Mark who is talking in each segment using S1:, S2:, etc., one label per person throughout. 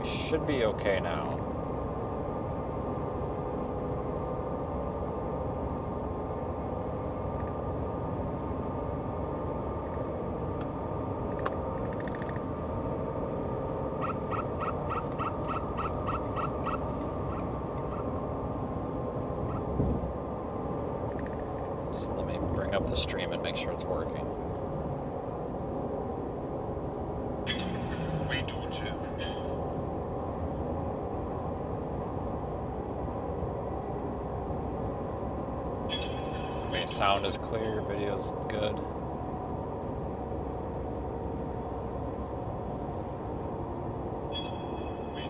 S1: We should be okay now. Just let me bring up the stream and make sure it's working. Sound is clear, video's good.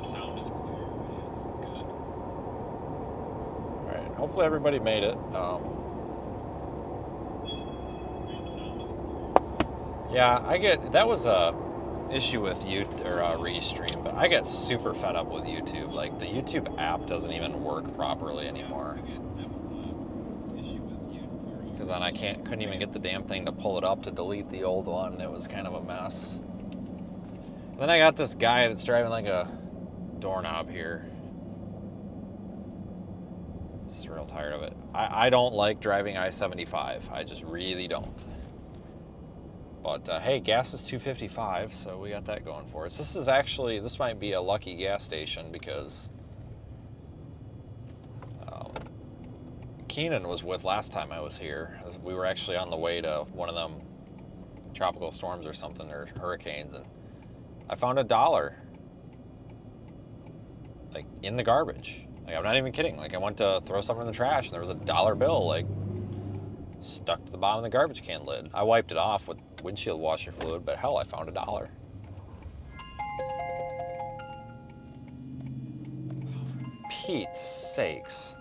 S1: Sound is clear, video's good. Alright, hopefully everybody made it. Yeah, that was a issue with Restream, but I get super fed up with YouTube. Like, the YouTube app doesn't even work properly anymore. Because then I couldn't even get the damn thing to pull it up to delete the old one. It was kind of a mess. And then I got this guy that's driving like a doorknob here. Just real tired of it. I don't like driving I-75. I just really don't. But hey, gas is $2.55, so we got that going for us. This might be a lucky gas station because Keenan was with last time I was here. We were actually on the way to one of them tropical storms or something, or hurricanes, and I found $1 like in the garbage. Like, I'm not even kidding. Like, I went to throw something in the trash and there was $1 bill like stuck to the bottom of the garbage can lid. I wiped it off with windshield washer fluid, but hell, I found $1. Pete's sakes.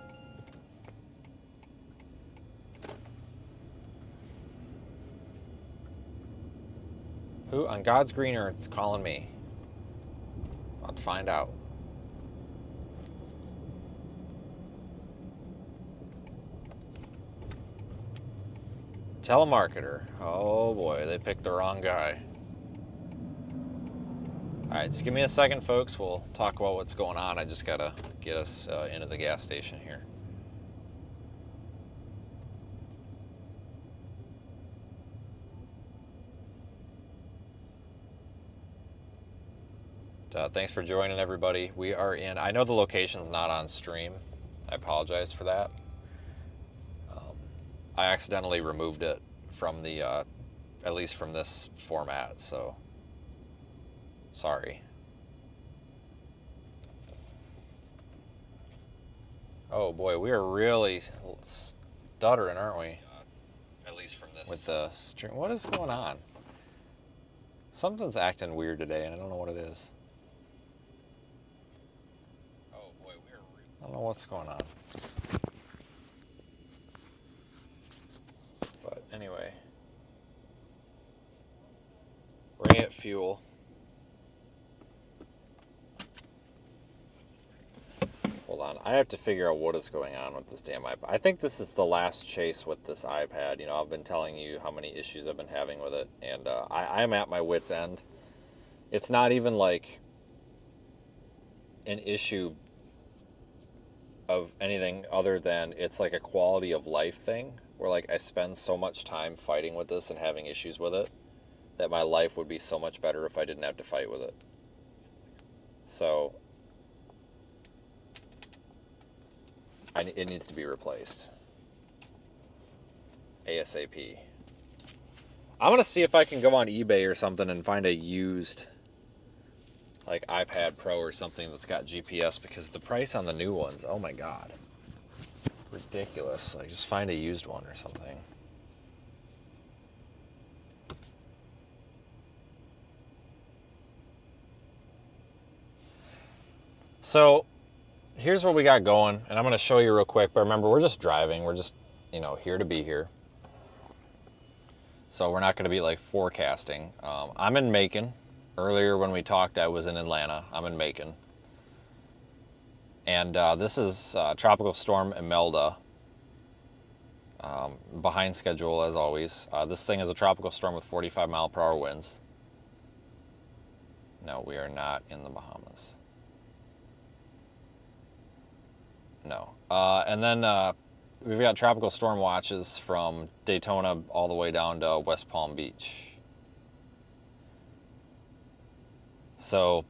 S1: Who on God's green earth is calling me? I'll find out. Telemarketer. Oh boy, they picked the wrong guy. Alright, just give me a second, folks. We'll talk about what's going on. I just gotta get us into the gas station here. Thanks for joining, everybody. We are in. I know the location's not on stream. I apologize for that. I accidentally removed it from the, at least from this format, so sorry. Oh boy, we are really stuttering, aren't we? At least from this. With the stream. What is going on? Something's acting weird today, and I don't know what it is. I don't know what's going on. But anyway. Bring it fuel. Hold on. I have to figure out what is going on with this damn iPad. I think this is the last chase with this iPad. You know, I've been telling you how many issues I've been having with it. And I'm at my wit's end. It's not even like an issue of anything other than it's like a quality of life thing where like I spend so much time fighting with this and having issues with it that my life would be so much better if I didn't have to fight with it. So it needs to be replaced ASAP. I'm gonna see if I can go on eBay or something and find a used like iPad Pro or something that's got GPS, because the price on the new ones, oh my god, ridiculous. Like, just find a used one or something. So here's what we got going, and I'm going to show you real quick, but remember, we're just driving. We're just, you know, here to be here. So we're not going to be like forecasting. I'm in Macon. Earlier when we talked, I was in Atlanta. I'm in Macon. And this is Tropical Storm Imelda. Behind schedule, as always. This thing is a tropical storm with 45 mile per hour winds. No, we are not in the Bahamas. No. And then we've got tropical storm watches from Daytona all the way down to West Palm Beach. So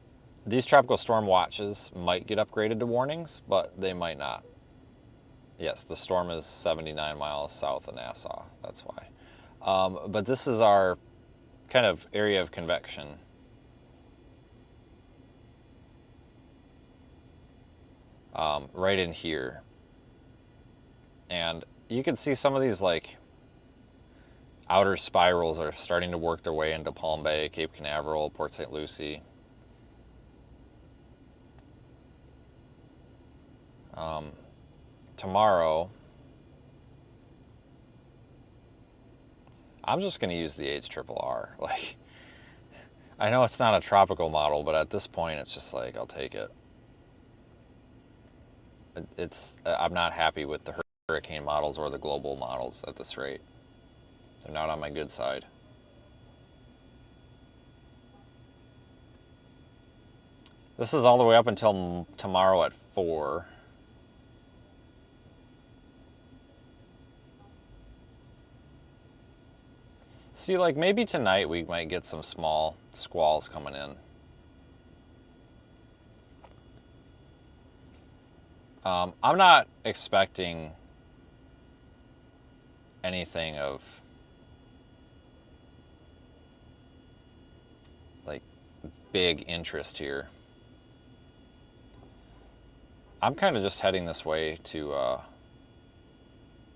S1: these tropical storm watches might get upgraded to warnings, but they might not. Yes, the storm is 79 miles south of Nassau. That's why. But this is our kind of area of convection. Right in here. And you can see some of these like outer spirals are starting to work their way into Palm Bay, Cape Canaveral, Port St. Lucie. Tomorrow, I'm just going to use the HRRR. Like, I know it's not a tropical model, but at this point, it's just like, I'll take it. I'm not happy with the hurricane models or the global models at this rate. They're not on my good side. This is all the way up until tomorrow at 4. See, like maybe tonight we might get some small squalls coming in. I'm not expecting anything of like big interest here. I'm kind of just heading this way to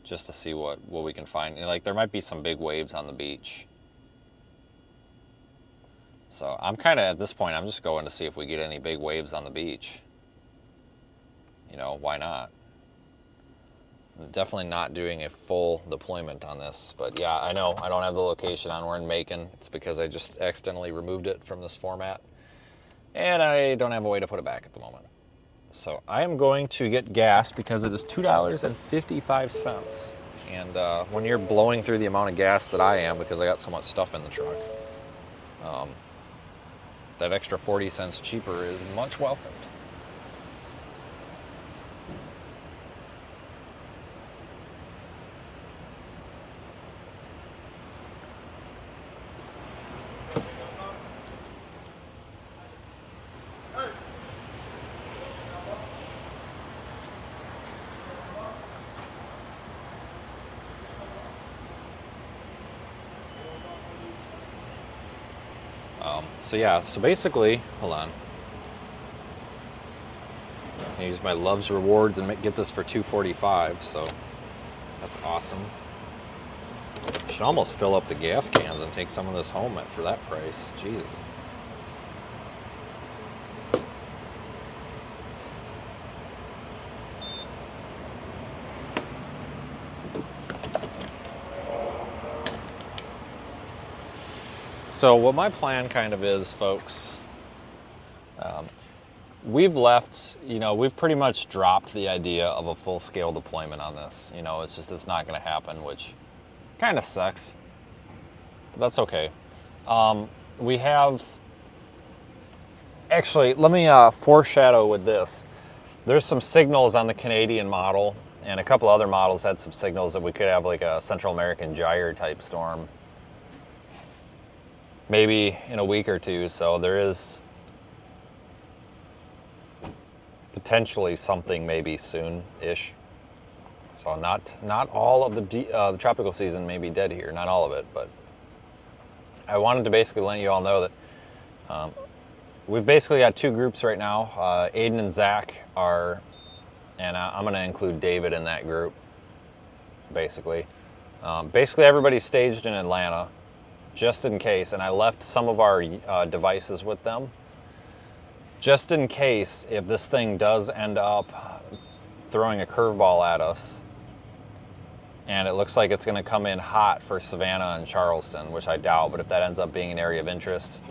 S1: just to see what we can find. Like there might be some big waves on the beach. So I'm kind of at this point, I'm just going to see if we get any big waves on the beach. You know, why not? I'm definitely not doing a full deployment on this, but yeah, I know I don't have the location on. We're in Macon. It's because I just accidentally removed it from this format, and I don't have a way to put it back at the moment. So I am going to get gas because it is $2.55. And when you're blowing through the amount of gas that I am, because I got so much stuff in the truck, that extra 40 cents cheaper is much welcomed. So yeah, so basically, hold on. I use my Love's Rewards and get this for $2.45, so that's awesome. Should almost fill up the gas cans and take some of this home for that price. Jesus. So what my plan kind of is, folks, we've left, we've pretty much dropped the idea of a full-scale deployment on this. It's not going to happen, which kind of sucks. But that's okay. We have, actually, let me foreshadow with this. There's some signals on the Canadian model, and a couple other models had some signals that we could have like a Central American gyre type storm maybe in a week or two. So there is potentially something maybe soon-ish. So not all of the tropical season may be dead here, not all of it, but I wanted to basically let you all know that we've basically got two groups right now. Aiden and Zach are, and I'm going to include David in that group, basically. Basically everybody's staged in Atlanta, just in case, and I left some of our devices with them, just in case if this thing does end up throwing a curveball at us, and it looks like it's going to come in hot for Savannah and Charleston, which I doubt, but if that ends up being an area of interest,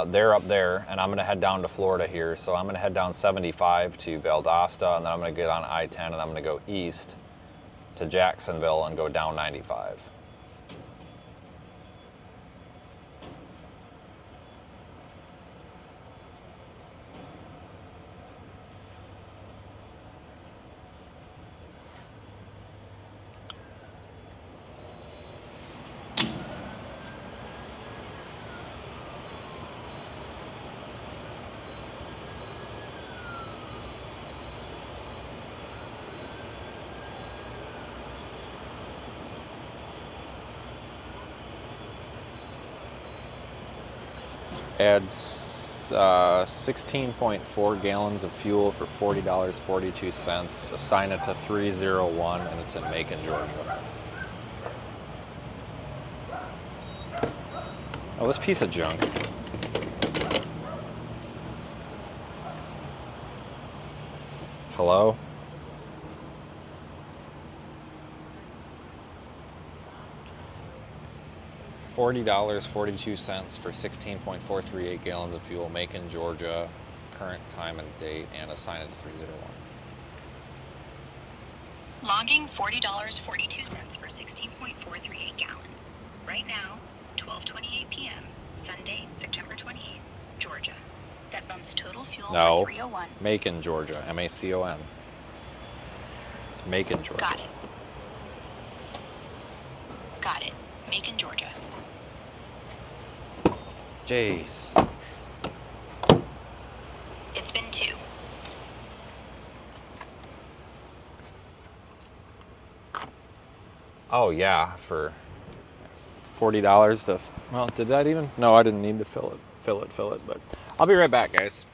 S1: they're up there, and I'm going to head down to Florida here, so I'm going to head down 75 to Valdosta, and then I'm going to get on I-10, and I'm going to go east to Jacksonville and go down 95. Adds 16.4 gallons of fuel for $40.42. Assign it to 301, and it's in Macon, Georgia. Oh, this piece of junk. Hello? $40.42 for 16.438 gallons of fuel, Macon, Georgia, current time and date, and assign it to 301.
S2: Logging $40.42 for 16.438 gallons. Right now, 12:28 p.m., Sunday, September 28th, Georgia. That bumps total fuel for 301.
S1: Macon, Georgia, M-A-C-O-N. It's Macon, Georgia.
S2: Got it. Got it. Macon, Georgia.
S1: Jeez.
S2: It's been 2.
S1: Oh yeah, for $40 to, well, did that even? No, I didn't need to fill it, but I'll be right back, guys.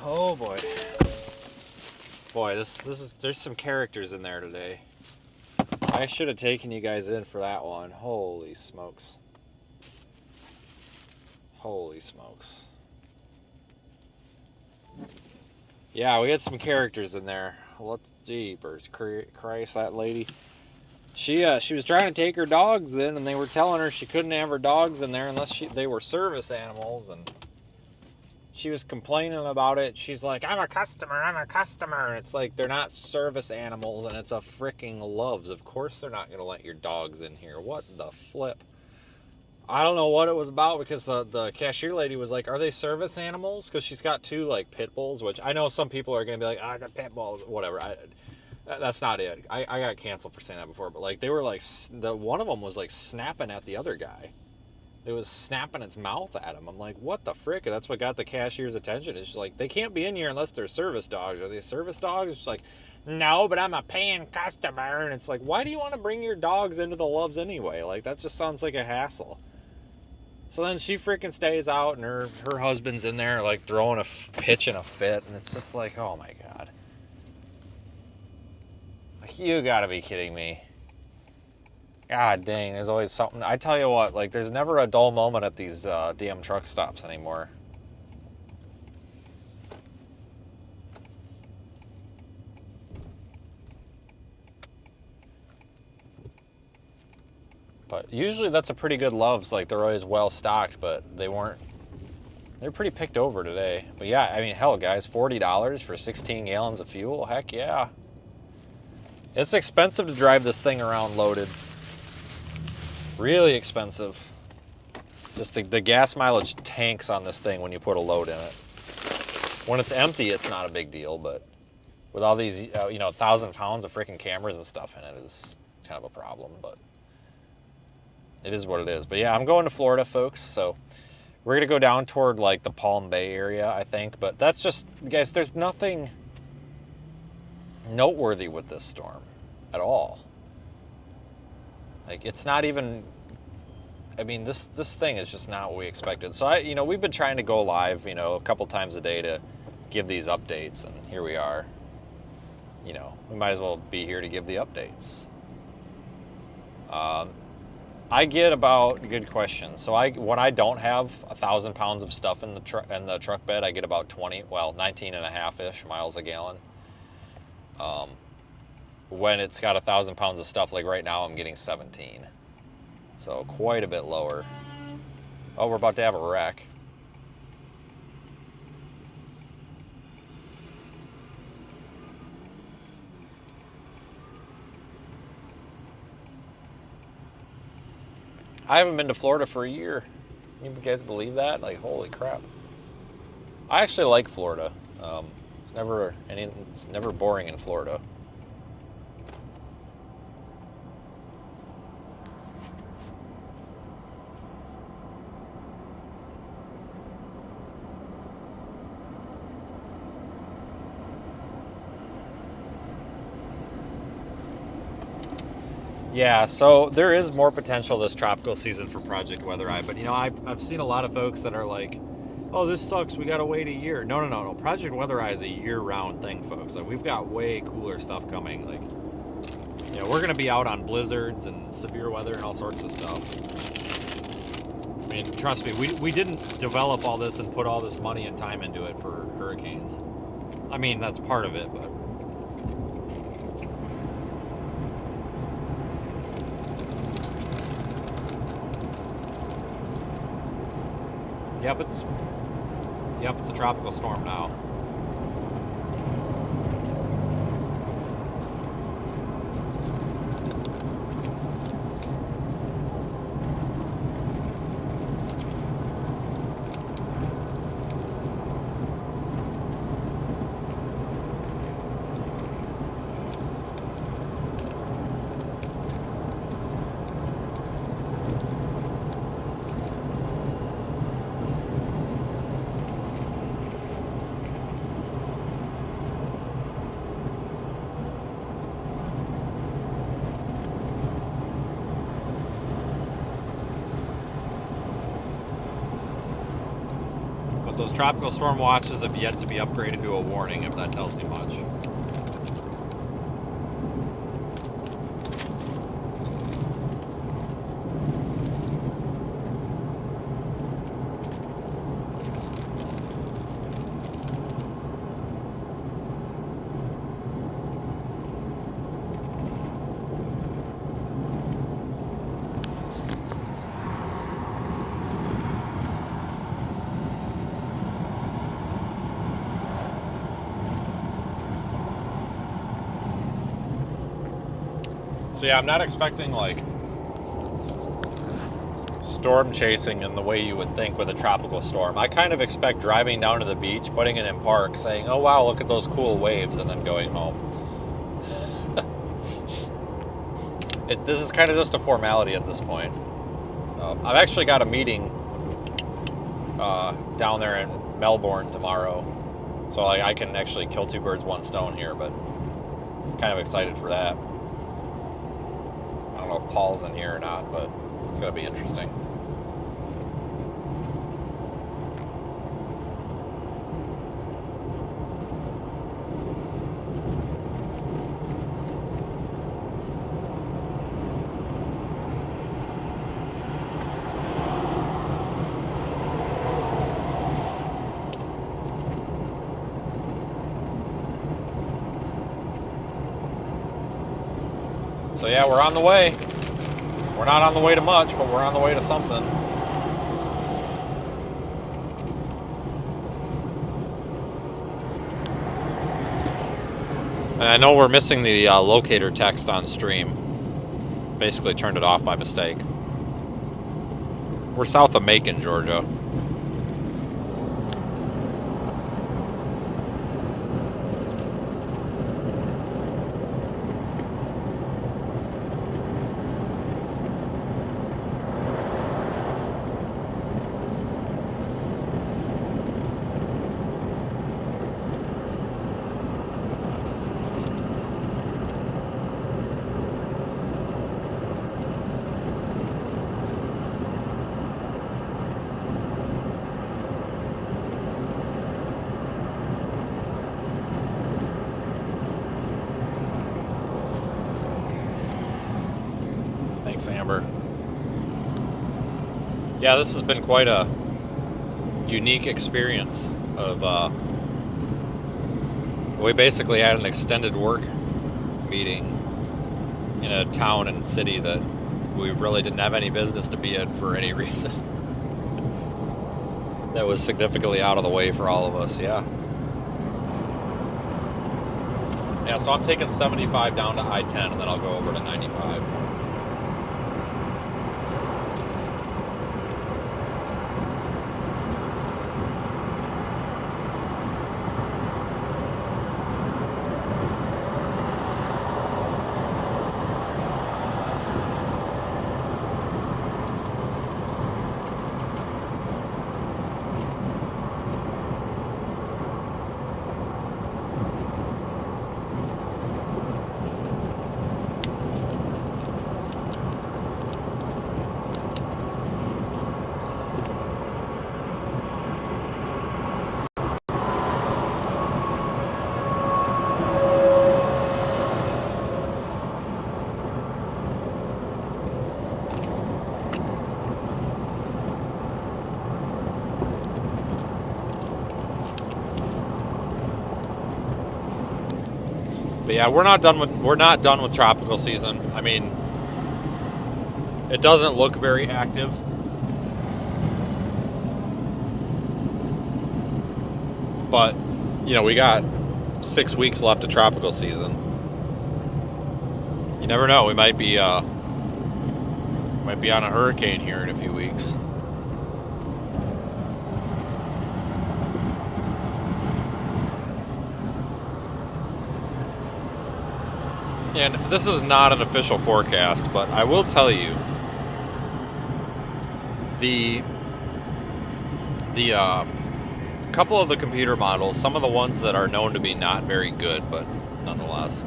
S1: Oh boy. Boy, there's some characters in there today. I should have taken you guys in for that one. Holy smokes. Holy smokes. Yeah, we had some characters in there. Let's jeepers Christ, that lady. She was trying to take her dogs in, and they were telling her she couldn't have her dogs in there unless they were service animals, and she was complaining about it. She's like, I'm a customer. And it's like, they're not service animals, and it's a freaking Loves. Of course they're not going to let your dogs in here. What the flip? I don't know what it was about, because the cashier lady was like, are they service animals? Because she's got 2, like, pit bulls, which I know some people are going to be like, I got pit bulls, whatever. That's not it. I got canceled for saying that before, but, like, they were, like, one of them was, like, snapping at the other guy. It was snapping its mouth at him. I'm like, what the frick? And that's what got the cashier's attention. It's just like, they can't be in here unless they're service dogs. Are they service dogs? It's like, no, but I'm a paying customer. And it's like, why do you want to bring your dogs into the Loves anyway? Like, that just sounds like a hassle. So then she freaking stays out, and her husband's in there, like, throwing a pitch and a fit. And it's just like, oh my God. Like, you gotta be kidding me. God dang, there's always something. I tell you what, like, there's never a dull moment at these damn truck stops anymore. But usually that's a pretty good Loves. Like, they're always well stocked, but they weren't. They're pretty picked over today. But yeah, I mean, hell, guys, $40 for 16 gallons of fuel? Heck yeah. It's expensive to drive this thing around loaded. Really expensive. Just the gas mileage tanks on this thing when you put a load in it. When it's empty, it's not a big deal, but with all these, 1,000 pounds of freaking cameras and stuff in it is kind of a problem, but it is what it is. But yeah, I'm going to Florida, folks, so we're going to go down toward, like, the Palm Bay area, I think, but that's just, guys, there's nothing noteworthy with this storm at all. Like, it's not even, I mean, this thing is just not what we expected. So we've been trying to go live, a couple times a day to give these updates, and here we are. We might as well be here to give the updates. I get about, good question. So when I don't have 1,000 pounds of stuff in the truck bed, I get about 19.5-ish miles a gallon. When it's got 1,000 pounds of stuff, like right now, I'm getting 17. So quite a bit lower. Oh, we're about to have a wreck. I haven't been to Florida for a year. You guys believe that? Like, holy crap. I actually like Florida. It's never boring in Florida. Yeah, so there is more potential this tropical season for Project Weather Eye, but I've seen a lot of folks that are like, oh, this sucks, we gotta wait a year. No. Project Weather Eye is a year-round thing, folks. Like, we've got way cooler stuff coming. Like, we're gonna be out on blizzards and severe weather and all sorts of stuff. I mean, trust me, we didn't develop all this and put all this money and time into it for hurricanes. I mean, that's part of it, but Yep, it's a tropical storm now. tropical storm watches have yet to be upgraded to a warning, if that tells you much. So yeah, I'm not expecting like storm chasing in the way you would think with a tropical storm. I kind of expect driving down to the beach, putting it in park, saying, oh wow, look at those cool waves, and then going home. This is kind of just a formality at this point. I've actually got a meeting down there in Melbourne tomorrow. So like, I can actually kill two birds, one stone here, but kind of excited for that. I don't know if Paul's in here or not, but it's going to be interesting. So yeah, we're on the way. We're not on the way to much, but we're on the way to something. And I know we're missing the locator text on stream. Basically turned it off by mistake. We're south of Macon, Georgia. Amber. Yeah, this has been quite a unique experience of we basically had an extended work meeting in a town and city that we really didn't have any business to be in for any reason. That was significantly out of the way for all of us. Yeah, so I'm taking 75 down to I-10 and then I'll go over to 95. But yeah, we're not done with tropical season. I mean, it doesn't look very active. But, you know, we got 6 weeks left of tropical season. You never know, we might be on a hurricane here in a few weeks. And this is not an official forecast, but I will tell you, the couple of the computer models, some of the ones that are known to be not very good, but nonetheless,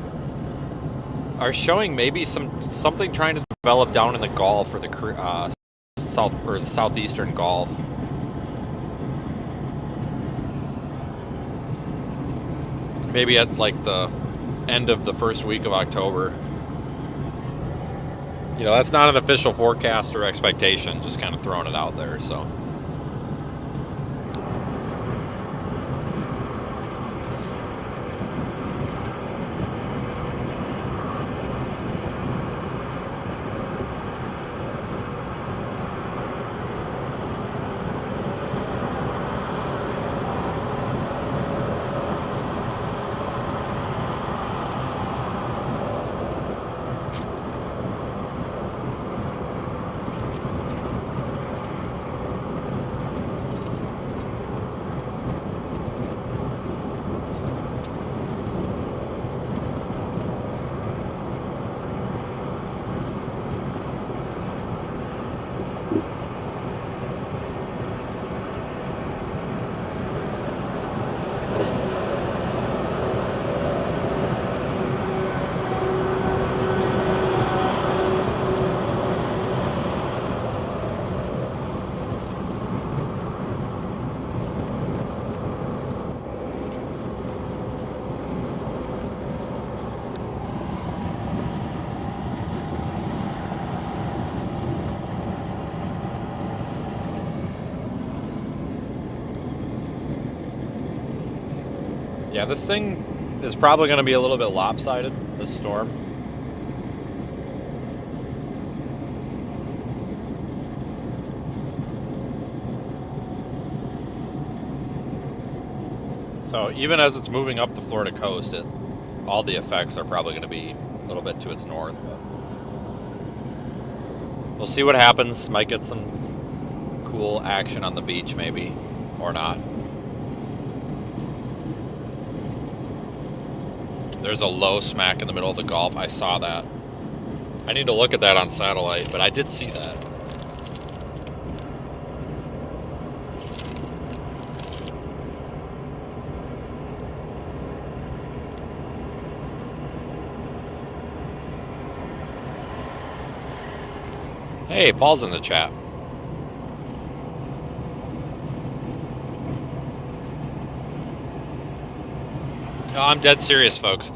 S1: are showing maybe something trying to develop down in the Gulf or the southeastern Gulf. maybe at like the end of the first week of October. You know, that's not an official forecast or expectation, just kind of throwing it out there, so. Yeah, this thing is probably going to be a little bit lopsided, this storm. So even as it's moving up the Florida coast, all the effects are probably going to be a little bit to its north. We'll see what happens. Might get some cool action on the beach maybe, or not. There's a low smack in the middle of the Gulf. I saw that. I need to look at that on satellite, but I did see that. Hey, Paul's in the chat. No, I'm dead serious, folks.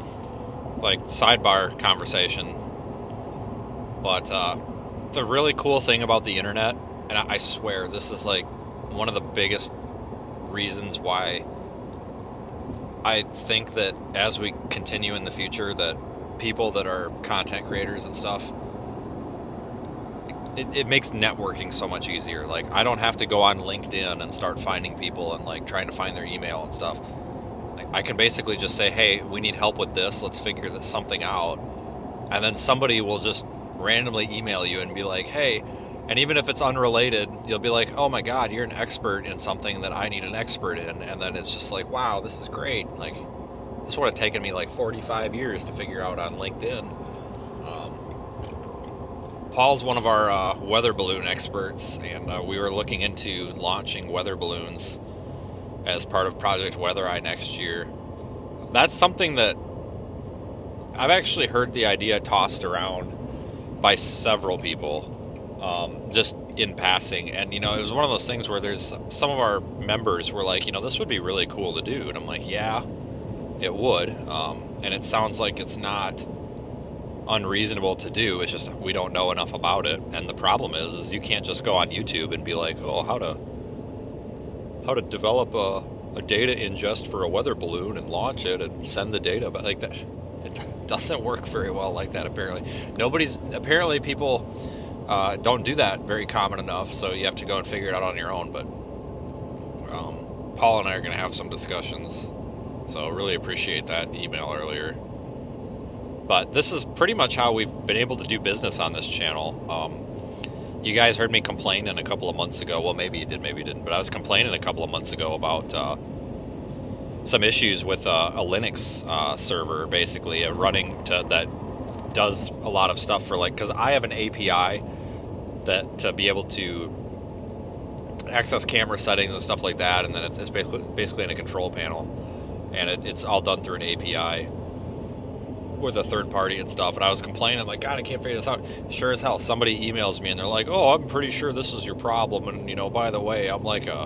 S1: Like, sidebar conversation. But the really cool thing about the internet, and I swear this is like one of the biggest reasons why I think that as we continue in the future, that people that are content creators and stuff, it makes networking so much easier. Like, I don't have to go on LinkedIn and start finding people and like trying to find their email and stuff. Like, I can basically just say, hey, we need help with this. Let's figure this something out. And then somebody will just randomly email you and be like, hey, and even if it's unrelated, you'll be like, oh my God, you're an expert in something that I need an expert in. And then it's just like, wow, this is great. Like, this would have taken me like 45 years to figure out on LinkedIn. Paul's one of our weather balloon experts, and we were looking into launching weather balloons as part of Project Weather Eye next year. That's something that I've actually heard the idea tossed around by several people, just in passing. And, you know, it was one of those things where there's some of our members were like, you know, this would be really cool to do. And I'm like, yeah, it would. And it sounds like it's not unreasonable to do. It's just we don't know enough about it. And the problem is you can't just go on YouTube and be like, oh, how to develop a data ingest for a weather balloon and launch it and send the data. But like that, it doesn't work very well like that. Apparently people don't do that very common enough, so you have to go and figure it out on your own. But Paul and I are going to have some discussions, so really appreciate that email earlier. But this is pretty much how we've been able to do business on this channel. You guys heard me complaining a couple of months ago. Well, maybe you did, maybe you didn't. But I was complaining a couple of months ago about some issues with a Linux server, basically running that does a lot of stuff for, like, because I have an API that to be able to access camera settings and stuff like that, and then it's basically in a control panel, and it's all done through an API with a third party and stuff. And I was complaining, like, God, I can't figure this out. Sure as hell, somebody emails me and they're like, oh, I'm pretty sure this is your problem, and, you know, by the way, I'm like I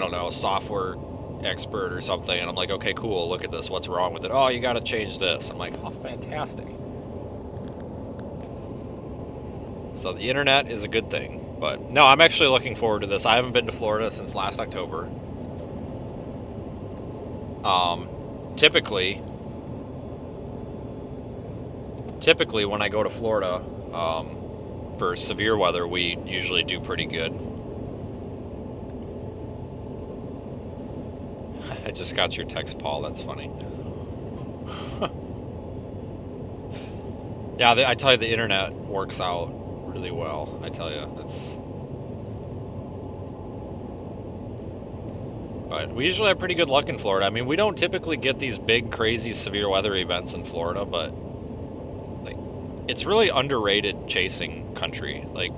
S1: don't know, software expert or something, and I'm like, okay, cool, look at this, what's wrong with it? Oh, you got to change this. I'm like, oh, fantastic. So the internet is a good thing. But no, I'm actually looking forward to this. I haven't been to Florida since last October. Typically when I go to Florida for severe weather, we usually do pretty good. I just got your text, Paul. That's funny. Yeah, I tell you, the internet works out really well. I tell you, but we usually have pretty good luck in Florida. I mean, we don't typically get these big, crazy, severe weather events in Florida, but like, it's really underrated chasing country. Like,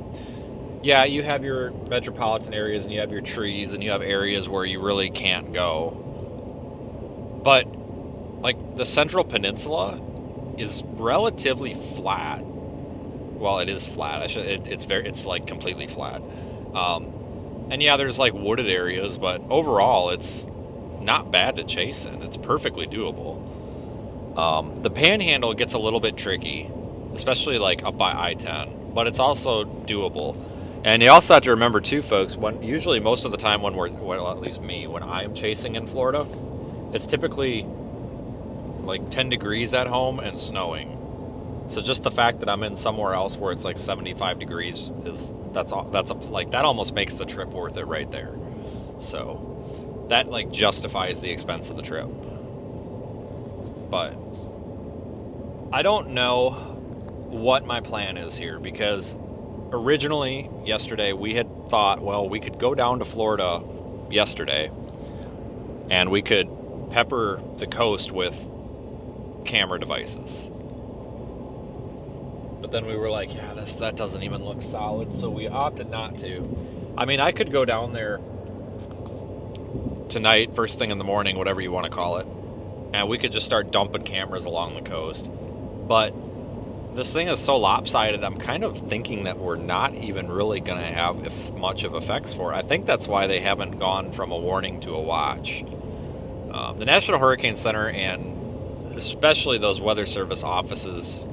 S1: yeah, you have your metropolitan areas and you have your trees and you have areas where you really can't go. But like the Central Peninsula is relatively flat. Well, it is flat. It's like completely flat. And yeah, there's like wooded areas, but overall, it's not bad to chase in. It's perfectly doable. The Panhandle gets a little bit tricky, especially like up by I-10, but it's also doable. And you also have to remember too, folks, usually most of the time when well, at least me, when I'm chasing in Florida, it's typically like 10 degrees at home and snowing. So just the fact that I'm in somewhere else where it's like 75 degrees that almost makes the trip worth it right there. So that like justifies the expense of the trip. But I don't know what my plan is here, because originally yesterday we had thought, well, we could go down to Florida yesterday and we could pepper the coast with camera devices. But then we were like, yeah, that doesn't even look solid, so we opted not to. I mean, I could go down there tonight, first thing in the morning, whatever you want to call it, and we could just start dumping cameras along the coast. But this thing is so lopsided, I'm kind of thinking that we're not even really going to have much of effects for it. I think that's why they haven't gone from a warning to a watch. The National Hurricane Center, and especially those Weather Service offices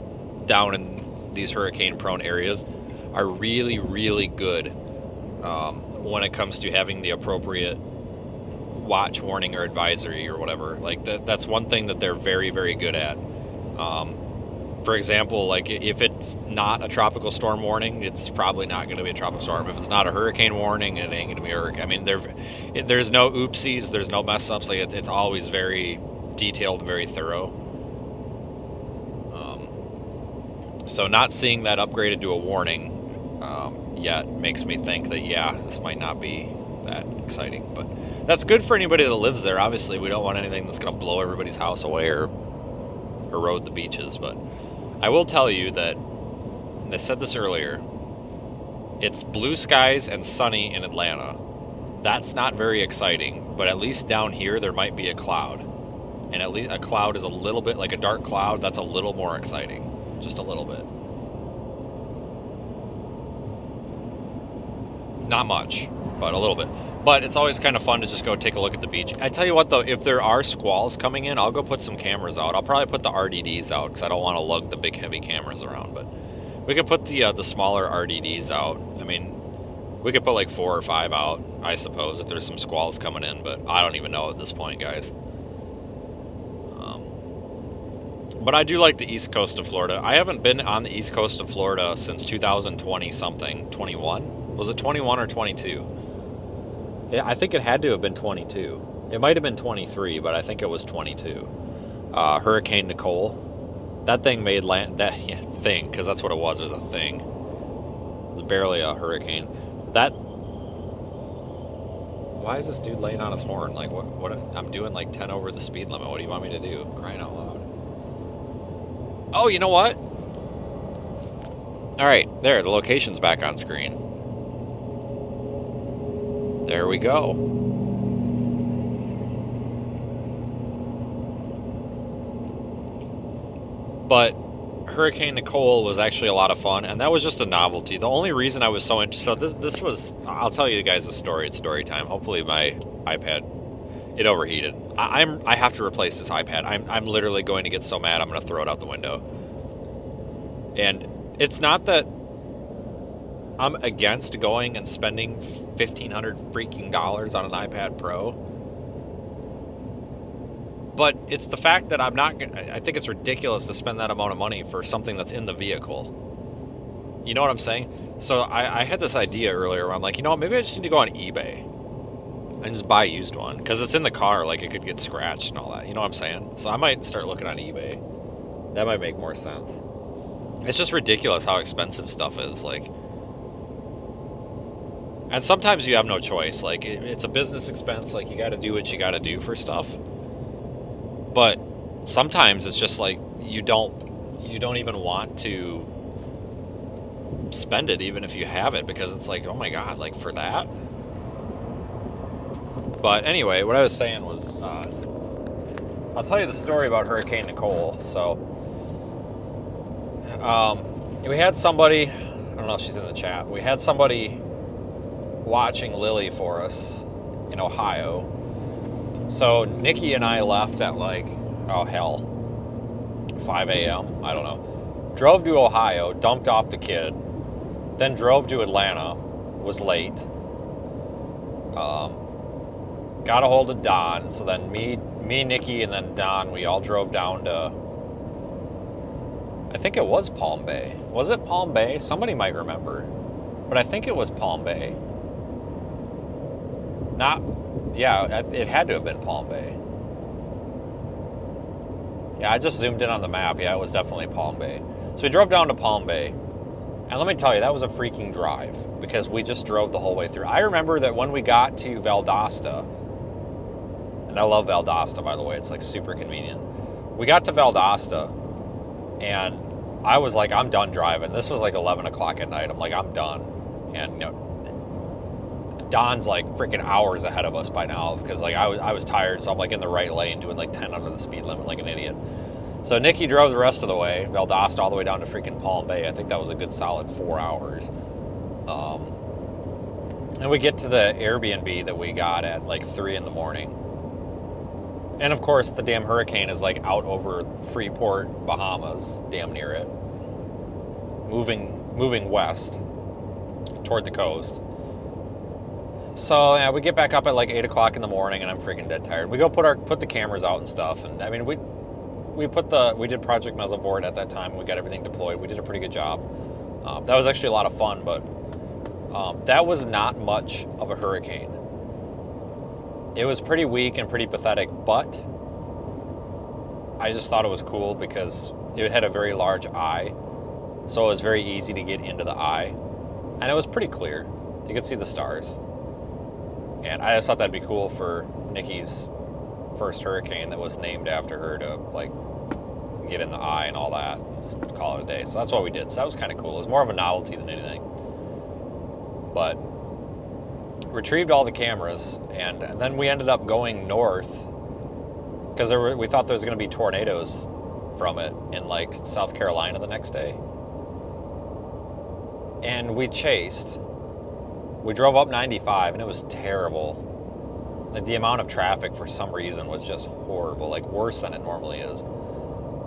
S1: down in these hurricane-prone areas, are really, really good when it comes to having the appropriate watch, warning, or advisory or whatever. Like that's one thing that they're very, very good at. For example, like if it's not a tropical storm warning, it's probably not going to be a tropical storm. If it's not a hurricane warning, it ain't going to be a hurricane. I mean, there's no oopsies, there's no mess ups. Like it's always very detailed, very thorough. So not seeing that upgraded to a warning yet makes me think that, yeah, this might not be that exciting. But that's good for anybody that lives there. Obviously, we don't want anything that's going to blow everybody's house away or erode the beaches. But I will tell you that, I said this earlier, it's blue skies and sunny in Atlanta. That's not very exciting, but at least down here there might be a cloud. And at least a cloud is a little bit, like a dark cloud, that's a little more exciting. Just a little bit. Not much, but a little bit. But it's always kind of fun to just go take a look at the beach. I tell you what though, if there are squalls coming in, I'll go put some cameras out. I'll probably put the RDDs out because I don't want to lug the big heavy cameras around. But we could put the smaller RDDs out. I mean, we could put like 4 or 5 out, I suppose, if there's some squalls coming in. But I don't even know at this point, guys. But I do like the east coast of Florida. I haven't been on the east coast of Florida since 2020 something. 21? Was it 21 or 22? Yeah, I think it had to have been 22. It might have been 23, but I think it was 22. Hurricane Nicole. That thing made land... thing, because that's what it was. It was a thing. It was barely a hurricane. Why is this dude laying on his horn? Like, what? I'm doing like 10 over the speed limit. What do you want me to do? Crying out loud. Oh, you know what? All right, there, the location's back on screen. There we go. But Hurricane Nicole was actually a lot of fun, and that was just a novelty. The only reason I was so interested, so this was, I'll tell you guys a story. It's story time. Hopefully my iPad It overheated. I have to replace this iPad. I'm literally going to get so mad I'm going to throw it out the window. And it's not that I'm against going and spending $1,500 freaking dollars on an iPad Pro, but it's the fact that I think it's ridiculous to spend that amount of money for something that's in the vehicle. You know what I'm saying? So I had this idea earlier where I'm like, you know what, maybe I just need to go on eBay and just buy a used one, because it's in the car, like it could get scratched and all that. You know what I'm saying? So I might start looking on eBay. That might make more sense. It's just ridiculous how expensive stuff is, like. And sometimes you have no choice. Like, it's a business expense. Like, you got to do what you got to do for stuff. But sometimes it's just like you don't even want to spend it, even if you have it, because it's like, oh my god, like for that. But anyway, what I was saying was, I'll tell you the story about Hurricane Nicole. So, we had somebody, I don't know if she's in the chat, we had somebody watching Lily for us in Ohio. So Nikki and I left at like, 5 a.m. I don't know. Drove to Ohio, dumped off the kid, then drove to Atlanta, was late. Got a hold of Don, so then me, Nikki, and then Don, we all drove down to, I think it was Palm Bay. Was it Palm Bay? Somebody might remember. But I think it was Palm Bay. Yeah, it had to have been Palm Bay. Yeah, I just zoomed in on the map. Yeah, it was definitely Palm Bay. So we drove down to Palm Bay. And let me tell you, that was a freaking drive, because we just drove the whole way through. I remember that when we got to Valdosta, and I love Valdosta, by the way, it's like super convenient. We got to Valdosta, and I was like, I'm done driving. This was like 11 o'clock at night. I'm like, I'm done. And, you know, Don's like freaking hours ahead of us by now, because like I was tired, so I'm like in the right lane doing like 10 under the speed limit like an idiot. So Nikki drove the rest of the way, Valdosta all the way down to freaking Palm Bay. I think that was a good solid 4 hours. And we get to the Airbnb that we got at like 3 in the morning. And of course the damn hurricane is like out over Freeport, Bahamas, damn near it. Moving west toward the coast. So yeah, we get back up at like 8 o'clock in the morning, and I'm freaking dead tired. We go put the cameras out and stuff, and I mean we did Project Mesoboard at that time. We got everything deployed. We did a pretty good job. That was actually a lot of fun, but that was not much of a hurricane. It was pretty weak and pretty pathetic, but I just thought it was cool because it had a very large eye, so it was very easy to get into the eye, and it was pretty clear. You could see the stars. And I just thought that'd be cool for Nikki's first hurricane that was named after her to like get in the eye and all that. Just call it a day. So that's what we did. So that was kind of cool. It was more of a novelty than anything. But retrieved all the cameras, and then we ended up going north because we thought there was going to be tornadoes from it in like South Carolina the next day. And we chased. We drove up 95, and it was terrible. Like, the amount of traffic for some reason was just horrible, like worse than it normally is.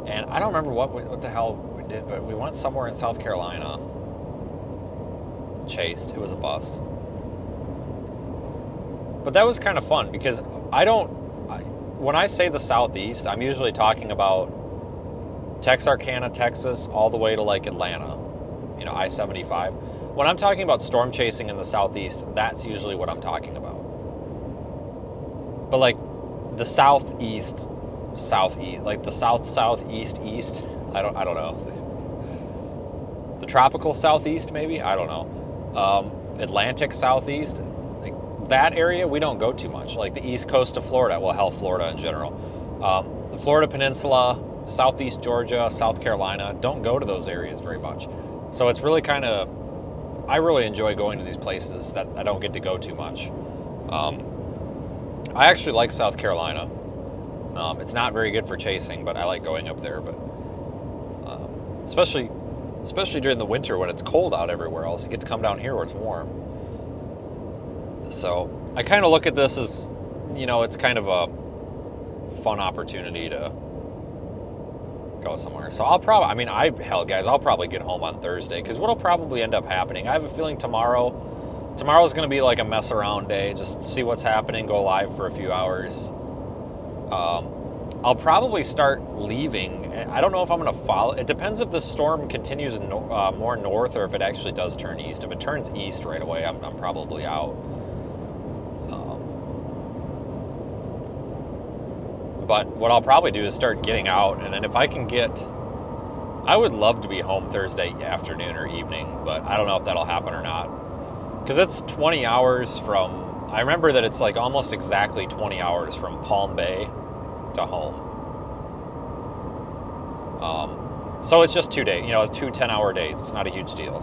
S1: And I don't remember what the hell we did, but we went somewhere in South Carolina. Chased. It was a bust. But that was kind of fun, because when I say the Southeast, I'm usually talking about Texarkana, Texas, all the way to like Atlanta, you know, I-75. When I'm talking about storm chasing in the Southeast, that's usually what I'm talking about. But like the southeast, like the southeast, I don't know. The tropical Southeast, maybe? I don't know. Atlantic Southeast, like that area, we don't go too much. Like the east coast of Florida, well, hell, Florida in general. The Florida Peninsula, Southeast Georgia, South Carolina, don't go to those areas very much. So it's really kind of, I really enjoy going to these places that I don't get to go too much. I actually like South Carolina. It's not very good for chasing, but I like going up there. But especially during the winter when it's cold out everywhere else, you get to come down here where it's warm. So I kind of look at this as it's kind of a fun opportunity to go somewhere. So I'll probably, hell, guys, I'll probably get home on Thursday, because what'll probably end up happening, I have a feeling tomorrow's going to be like a mess around day, just see what's happening, go live for a few hours. I'll probably start leaving. I don't know if I'm going to follow. It depends if the storm continues more north, or if it actually does turn east. If it turns east right away, I'm probably out. But what I'll probably do is start getting out, and then if I can I would love to be home Thursday afternoon or evening, but I don't know if that'll happen or not. Because it's 20 hours from, I remember that it's like almost exactly 20 hours from Palm Bay to home. So it's just 2 days, 2 10-hour days. It's not a huge deal.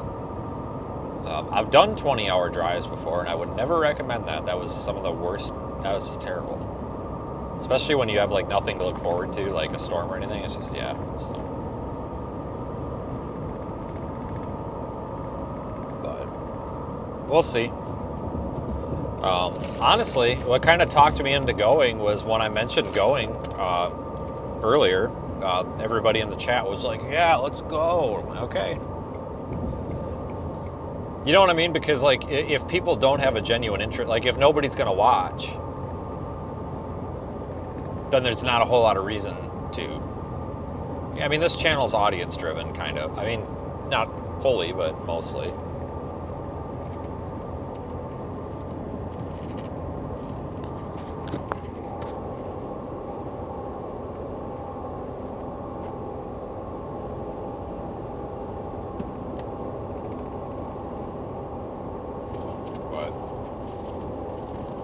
S1: I've done 20-hour drives before, and I would never recommend that. That was some of the worst. That was just terrible. Especially when you have like nothing to look forward to, like a storm or anything. It's just, yeah. So. But we'll see. Honestly, what kind of talked me into going was when I mentioned going earlier. Everybody in the chat was like, "Yeah, let's go." I'm like, okay. You know what I mean? Because like, if people don't have a genuine interest, like if nobody's gonna watch, then there's not a whole lot of reason to. I mean, this channel's audience driven, kind of. I mean, not fully, but mostly. But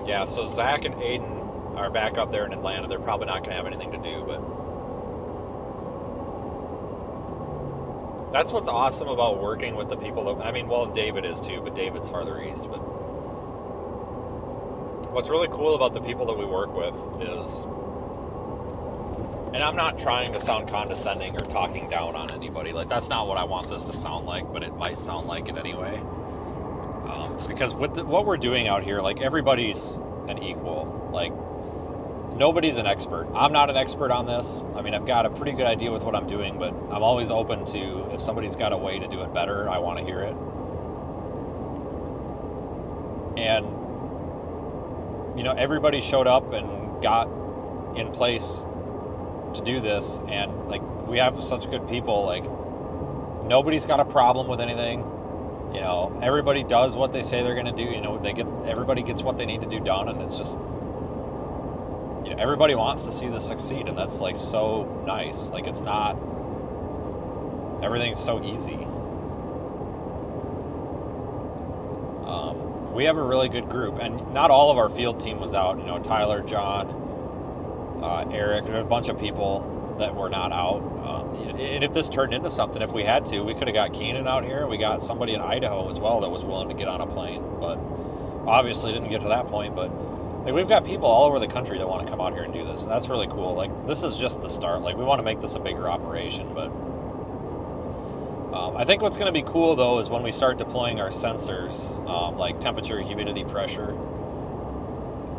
S1: yeah, so Zach and Aiden are back up there in Atlanta. They're probably not going to have anything to do, but that's what's awesome about working with the people that, David is too, but David's farther east. But what's really cool about the people that we work with is, and I'm not trying to sound condescending or talking down on anybody, like that's not what I want this to sound like, but it might sound like it anyway. Because with what we're doing out here, like everybody's an equal, like nobody's an expert. I'm not an expert on this. I mean, I've got a pretty good idea with what I'm doing, but I'm always open to, if somebody's got a way to do it better, I want to hear it. And, everybody showed up and got in place to do this. And, like, we have such good people. Like, nobody's got a problem with anything. Everybody does what they say they're going to do. Everybody gets what they need to do done. And it's just, everybody wants to see this succeed, and that's like so nice. Like it's not, everything's so easy. We have a really good group, and not all of our field team was out. Tyler, John, Eric, there's a bunch of people that were not out. And if this turned into something, if we had to, we could have got Keenan out here. We got somebody in Idaho as well that was willing to get on a plane, but obviously didn't get to that point. But like, we've got people all over the country that want to come out here and do this. And that's really cool. Like, this is just the start. Like, we want to make this a bigger operation. But I think what's going to be cool, though, is when we start deploying our sensors, like temperature, humidity, pressure.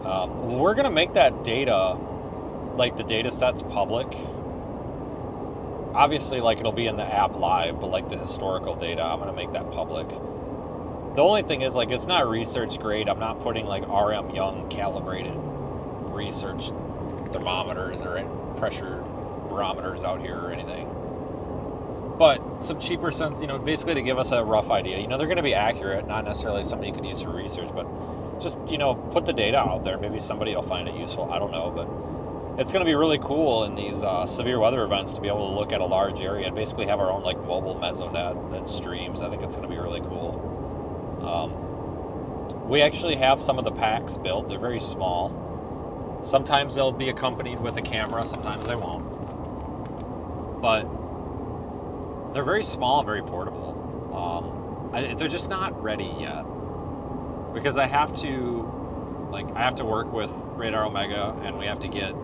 S1: We're going to make that data, like the data sets, public. Obviously, like, it'll be in the app live, but like the historical data, I'm going to make that public. The only thing is, like, it's not research grade. I'm not putting, like, RM Young calibrated research thermometers or pressure barometers out here or anything. But some cheaper sense, basically to give us a rough idea. They're going to be accurate, not necessarily something you could use for research, but just, put the data out there. Maybe somebody will find it useful. I don't know, but it's going to be really cool in these severe weather events to be able to look at a large area and basically have our own, like, mobile mesonet that streams. I think it's going to be really cool. We actually have some of the packs built. They're very small. Sometimes they'll be accompanied with a camera, sometimes they won't. But they're very small and very portable. They're just not ready yet. Because I have to work with Radar Omega, and we have to get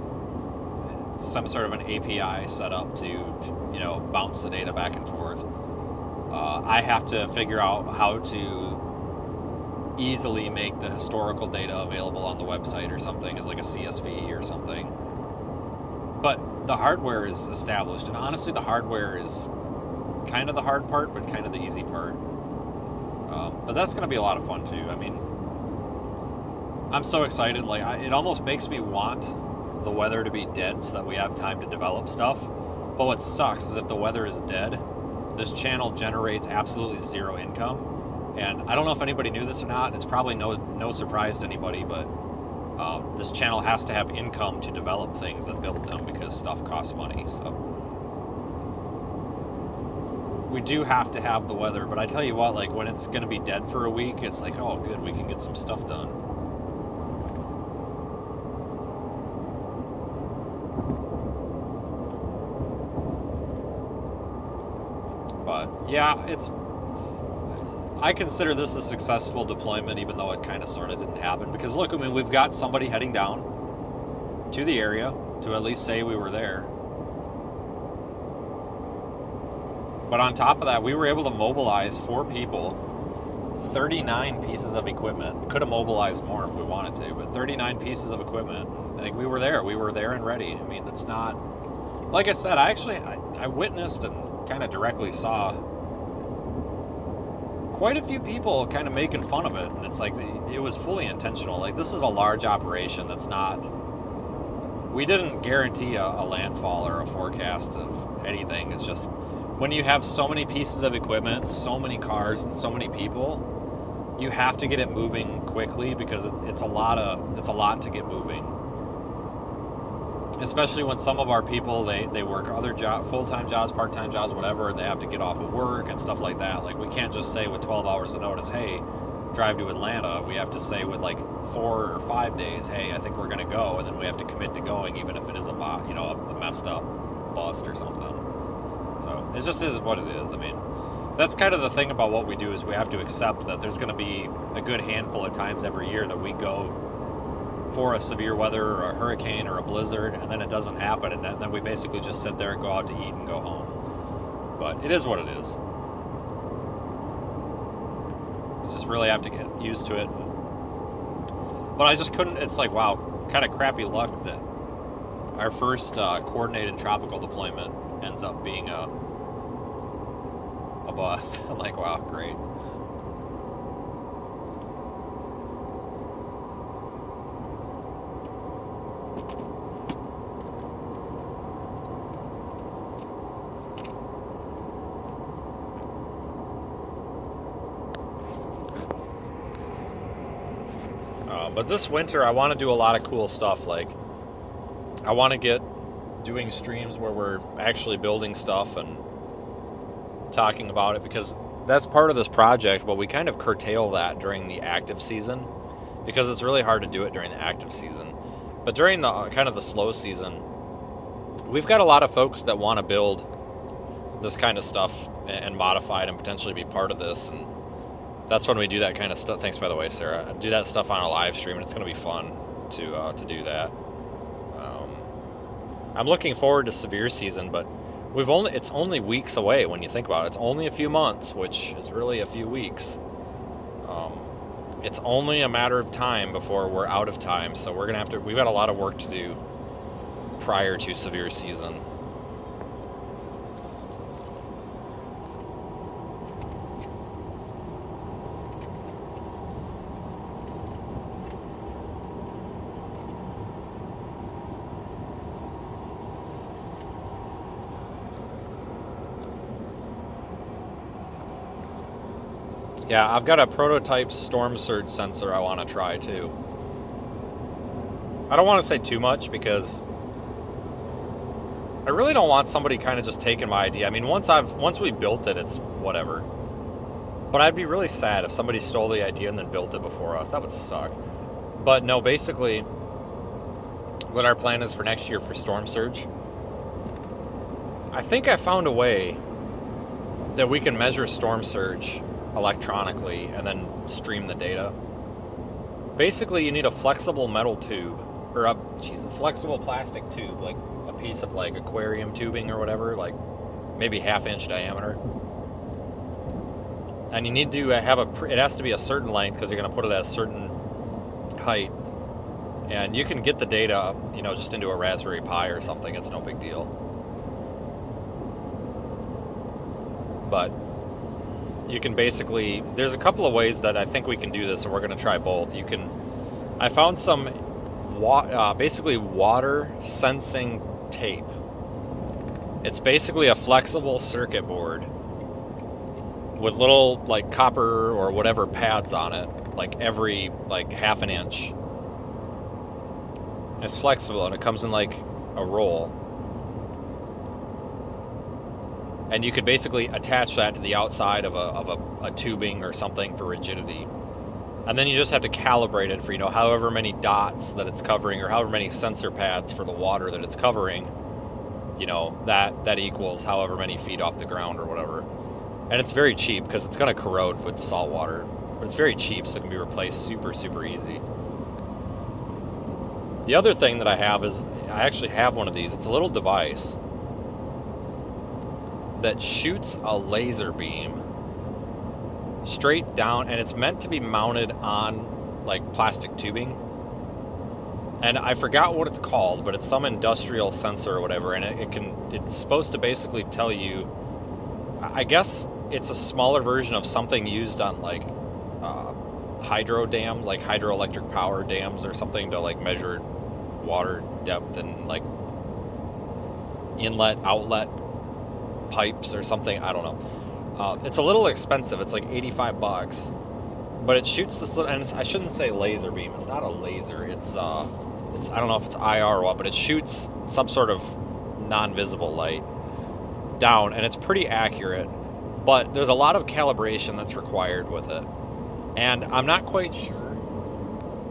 S1: some sort of an API set up to, bounce the data back and forth. I have to figure out how to easily make the historical data available on the website or something as like a CSV or something. But the hardware is established, and honestly, the hardware is kind of the hard part, but kind of the easy part. But that's going to be a lot of fun too. I mean, I'm so excited. Like, it almost makes me want the weather to be dead so that we have time to develop stuff. But what sucks is if the weather is dead, this channel generates absolutely zero income. And I don't know if anybody knew this or not. It's probably no surprise to anybody, but this channel has to have income to develop things and build them because stuff costs money. So we do have to have the weather. But I tell you what, like, when it's going to be dead for a week, it's like, oh, good, we can get some stuff done. But yeah, I consider this a successful deployment, even though it kind of sort of didn't happen. Because look, I mean, we've got somebody heading down to the area to at least say we were there. But on top of that, we were able to mobilize 4 people, 39 pieces of equipment. Could have mobilized more if we wanted to, but 39 pieces of equipment. I think we were there. We were there and ready. I mean, it's not... Like I said, I witnessed and kind of directly saw quite a few people kind of making fun of it, and it's like it was fully intentional. Like, this is a large operation that's not... We didn't guarantee a landfall or a forecast of anything. It's just when you have so many pieces of equipment, so many cars, and so many people, you have to get it moving quickly because it's a lot to get moving. Especially when some of our people, they work other full-time jobs, part-time jobs, whatever, and they have to get off of work and stuff like that. Like, we can't just say with 12 hours of notice, hey, drive to Atlanta. We have to say with like 4 or 5 days, hey, I think we're going to go, and then we have to commit to going, even if it is a messed up bust or something. So it just is what it is. I mean, that's kind of the thing about what we do, is we have to accept that there's going to be a good handful of times every year that we go for a severe weather or a hurricane or a blizzard, and then it doesn't happen, and then we basically just sit there and go out to eat and go home. But it is what it is. You just really have to get used to it. But I just couldn't... It's like, wow, kind of crappy luck that our first coordinated tropical deployment ends up being a bust. I'm like, wow, great. But this winter, I want to do a lot of cool stuff. Like, I want to get doing streams where we're actually building stuff and talking about it, because that's part of this project, but we kind of curtail that during the active season because it's really hard to do it during the active season. But during the kind of the slow season, we've got a lot of folks that want to build this kind of stuff and modify it and potentially be part of this, and that's when we do that kind of stuff. Thanks, by the way, Sarah. Do that stuff on a live stream, and it's going to be fun to do that. I'm looking forward to severe season, but it's only weeks away when you think about it. It's only a few months, which is really a few weeks. It's only a matter of time before we're out of time, so we've got a lot of work to do prior to severe season. Yeah, I've got a prototype storm surge sensor I want to try too. I don't want to say too much because I really don't want somebody kind of just taking my idea. I mean, once we built it, it's whatever. But I'd be really sad if somebody stole the idea and then built it before us. That would suck. But no, basically, what our plan is for next year for storm surge, I think I found a way that we can measure storm surge electronically and then stream the data. Basically, you need a flexible metal tube, or a flexible plastic tube, like a piece of like aquarium tubing or whatever, like maybe 1/2 inch diameter. And you need to have it has to be a certain length because you're going to put it at a certain height. And you can get the data, just into a Raspberry Pi or something. It's no big deal. But you can basically, there's a couple of ways that I think we can do this, and we're going to try both. I found some basically water sensing tape. It's basically a flexible circuit board with little like copper or whatever pads on it, like every half an inch. It's flexible and it comes in like a roll. And you could basically attach that to the outside of a tubing or something for rigidity. And then you just have to calibrate it for, however many dots that it's covering or however many sensor pads for the water that it's covering. That equals however many feet off the ground or whatever. And it's very cheap because it's going to corrode with the salt water. But it's very cheap, so it can be replaced super, super easy. The other thing that I have is I actually have one of these. It's a little device that shoots a laser beam straight down, and it's meant to be mounted on like plastic tubing. And I forgot what it's called, but it's some industrial sensor or whatever, and it's supposed to basically tell you, I guess it's a smaller version of something used on like hydro dams, like hydroelectric power dams or something, to like measure water depth and like inlet outlet pipes or something. I don't know. It's a little expensive. It's like $85, but it shoots this little, and I shouldn't say laser beam. It's not a laser. It's I don't know if it's IR or what, but it shoots some sort of non-visible light down, and it's pretty accurate, but there's a lot of calibration that's required with it, and I'm not quite sure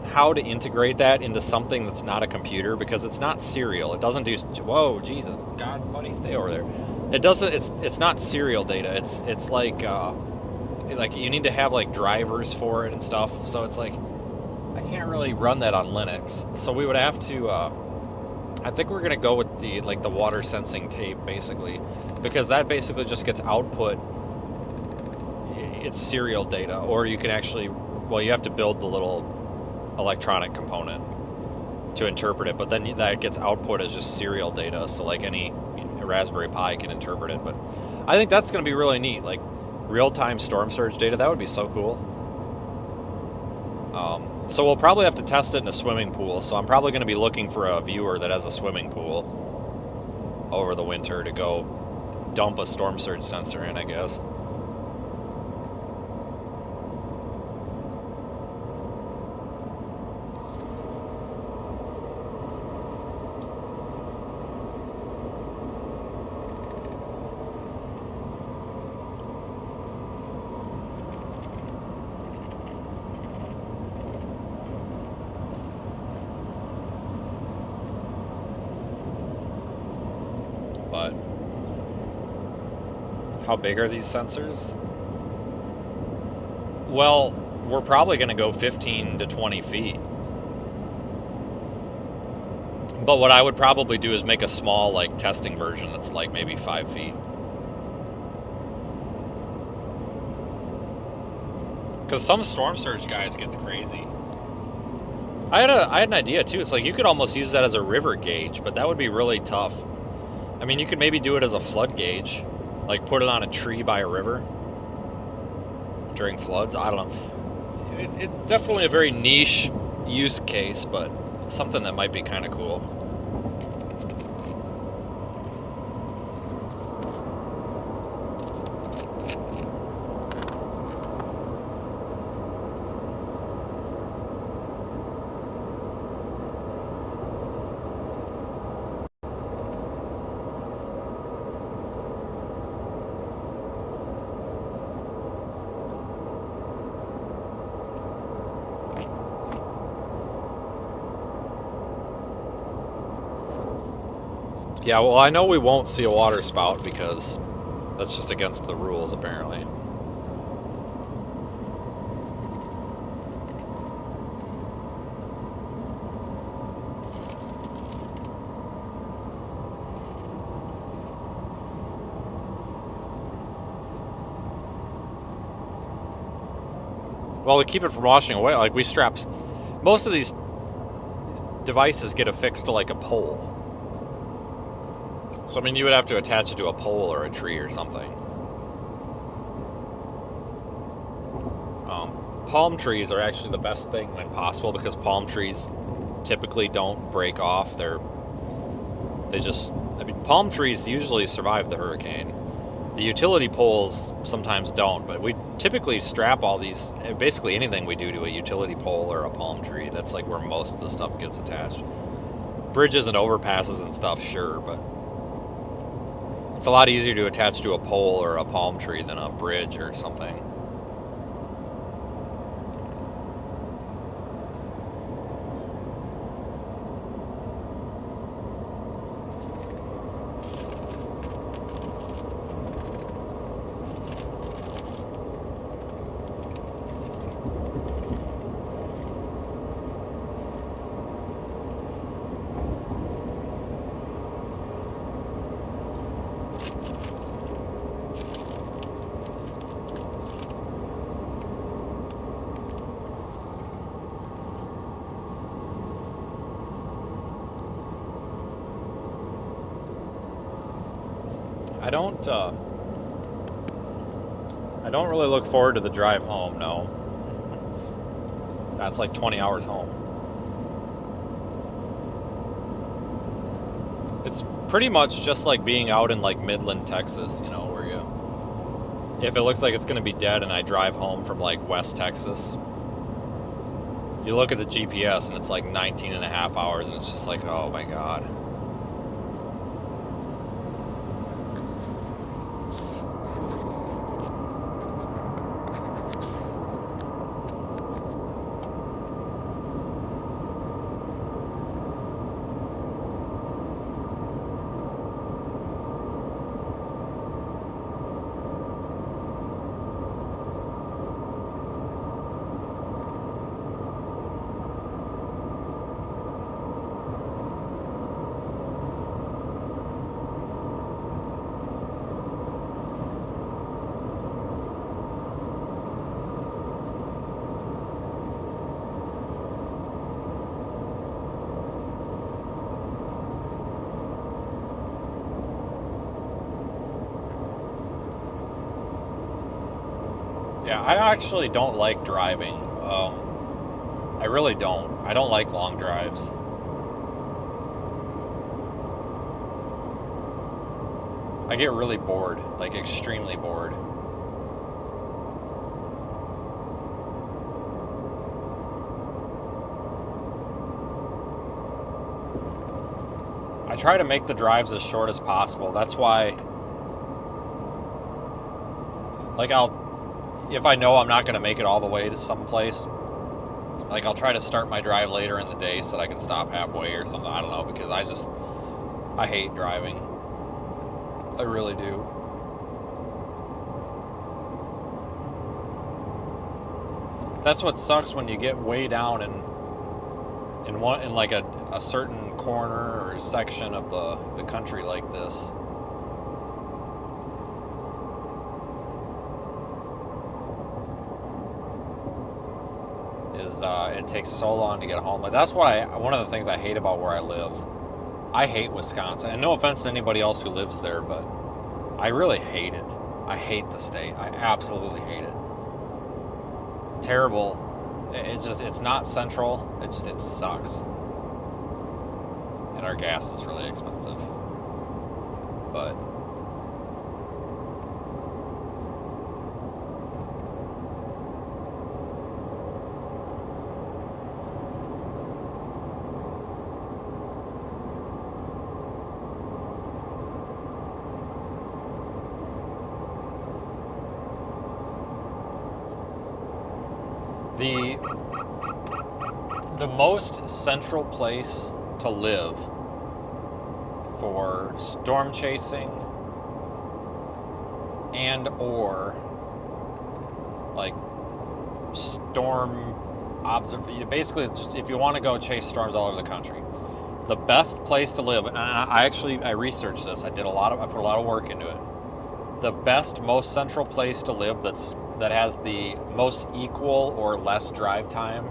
S1: how to integrate that into something that's not a computer, because it's not serial. It doesn't do, whoa, Jesus, God, buddy, stay over there. It doesn't, it's not serial data. It's like you need to have like drivers for it and stuff, so it's like, I can't really run that on Linux. So we would have to, I think we're gonna go with the water sensing tape, basically, because that basically just gets output, it's serial data, or you can actually, well, you have to build the little electronic component to interpret it, but then that gets output as just serial data, so like any Raspberry Pi can interpret it. But I think that's going to be really neat, like real-time storm surge data. That would be so cool. So we'll probably have to test it in a swimming pool, so I'm probably going to be looking for a viewer that has a swimming pool over the winter to go dump a storm surge sensor in, I guess. But how big are these sensors? Well, we're probably going to go 15 to 20 feet. But what I would probably do is make a small like testing version that's like maybe 5 feet. Because some storm surge guys gets crazy. I had an idea too. It's like you could almost use that as a river gauge, but that would be really tough. I mean, you could maybe do it as a flood gauge, like put it on a tree by a river during floods. I don't know. It's definitely a very niche use case, but something that might be kind of cool. Yeah, well, I know we won't see a water spout because that's just against the rules, apparently. Well, to keep it from washing away, like we strap, most of these devices get affixed to like a pole. So I mean, you would have to attach it to a pole or a tree or something. Palm trees are actually the best thing when possible, because palm trees typically don't break off. Palm trees usually survive the hurricane. The utility poles sometimes don't, but we typically strap all these, basically anything we do, to a utility pole or a palm tree. That's like where most of the stuff gets attached. Bridges and overpasses and stuff, sure, but it's a lot easier to attach to a pole or a palm tree than a bridge or something. I don't really look forward to the drive home, no. That's like 20 hours home. It's pretty much just like being out in like Midland, Texas, you know, where if it looks like it's going to be dead and I drive home from like West Texas, you look at the GPS and it's like 19 and a half hours, and it's just like, oh my God. Yeah, I actually don't like driving. I really don't. I don't like long drives. I get really bored, like extremely bored. I try to make the drives as short as possible. That's why, like, if I know I'm not going to make it all the way to some place, like, I'll try to start my drive later in the day so that I can stop halfway or something. I don't know, because I hate driving. I really do. That's what sucks when you get way down in like a certain corner or section of the country like this. It takes so long to get home. Like, that's one of the things I hate about where I live. I hate Wisconsin, and no offense to anybody else who lives there, but I really hate it. I hate the state. I absolutely hate it. Terrible. It's not central. It sucks. And our gas is really expensive. But the most central place to live for storm chasing and or like storm observation, basically just if you want to go chase storms all over the country, the best place to live, and I researched this, I put a lot of work into it. The best, most central place to live that that has the most equal or less drive time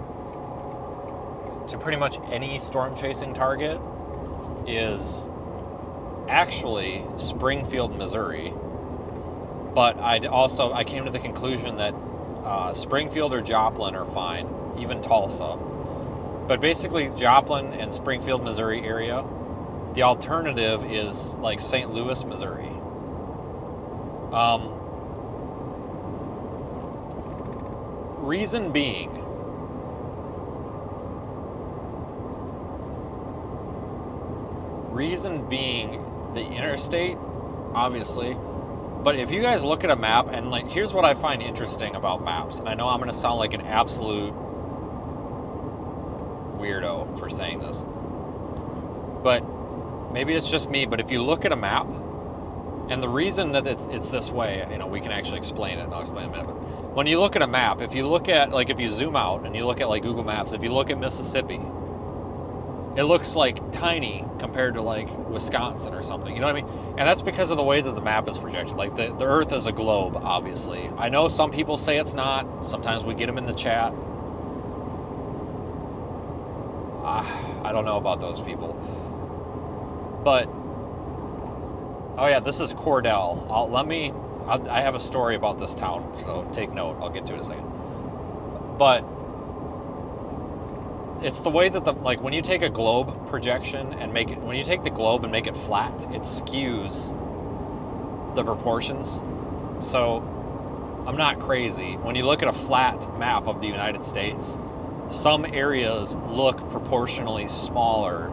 S1: to pretty much any storm chasing target is actually Springfield, Missouri. But I came to the conclusion that Springfield or Joplin are fine, even Tulsa. But basically Joplin and Springfield, Missouri area. The alternative is like St. Louis, Missouri. Reason being the interstate, obviously. But if you guys look at a map, and like, here's what I find interesting about maps, and I know I'm going to sound like an absolute weirdo for saying this, but maybe it's just me, but if you look at a map, and the reason that it's this way, you know, we can actually explain it, and I'll explain in a minute, but when you look at a map, if you look at, like, if you zoom out and you look at like Google Maps, if you look at Mississippi, it looks like tiny compared to like Wisconsin or something, you know what I mean? And that's because of the way that the map is projected. Like the Earth is a globe, obviously. I know some people say it's not. Sometimes we get them in the chat. I don't know about those people. But, oh yeah, this is Cordell. I have a story about this town, so take note. I'll get to it in a second. But it's the way that like when you take a globe projection and when you take the globe and make it flat, it skews the proportions. So I'm not crazy. When you look at a flat map of the United States, some areas look proportionally smaller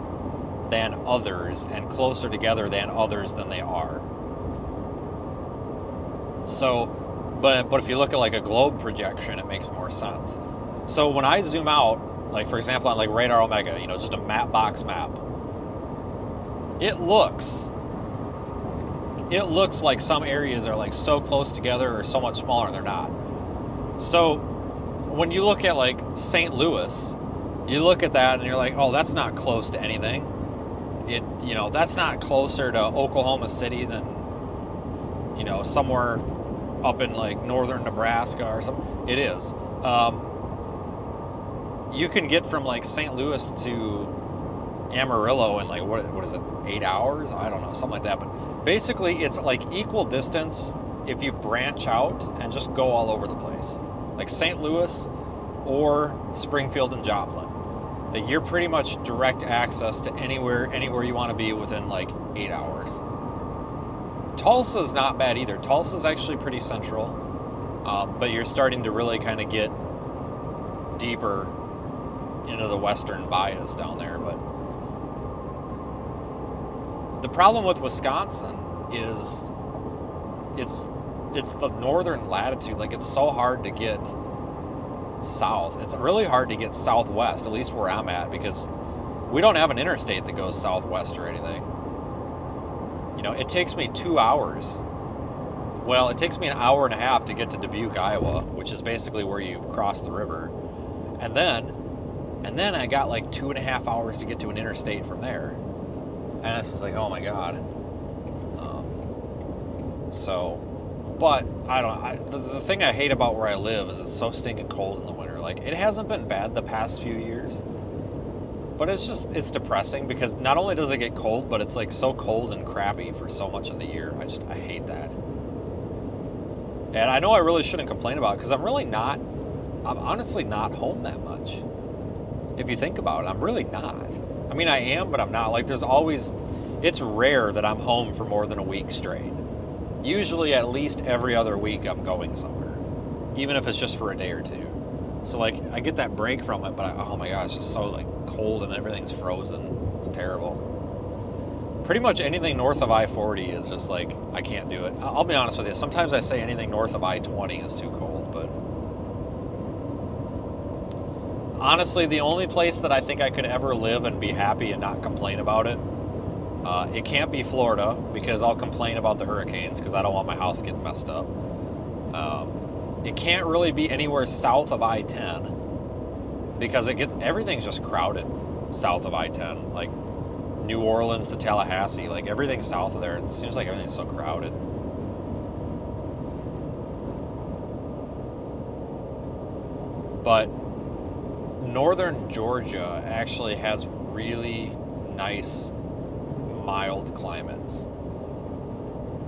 S1: than others and closer together than others than they are. So, but if you look at like a globe projection, it makes more sense. So when I zoom out, like for example on like Radar Omega, you know, just a map box map, it looks like some areas are like so close together or so much smaller, and they're not. So when you look at like St. Louis, you look at that and you're like, oh, that's not close to anything. You know, that's not closer to Oklahoma City than, you know, somewhere up in like northern Nebraska or something. It is. You can get from like St. Louis to Amarillo in like, what is it, 8 hours? I don't know, something like that. But basically it's like equal distance if you branch out and just go all over the place. Like St. Louis or Springfield and Joplin. Like you're pretty much direct access to anywhere you want to be within like 8 hours. Tulsa's not bad either. Tulsa's actually pretty central, but you're starting to really kind of get deeper into the western bias down there. But the problem with Wisconsin is it's the northern latitude. Like it's so hard to get south. It's really hard to get southwest, at least where I'm at, because we don't have an interstate that goes southwest or anything. You know, it takes me 2 hours. Well, it takes me an hour and a half to get to Dubuque, Iowa, which is basically where you cross the river. And then I got like 2.5 hours to get to an interstate from there. And it's just like, oh my God. But the thing I hate about where I live is it's so stinking cold in the winter. Like, it hasn't been bad the past few years, but it's depressing because not only does it get cold, but it's like so cold and crappy for so much of the year. I hate that. And I know I really shouldn't complain about it because I'm honestly not home that much. If you think about it, I'm really not. I mean, I am, but I'm not. Like, it's rare that I'm home for more than a week straight. Usually at least every other week I'm going somewhere, even if it's just for a day or two. So like I get that break from it, but oh my gosh, it's just so like cold and everything's frozen. It's terrible. Pretty much anything north of I-40 is just like, I can't do it. I'll be honest with you. Sometimes I say anything north of I-20 is too cold, but honestly, the only place that I think I could ever live and be happy and not complain about it, it can't be Florida, because I'll complain about the hurricanes because I don't want my house getting messed up. It can't really be anywhere south of I-10 because everything's just crowded south of I-10. Like New Orleans to Tallahassee, like everything south of there, it seems like everything's so crowded. But northern Georgia actually has really nice, mild climates.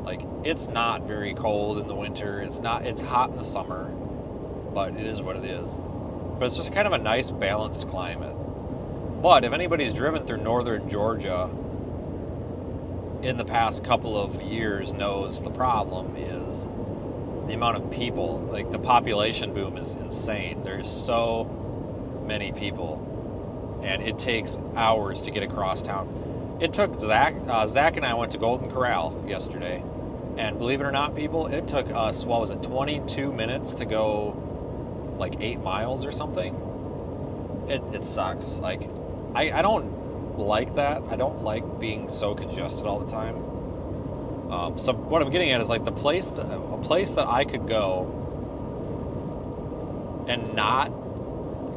S1: Like, it's not very cold in the winter. It's hot in the summer, but it is what it is. But it's just kind of a nice, balanced climate. But if anybody's driven through northern Georgia in the past couple of years knows the problem is the amount of people. Like, the population boom is insane. There's so many people, and it takes hours to get across town. It took Zach and I went to Golden Corral yesterday, and believe it or not, people, it took us, 22 minutes to go like 8 miles or something. It sucks. Like, I don't like that. I don't like being so congested all the time. So what I'm getting at is, like, a place that I could go and not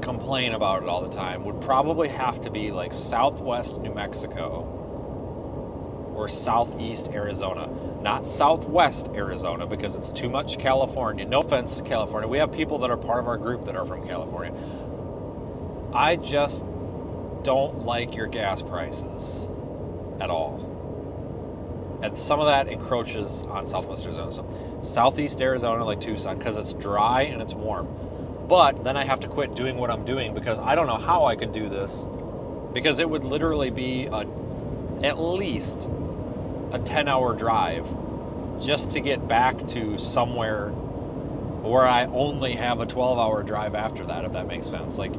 S1: complain about it all the time would probably have to be like southwest New Mexico or southeast Arizona. Not southwest Arizona, because it's too much California. No offense, California. We have people that are part of our group that are from California. I just don't like your gas prices at all. And some of that encroaches on southwest Arizona. So southeast Arizona, like Tucson, because it's dry and it's warm. But then I have to quit doing what I'm doing because I don't know how I could do this, because it would literally be at least a 10-hour drive just to get back to somewhere where I only have a 12-hour drive after that, if that makes sense. Like,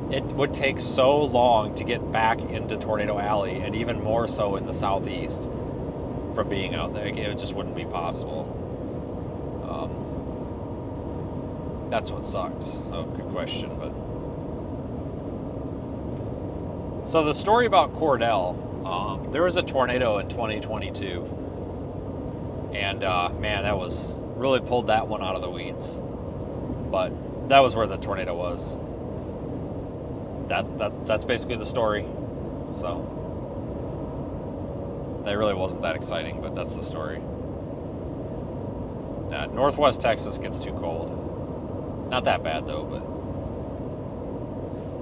S1: it would take so long to get back into Tornado Alley, and even more so in the southeast from being out there. It just wouldn't be possible. That's what sucks. Oh, good question. But so the story about Cordell, there was a tornado in 2022, and man, that was really pulled that one out of the weeds. But that was where the tornado was. That's basically the story. So that really wasn't that exciting, but that's the story. Northwest Texas gets too cold. Not that bad though,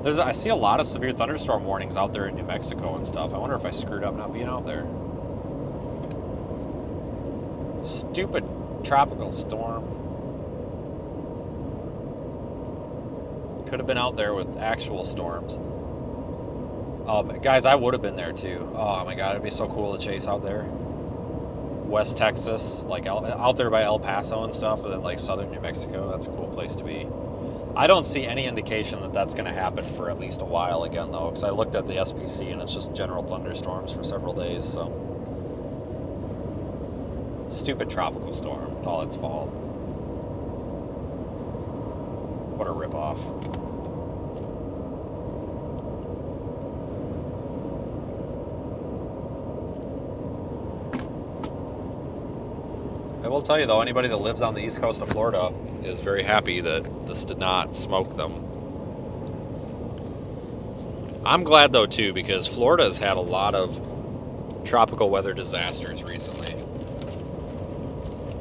S1: but I see a lot of severe thunderstorm warnings out there in New Mexico and stuff. I wonder if I screwed up not being out there. Stupid tropical storm. Could have been out there with actual storms. Guys, I would have been there too. Oh my god, it'd be so cool to chase out there. West Texas, like out there by El Paso and stuff, and then like southern New Mexico. That's a cool place to be. I don't see any indication that that's going to happen for at least a while again, though, because I looked at the SPC and it's just general thunderstorms for several days. So, stupid tropical storm. It's all its fault. What a ripoff. I will tell you, though, anybody that lives on the east coast of Florida is very happy that this did not smoke them. I'm glad, though, too, because Florida has had a lot of tropical weather disasters recently.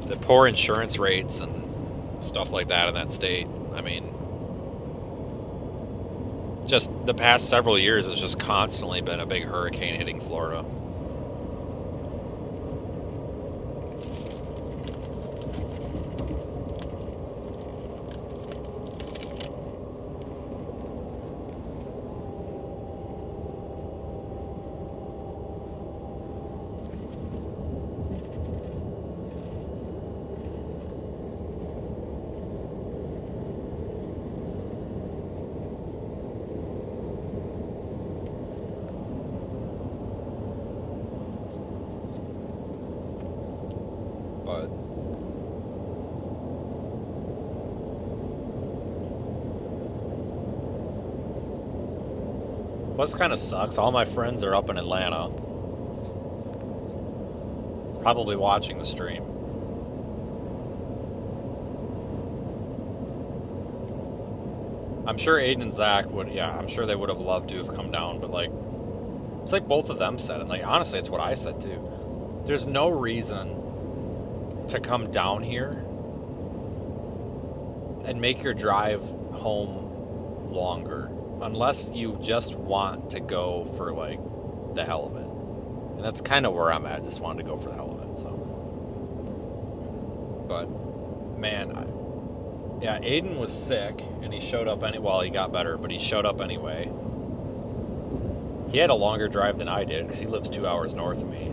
S1: The poor insurance rates and stuff like that in that state. I mean, just the past several years has just constantly been a big hurricane hitting Florida. But what kind of sucks, all my friends are up in Atlanta, probably watching the stream. I'm sure Aiden and Zach would, yeah, I'm sure they would have loved to have come down, but like, it's like both of them said, and like, honestly, it's what I said too. There's no reason to come down here and make your drive home longer, unless you just want to go for like the hell of it. And that's kind of where I'm at. I just wanted to go for the hell of it. So, but man, yeah, Aiden was sick and he showed up well, he got better, but he showed up anyway. He had a longer drive than I did because he lives 2 hours north of me.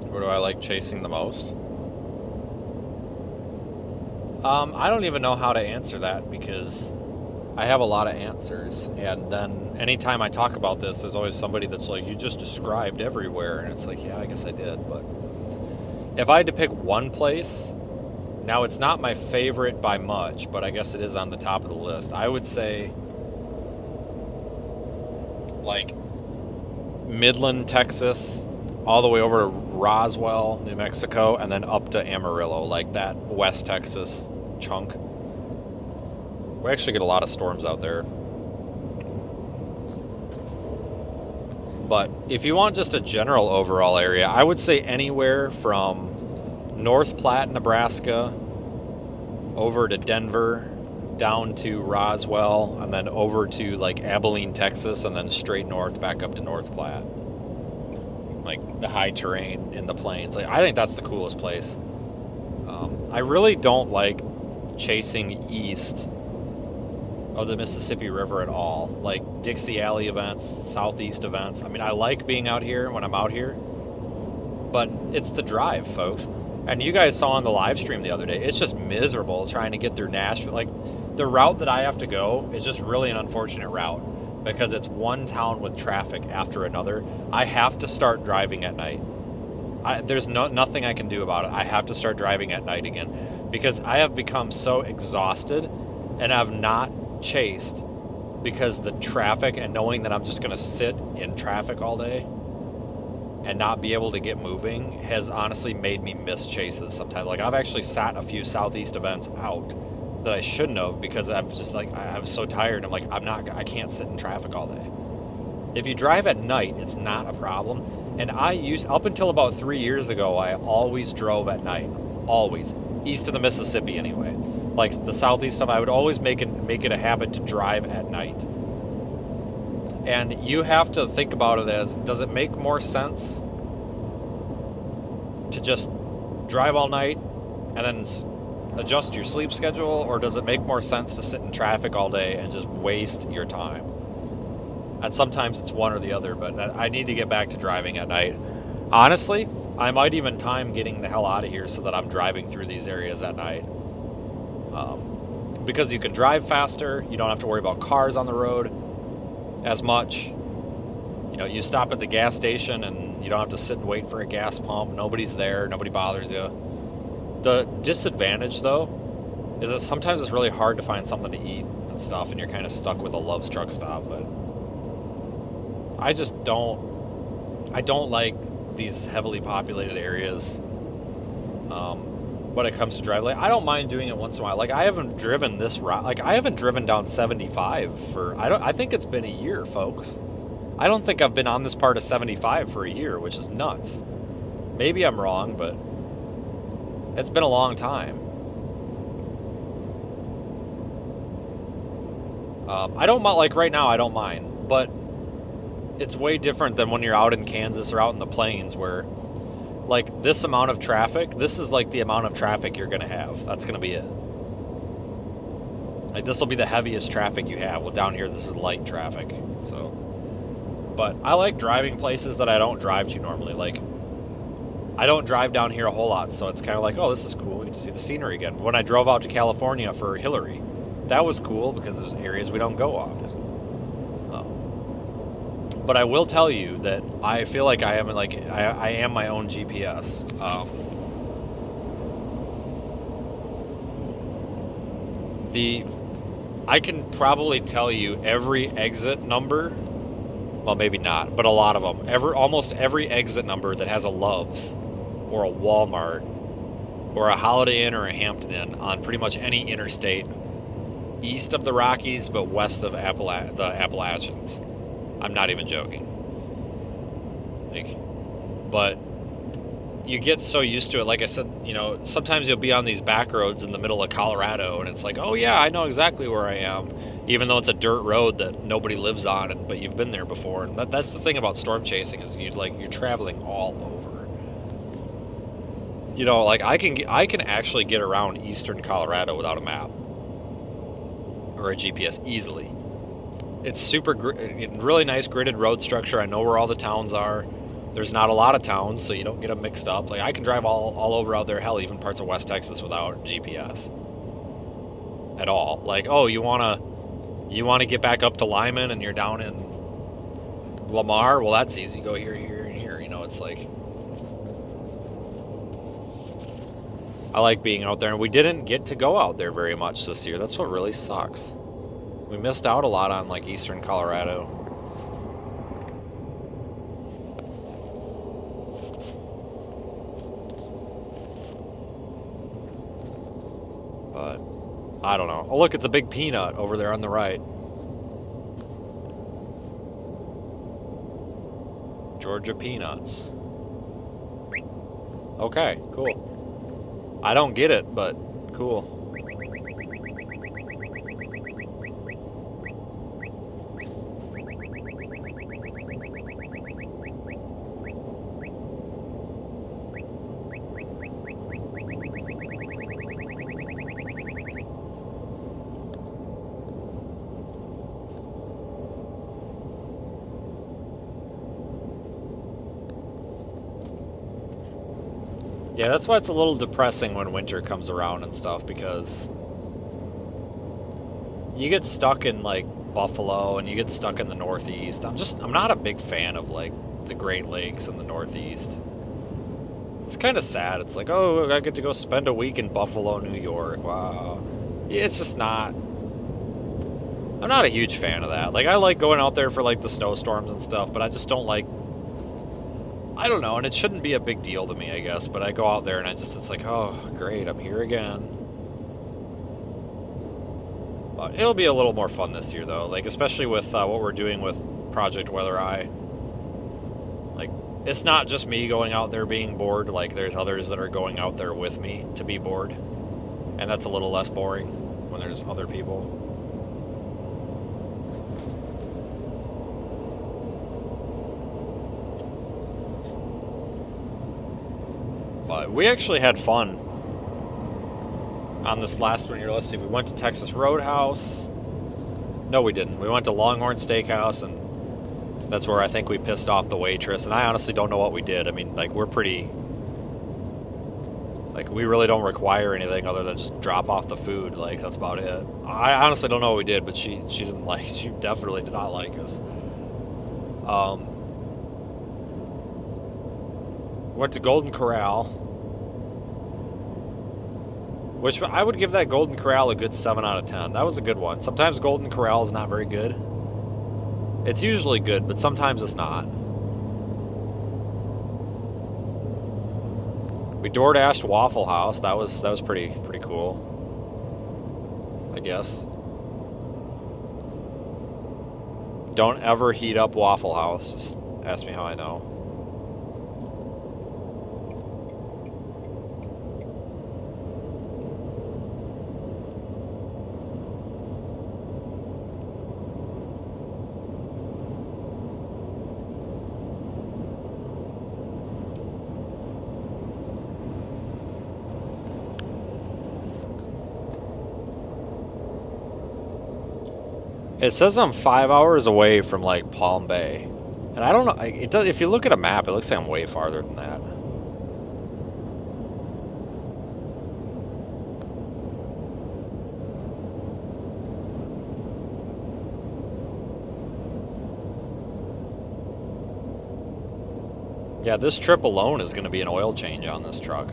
S1: What do I like chasing the most? I don't even know how to answer that because I have a lot of answers. And then anytime I talk about this, there's always somebody that's like, you just described everywhere. And it's like, yeah, I guess I did. But if I had to pick one place, now it's not my favorite by much, but I guess it is on the top of the list. I would say like Midland, Texas, all the way over to Roswell, New Mexico, and then up to Amarillo, like that West Texas chunk. We actually get a lot of storms out there. But if you want just a general overall area, I would say anywhere from North Platte, Nebraska, over to Denver, down to Roswell, and then over to like Abilene, Texas, and then straight north back up to North Platte. Like the high terrain in the plains. Like, I think that's the coolest place. I really don't like chasing east of the Mississippi River at all. Like Dixie Alley events, Southeast events. I mean, I like being out here when I'm out here, but it's the drive, folks. And you guys saw on the live stream the other day, it's just miserable trying to get through Nashville. Like the route that I have to go is just really an unfortunate route because it's one town with traffic after another. I have to start driving at night. There's nothing I can do about it. I have to start driving at night again because I have become so exhausted and I've not chased because the traffic and knowing that I'm just going to sit in traffic all day and not be able to get moving has honestly made me miss chases sometimes. Like I've actually sat a few Southeast events out that I shouldn't have because I'm just like, I was so tired. I'm like, I can't sit in traffic all day. If you drive at night, it's not a problem. And up until about 3 years ago, I always drove at night. Always. East of the Mississippi anyway. Like the Southeast stuff, I would always make it a habit to drive at night. And you have to think about it as, does it make more sense to just drive all night and then adjust your sleep schedule, or does it make more sense to sit in traffic all day and just waste your time? And sometimes it's one or the other, but I need to get back to driving at night. Honestly, I might even time getting the hell out of here so that I'm driving through these areas at night. Because you can drive faster, you don't have to worry about cars on the road as much. You know, you stop at the gas station and you don't have to sit and wait for a gas pump. Nobody's there, nobody bothers you. The disadvantage, though, is that sometimes it's really hard to find something to eat and stuff, and you're kind of stuck with a Love's truck stop. But I just don't like these heavily populated areas when it comes to driving. Like, I don't mind doing it once in a while. Like, I haven't driven this route. Like, I haven't driven down 75 for, I think it's been a year, folks. I don't think I've been on this part of 75 for a year, which is nuts. Maybe I'm wrong, but it's been a long time. I don't mind, like right now, I don't mind, but it's way different than when you're out in Kansas or out in the plains where, like, this amount of traffic, this is like the amount of traffic you're going to have. That's going to be it. Like, this will be the heaviest traffic you have. Well, down here, this is light traffic. So, but I like driving places that I don't drive to normally. Like, I don't drive down here a whole lot, so it's kind of like, oh, this is cool. We get to see the scenery again. When I drove out to California for Hillary, that was cool because there's areas we don't go often. But I will tell you that I feel like I am my own GPS. I can probably tell you every exit number. Well, maybe not, but a lot of them. Almost every exit number that has a Love's or a Walmart or a Holiday Inn or a Hampton Inn on pretty much any interstate east of the Rockies but west of the Appalachians. I'm not even joking. Like, but you get so used to it. Like I said, you know, sometimes you'll be on these back roads in the middle of Colorado, and it's like, oh yeah, I know exactly where I am, even though it's a dirt road that nobody lives on, but you've been there before. And that's the thing about storm chasing, is you're traveling all over. You know, like I can actually get around eastern Colorado without a map or a GPS easily. It's really nice gridded road structure. I know where all the towns are. There's not a lot of towns, so you don't get them mixed up. Like, I can drive all over out there, hell, even parts of West Texas without GPS at all. Like, oh, you wanna get back up to Lyman and you're down in Lamar? Well, that's easy. Go here, here, and here. You know, it's like, I like being out there, and we didn't get to go out there very much this year. That's what really sucks. We missed out a lot on, like, eastern Colorado. But I don't know. Oh, look, it's a big peanut over there on the right. Georgia peanuts. Okay, cool. I don't get it, but cool. Yeah, that's why it's a little depressing when winter comes around and stuff, because you get stuck in, like, Buffalo and you get stuck in the Northeast. I'm not a big fan of, like, the Great Lakes and the Northeast. It's kind of sad. It's like, oh, I get to go spend a week in Buffalo, New York. Wow. Yeah, it's just not... I'm not a huge fan of that. Like, I like going out there for, like, the snowstorms and stuff, but I just don't like... I don't know, and it shouldn't be a big deal to me, I guess, but I go out there and it's like, oh, great, I'm here again. But it'll be a little more fun this year, though, like, especially with what we're doing with Project Weather Eye. Like, it's not just me going out there being bored, like, there's others that are going out there with me to be bored, and that's a little less boring when there's other people. But we actually had fun on this last one here. Let's see, we went to Texas Roadhouse. No, we didn't. We went to Longhorn Steakhouse, and that's where I think we pissed off the waitress. And I honestly don't know what we did. I mean, like, we're pretty... Like, we really don't require anything other than just drop off the food. Like, that's about it. I honestly don't know what we did, but she didn't like... She definitely did not like us. Went to Golden Corral, which I would give that Golden Corral a good 7 out of 10. That was a good one. Sometimes Golden Corral is not very good. It's usually good, but sometimes it's not. We DoorDashed Waffle House. That was pretty cool, I guess. Don't ever heat up Waffle House. Just ask me how I know. It says I'm 5 hours away from, like, Palm Bay. And I don't know, it does, if you look at a map, it looks like I'm way farther than that. Yeah, this trip alone is going to be an oil change on this truck.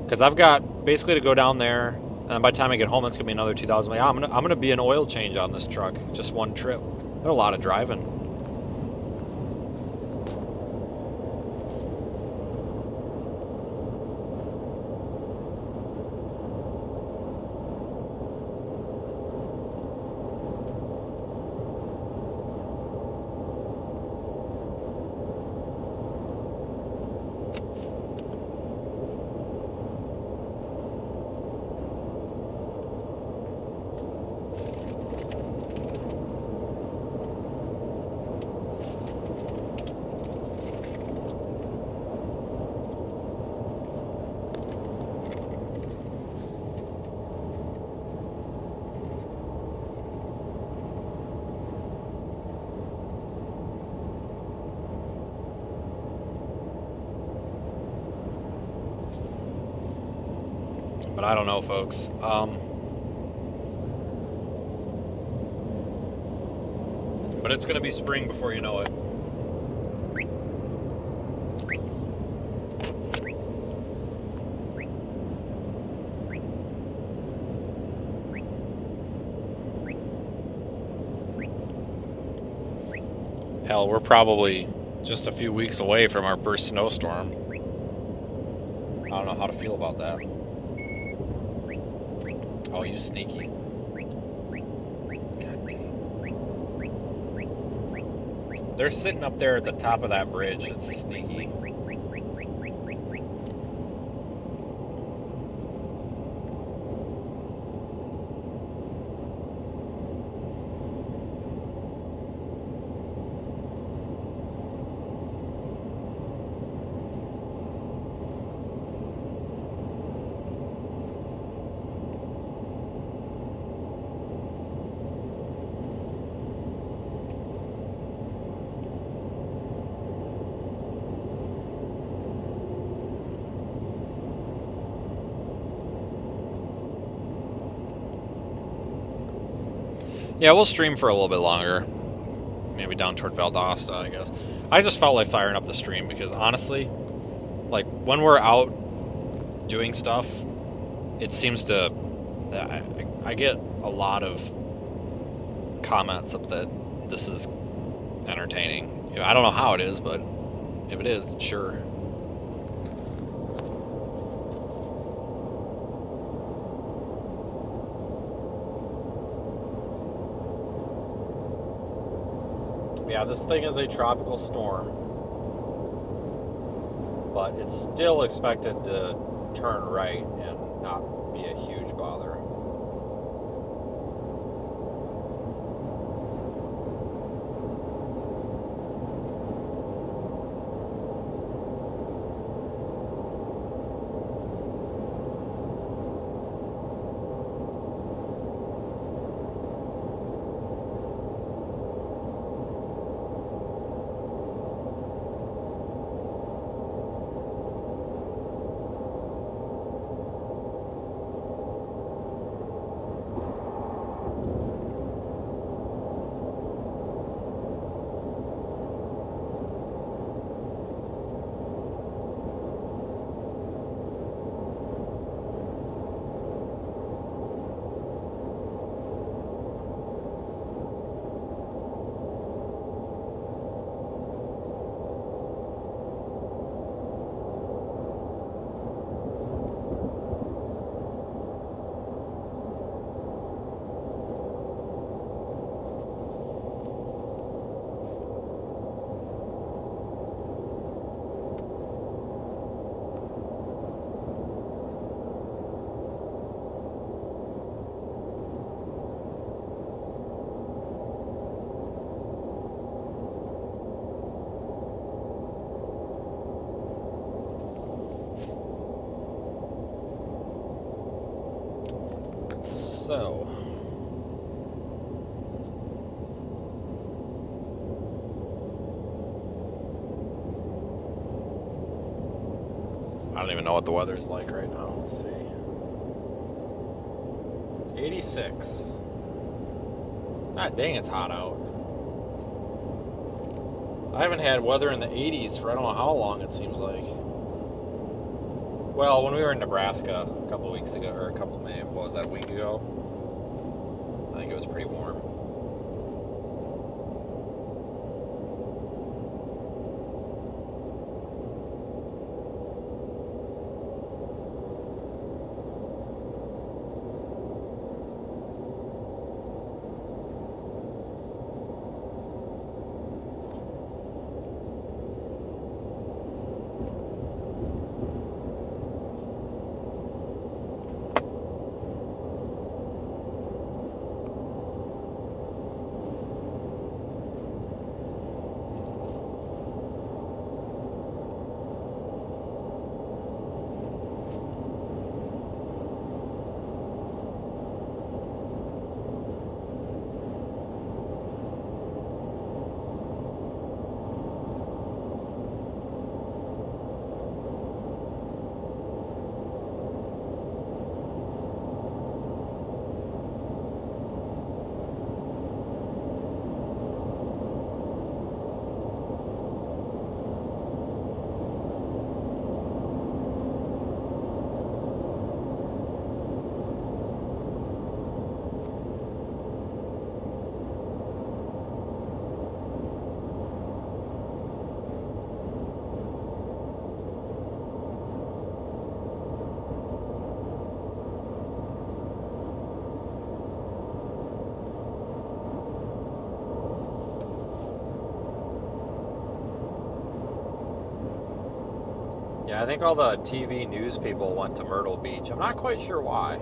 S1: Because I've got basically to go down there, and by the time I get home, that's going to be another 2,000 miles. I'm gonna be an oil change on this truck, just one trip. There's a lot of driving. But I don't know, folks. But it's going to be spring before you know it. Hell, we're probably just a few weeks away from our first snowstorm. I don't know how to feel about that. Oh, you sneaky. God dang. They're sitting up there at the top of that bridge. It's sneaky. Yeah, we'll stream for a little bit longer. Maybe down toward Valdosta, I guess. I just felt like firing up the stream because honestly, like when we're out doing stuff, it seems to... I get a lot of comments up that this is entertaining. I don't know how it is, but if it is, sure. Yeah, this thing is a tropical storm, but it's still expected to turn right and not be a huge bother. So, I don't even know what the weather's like right now. Let's see. 86. God dang, it's hot out. I haven't had weather in the 80s for I don't know how long, it seems like. Well, when we were in Nebraska a couple weeks ago, or what was that, a week ago? I think it was pretty warm. Yeah, I think all the TV news people went to Myrtle Beach. I'm not quite sure why.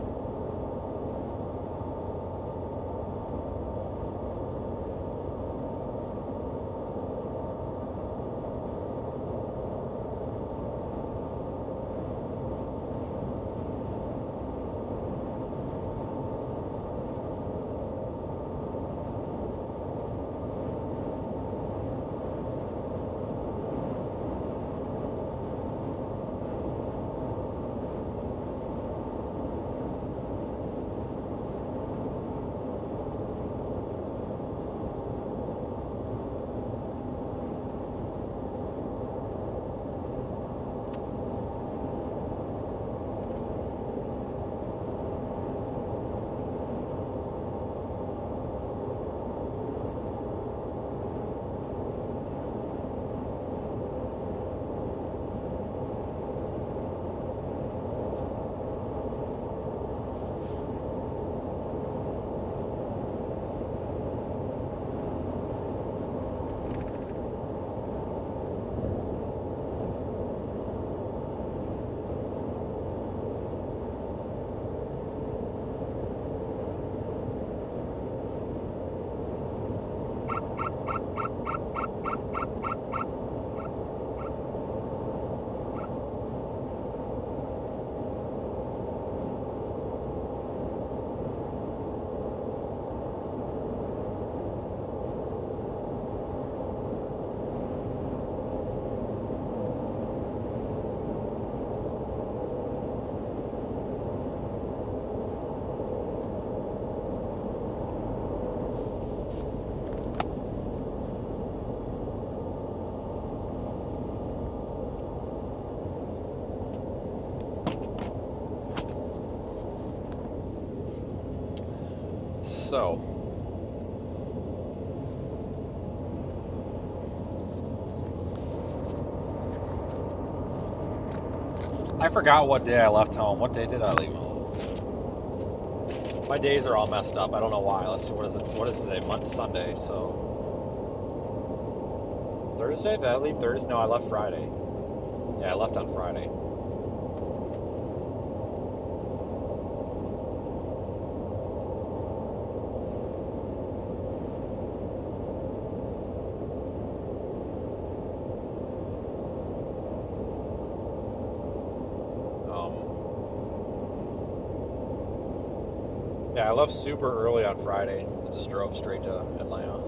S1: So, I forgot what day I left home. What day did I leave home? My days are all messed up. I don't know why. Let's see. What is it? What is today? Sunday. So Thursday? Did I leave Thursday? No, I left Friday. Yeah, I left on Friday. Yeah, I left super early on Friday. I just drove straight to Atlanta.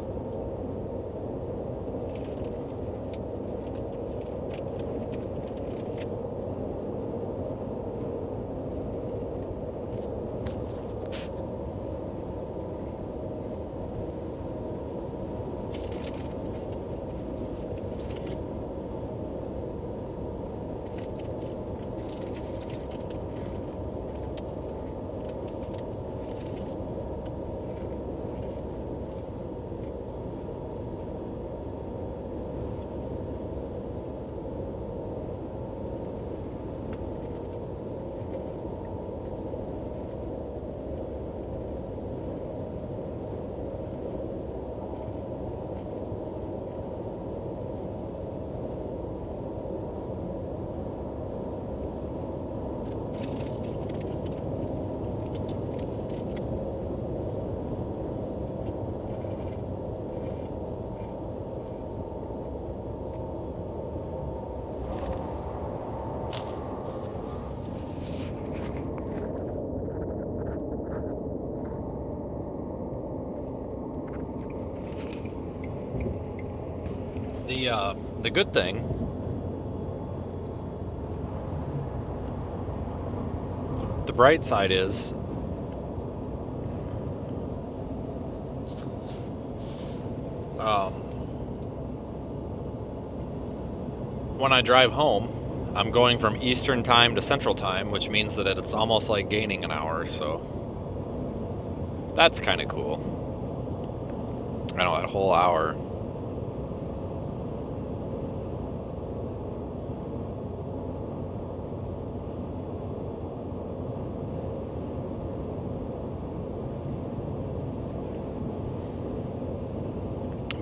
S1: The good thing, the bright side is, when I drive home, I'm going from Eastern time to Central time, which means that it's almost like gaining an hour, so that's kind of cool. I know, that whole hour.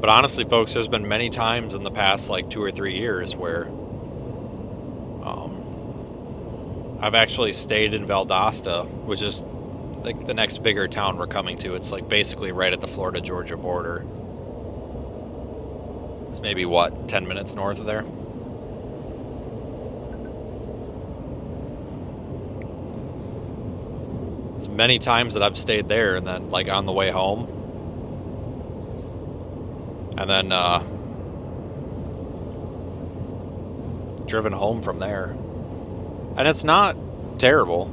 S1: But honestly, folks, there's been many times in the past like 2 or 3 years where I've actually stayed in Valdosta, which is like the next bigger town we're coming to. It's like basically right at the Florida-Georgia border. It's maybe, what, 10 minutes north of there? It's many times that I've stayed there and then, like, on the way home. And then, driven home from there. And it's not terrible.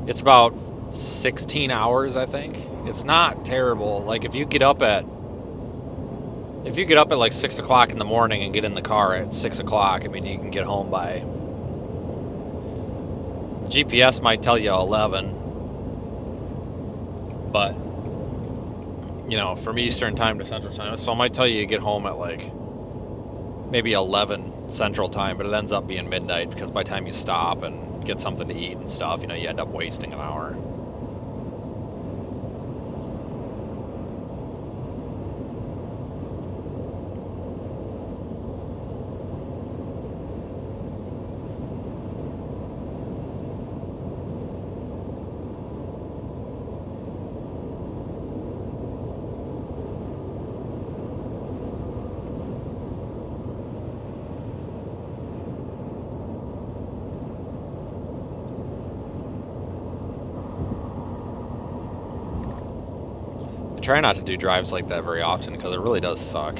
S1: It's about 16 hours, I think. It's not terrible. Like, if you get up at like 6 o'clock in the morning and get in the car at 6 o'clock, I mean, you can get home by... GPS might tell you 11. But, you know, from Eastern time to Central time, so it might tell you get home at like maybe 11 Central time, but it ends up being midnight because by the time you stop and get something to eat and stuff, you know, you end up wasting an hour. I try not to do drives like that very often because it really does suck.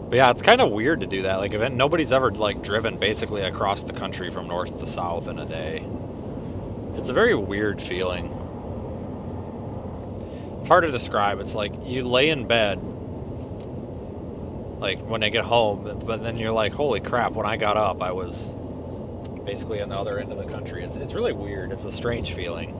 S1: But yeah, it's kind of weird to do that. Like, nobody's ever like driven basically across the country from north to south in a day. It's a very weird feeling. It's hard to describe. It's like you lay in bed, like when I get home, but then you're like, holy crap, when I got up, I was basically on the other end of the country. It's really weird. It's a strange feeling.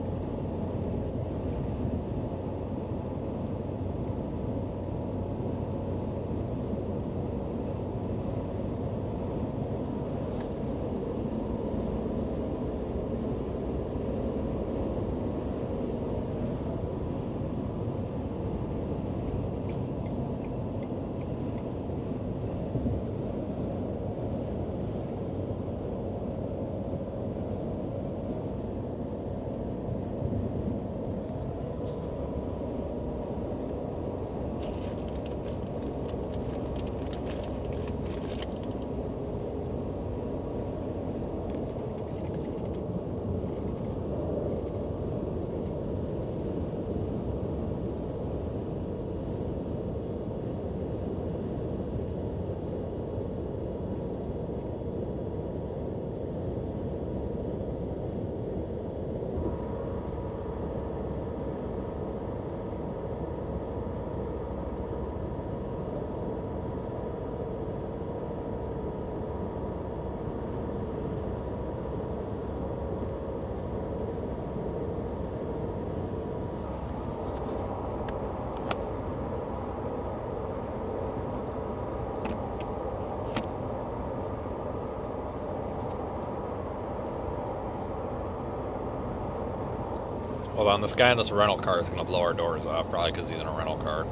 S1: Hold on, this guy in this rental car is going to blow our doors off, probably because he's in a rental car.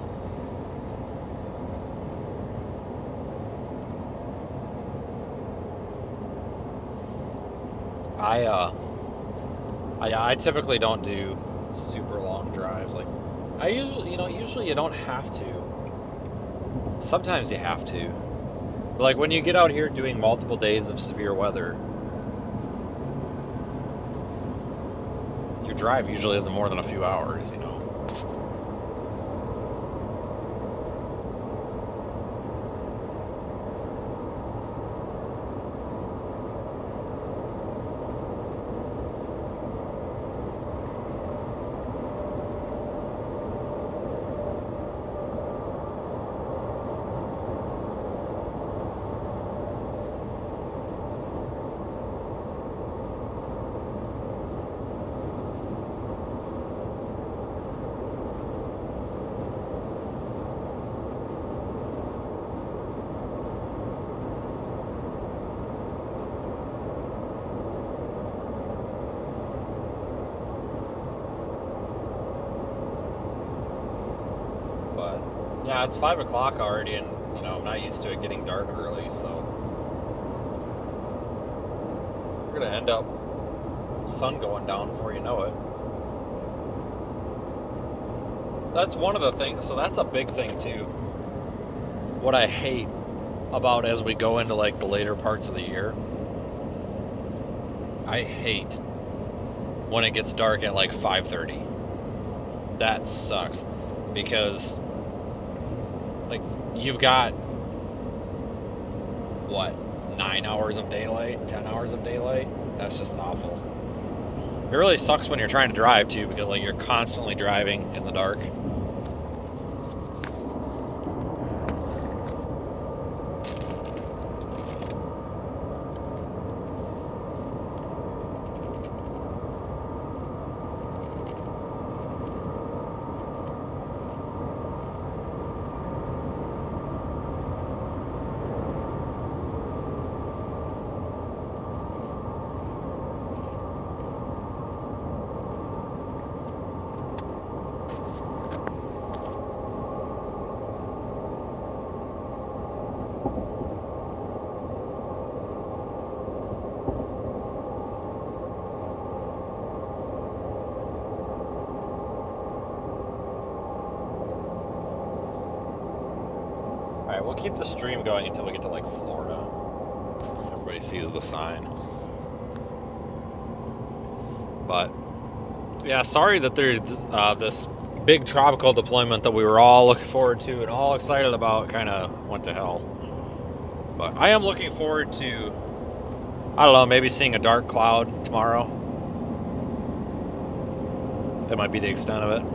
S1: I typically don't do super long drives. Like, usually you don't have to. Sometimes you have to. But like when you get out here doing multiple days of severe weather, your drive usually isn't more than a few hours, you know. Yeah, it's 5 o'clock already, and you know, I'm not used to it getting dark early, so we're gonna end up sun going down before you know it. That's one of the things. So that's a big thing too. What I hate about as we go into like the later parts of the year, I hate when it gets dark at like 5:30. That sucks because like you've got what, 9 hours of daylight, 10 hours of daylight. That's just awful. It really sucks when you're trying to drive too, because like you're constantly driving in the dark. Alright, we'll keep the stream going until we get to like Florida. Everybody sees the sign. But yeah, sorry that there's this big tropical deployment that we were all looking forward to and all excited about kind of went to hell. But I am looking forward to, I don't know, maybe seeing a dark cloud tomorrow. That might be the extent of it.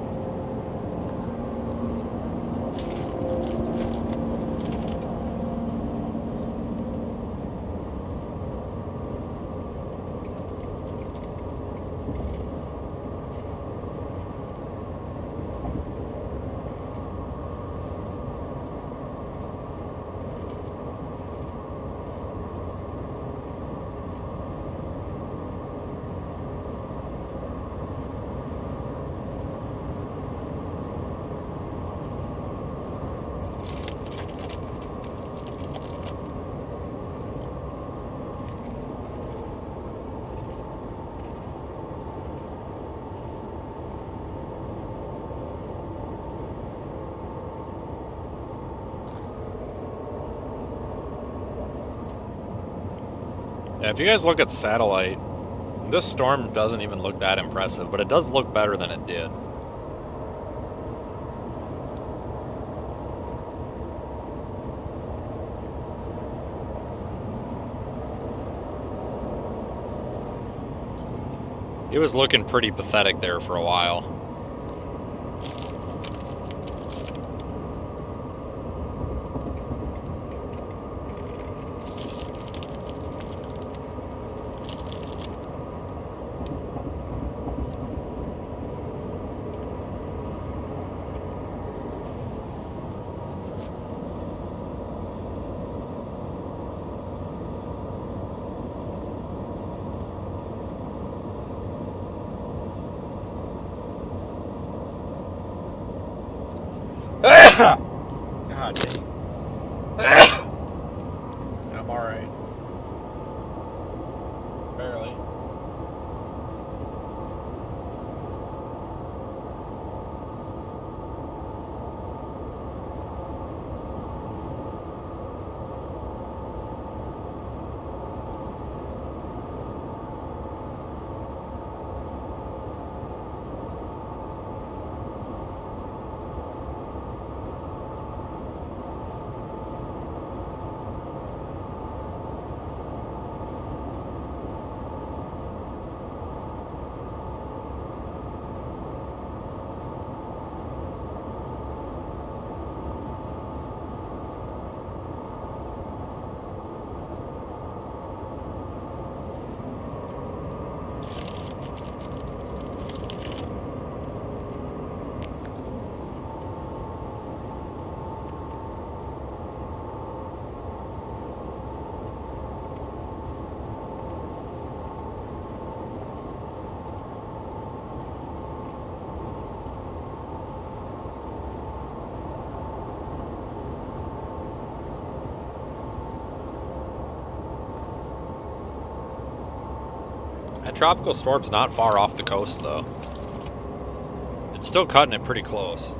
S1: Yeah, if you guys look at satellite, this storm doesn't even look that impressive, but it does look better than it did. It was looking pretty pathetic there for a while. God dang. I'm alright. Barely. That tropical storm's not far off the coast, though. It's still cutting it pretty close.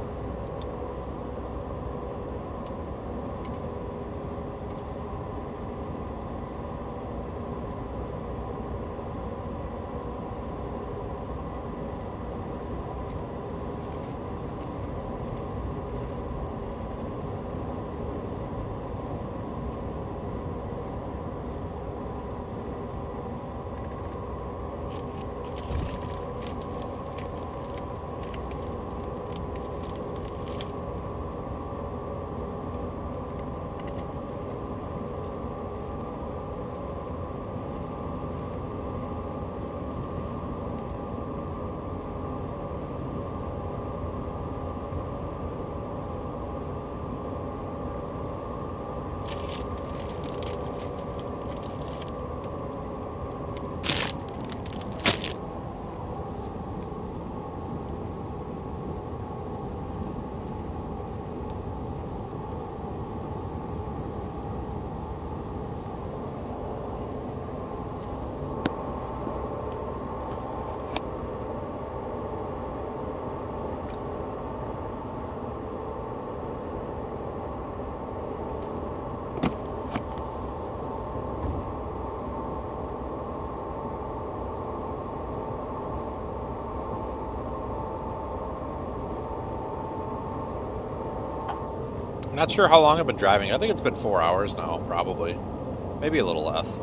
S1: I'm not sure how long I've been driving. I think it's been 4 hours now, probably. Maybe a little less.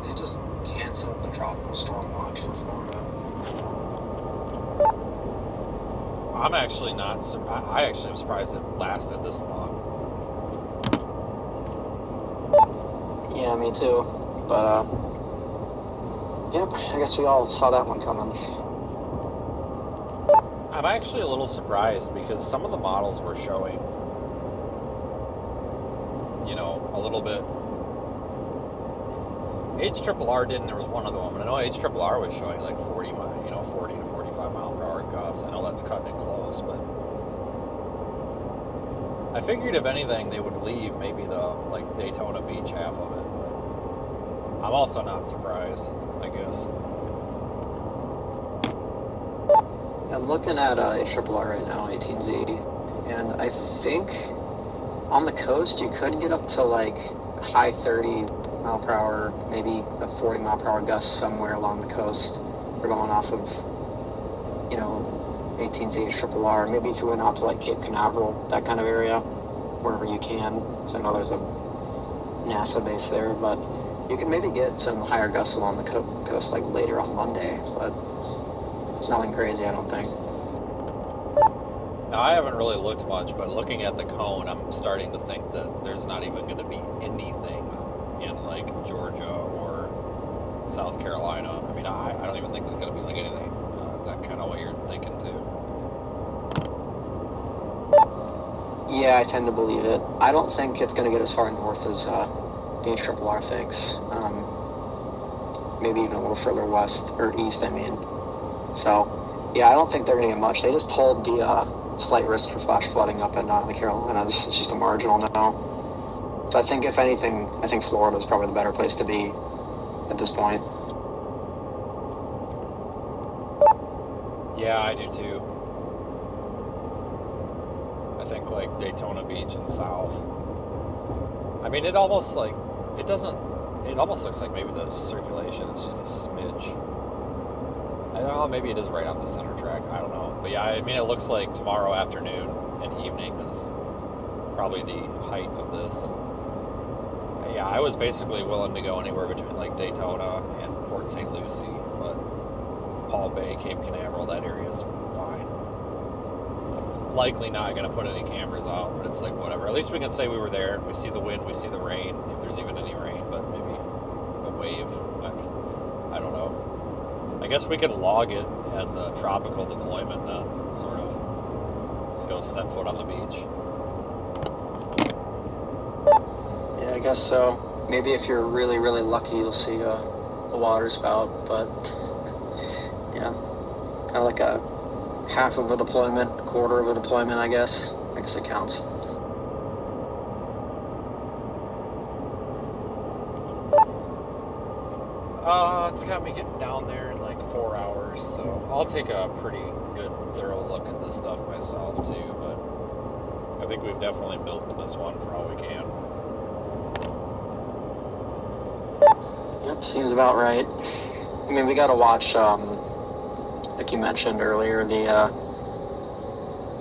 S3: They just canceled the tropical storm watch for Florida.
S1: I'm actually not surprised. I actually am surprised it lasted this long.
S3: Yeah, me too. But, yep, I guess we all saw that one coming.
S1: I'm actually a little surprised because some of the models were showing, you know, a little bit. HRRR didn't. There was one other one, but I know HRRR was showing like 40 to 45 mile per hour gusts. I know that's cutting it close, but I figured if anything they would leave maybe the like Daytona Beach half of it. But I'm also not surprised, I guess.
S3: I'm looking at HRRR right now, 18Z, and I think on the coast you could get up to like high 30 mile per hour, maybe a 40 mile per hour gust somewhere along the coast. If you're going off of, 18Z HRRR. Maybe if you went out to like Cape Canaveral, that kind of area, wherever you can. So I know there's a NASA base there, but you can maybe get some higher gusts along the coast like later on Monday, but it's nothing crazy, I don't think.
S1: Now, I haven't really looked much, but looking at the cone, I'm starting to think that there's not even going to be anything in like Georgia or South Carolina. I mean, I don't even think there's going to be like anything. Is that kind of what you're thinking too?
S3: Yeah, I tend to believe it. I don't think it's going to get as far north as the HRRR thinks. Maybe even a little further west, or east, I mean. So, yeah, I don't think they're going to get much. They just pulled the slight risk for flash flooding up in the Carolinas. It's just a marginal now. So I think, if anything, I think Florida is probably the better place to be at this point.
S1: Yeah, I do too. I think like Daytona Beach and south. I mean, it almost looks like maybe the circulation is just a smidge. I don't know, maybe it is right on the center track. I don't know. But yeah, I mean, it looks like tomorrow afternoon and evening is probably the height of this. And yeah, I was basically willing to go anywhere between like Daytona and Port St. Lucie, but Palm Bay, Cape Canaveral, that area is fine. I'm likely not going to put any cameras out, but it's like whatever. At least we can say we were there. We see the wind, we see the rain, if there's even any rain, but maybe wave. I don't know. I guess we can log it as a tropical deployment then, sort of. Just go set foot on the beach.
S3: Yeah, I guess so. Maybe if you're really, really lucky, you'll see a water spout, but yeah, kind of like a half of a deployment, quarter of a deployment, I guess. I guess it counts.
S1: It's got me getting down there in like 4 hours, so I'll take a pretty good, thorough look at this stuff myself too, but I think we've definitely milked this one for all we can.
S3: Yep, seems about right. I mean, we gotta watch, like you mentioned earlier, the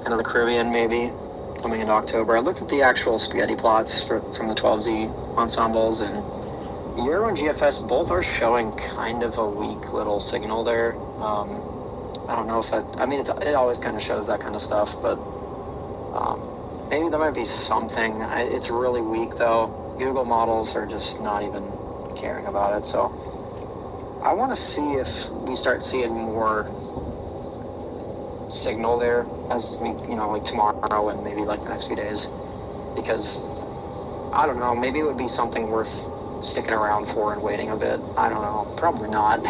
S3: kind of the Caribbean maybe coming into October. I looked at the actual spaghetti plots from the 12Z ensembles, and Euro and GFS both are showing kind of a weak little signal there. I don't know if I mean, it always kind of shows that kind of stuff, but maybe there might be something. It's really weak though. Google models are just not even caring about it, so I want to see if we start seeing more signal there as like tomorrow and maybe like the next few days, because I don't know, maybe it would be something worth sticking around for and waiting a bit. I don't know, probably not,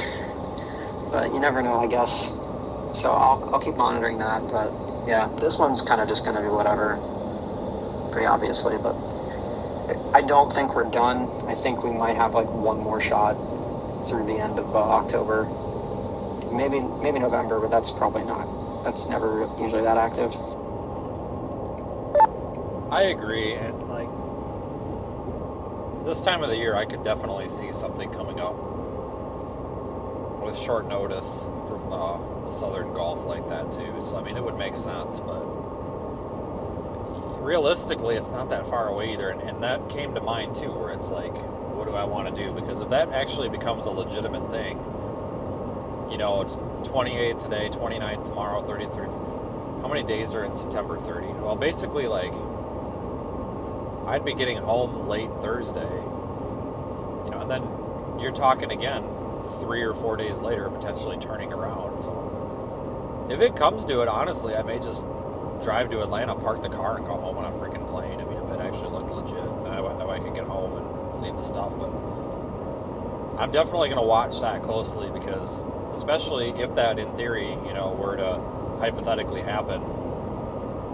S3: but you never know, I guess. So I'll keep monitoring that. But yeah, this one's kind of just going to be whatever, pretty obviously, but I don't think we're done. I think we might have like one more shot through the end of October, maybe November, but that's probably not. That's never usually that active.
S1: I agree, and like this time of the year, I could definitely see something coming up with short notice from the southern Gulf like that too. So I mean, it would make sense, but realistically, it's not that far away either. And that came to mind too, where it's like, what do I want to do? Because if that actually becomes a legitimate thing, it's 28th today, 29th tomorrow, 33. How many days are in September 30? Well, basically, like, I'd be getting home late Thursday, and then you're talking again 3 or 4 days later, potentially turning around. So if it comes to it, honestly, I may just drive to Atlanta, park the car, and go home on a freaking plane. I mean, if it actually looked legit, I could get home and leave the stuff. But I'm definitely going to watch that closely, because especially if that, in theory, were to hypothetically happen,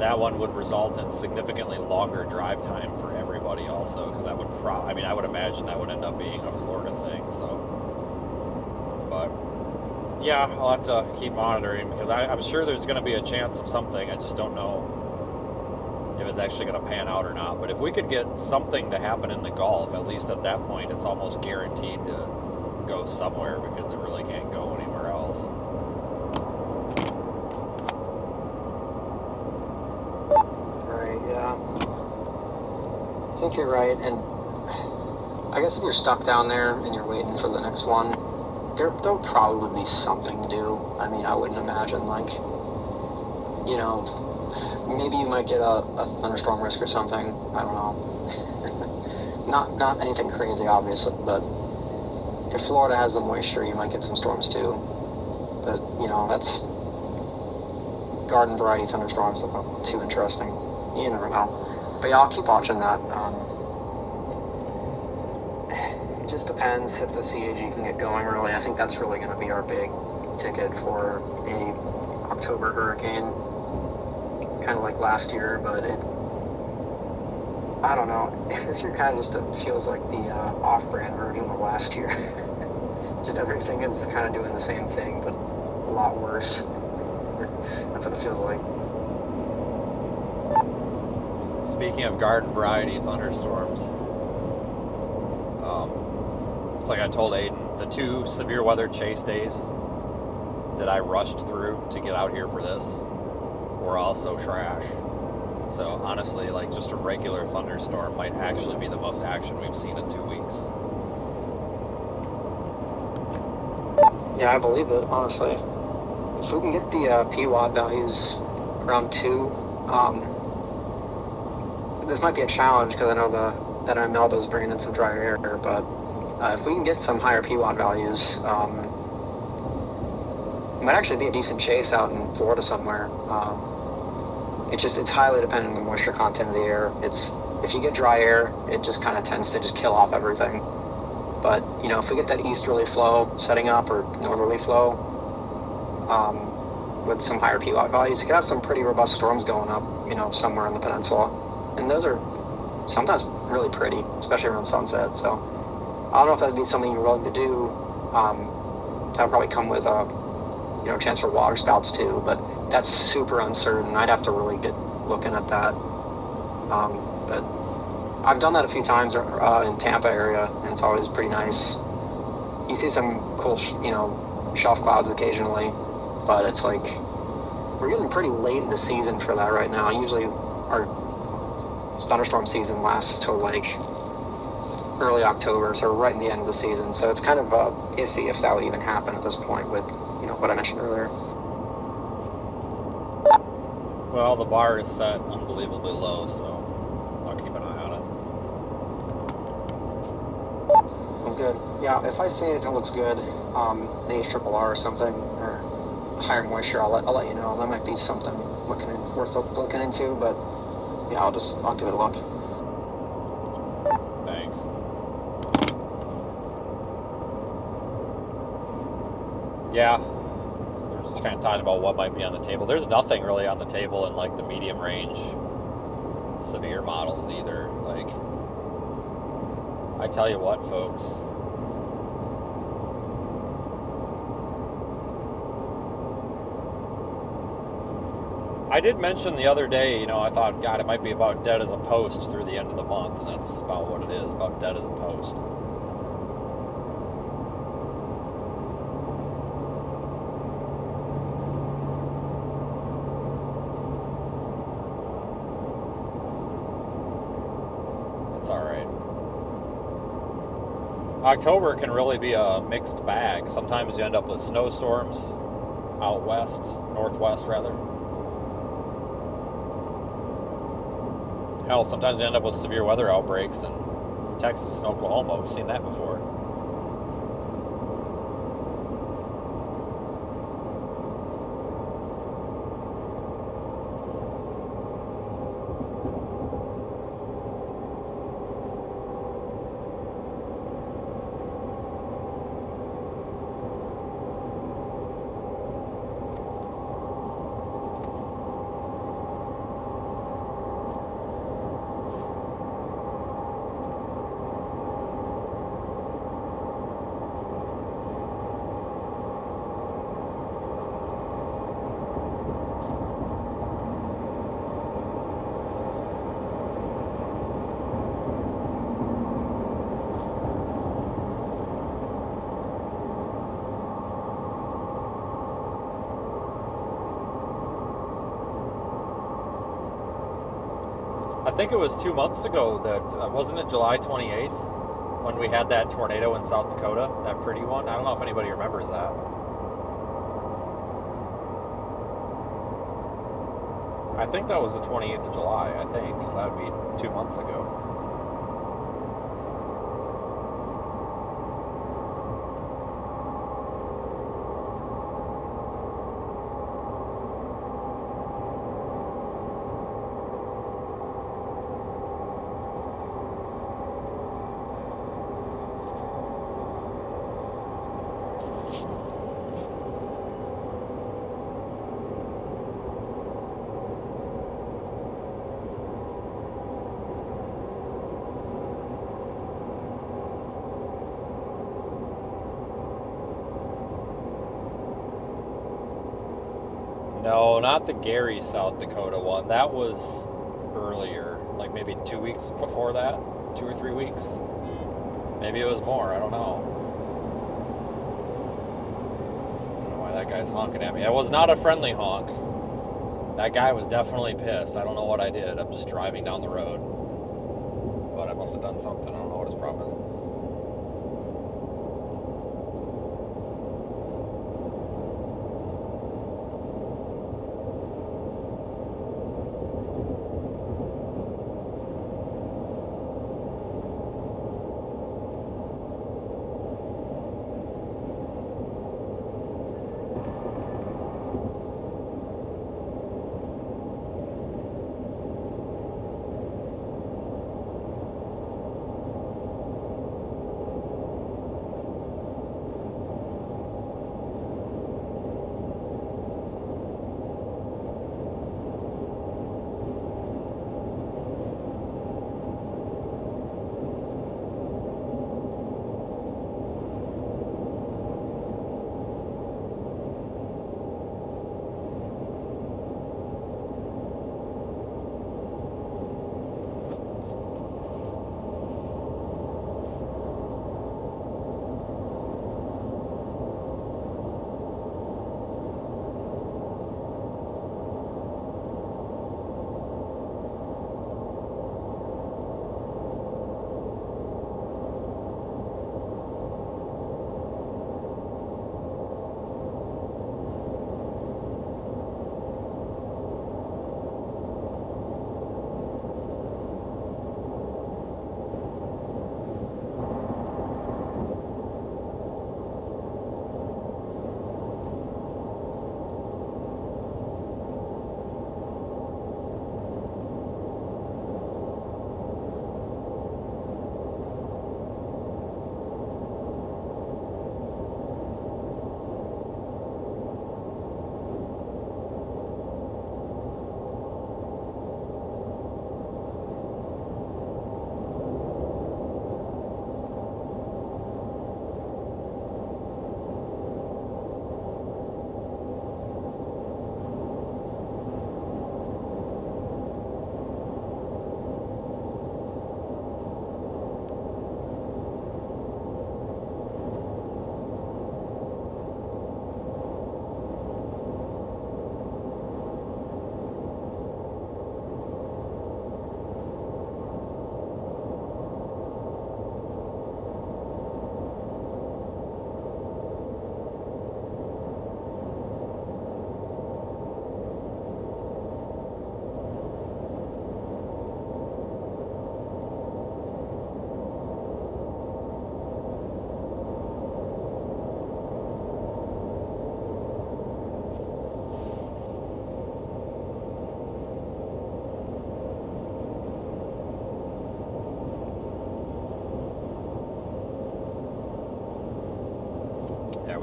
S1: that one would result in significantly longer drive time for everybody also, because that would I would imagine that would end up being a Florida thing. So, but yeah, I'll have to keep monitoring, because I'm sure there's going to be a chance of something. I just don't know if it's actually going to pan out or not. But if we could get something to happen in the Gulf, at least at that point, it's almost guaranteed to go somewhere, because it really can't go anywhere else.
S3: Right, yeah. I think you're right, and I guess if you're stuck down there and you're waiting for the next one, there'll probably be something to do. I mean, I wouldn't imagine, like, maybe you might get a thunderstorm risk or something. I don't know. Not anything crazy, obviously, but if Florida has the moisture, you might get some storms too. But, that's garden variety thunderstorms. Look not too interesting. You never know. But yeah, I'll keep watching that. It just depends if the CAG can get going early. I think that's really going to be our big ticket for a October hurricane, kind of like last year. But I don't know. This year kind of just feels like the off-brand version of last year. Just everything is kind of doing the same thing, but a lot worse. That's what it feels like.
S1: Speaking of garden variety thunderstorms, it's like I told Aiden, the 2 severe weather chase days that I rushed through to get out here for this were also trash. So honestly, like, just a regular thunderstorm might actually be the most action we've seen in 2 weeks.
S3: Yeah, I believe it, honestly. If we can get the PWatt values around 2, this might be a challenge, because I know that Imelda is bringing in some dry air, but if we can get some higher PWAT values, it might actually be a decent chase out in Florida somewhere. It's highly dependent on the moisture content of the air. If you get dry air, it just kind of tends to just kill off everything. But, if we get that easterly flow setting up or northerly flow with some higher PWAT values, you could have some pretty robust storms going up, somewhere in the peninsula. And those are sometimes really pretty, especially around sunset. So I don't know if that would be something you're willing to do. That would probably come with a chance for water spouts too, but that's super uncertain. I'd have to really get looking at that. But I've done that a few times in Tampa area, and it's always pretty nice. You see some cool, shelf clouds occasionally, but it's like we're getting pretty late in the season for that right now. Usually our thunderstorm season lasts till like early October, so we're right in the end of the season. So it's kind of iffy if that would even happen at this point with what I mentioned earlier.
S1: Well, the bar is set unbelievably low, so I'll keep an eye on it.
S3: Sounds good. Yeah, if I see anything that looks good, the HRRR or something, or higher moisture, I'll let you know. That might be something worth looking into, but yeah, I'll give it a look.
S1: Thanks. Yeah. Just kind of talking about what might be on the table. There's nothing really on the table in like the medium range severe models either. Like, I tell you what, folks, I did mention the other day, I thought, God, it might be about dead as a post through the end of the month, and that's about what it is, about dead as a post. October can really be a mixed bag. Sometimes you end up with snowstorms out west, northwest rather. Hell, sometimes you end up with severe weather outbreaks in Texas and Oklahoma. We've seen that before. I think it was 2 months ago that, wasn't it July 28th, when we had that tornado in South Dakota, that pretty one? I don't know if anybody remembers that. I think that was the 28th of July, I think, so that would be 2 months ago. No, not the Gary, South Dakota one. That was earlier, like maybe 2 weeks before that, 2 or 3 weeks. Maybe it was more, I don't know. I don't know why that guy's honking at me. It was not a friendly honk. That guy was definitely pissed. I don't know what I did. I'm just driving down the road. But I must have done something. I don't know what his problem is.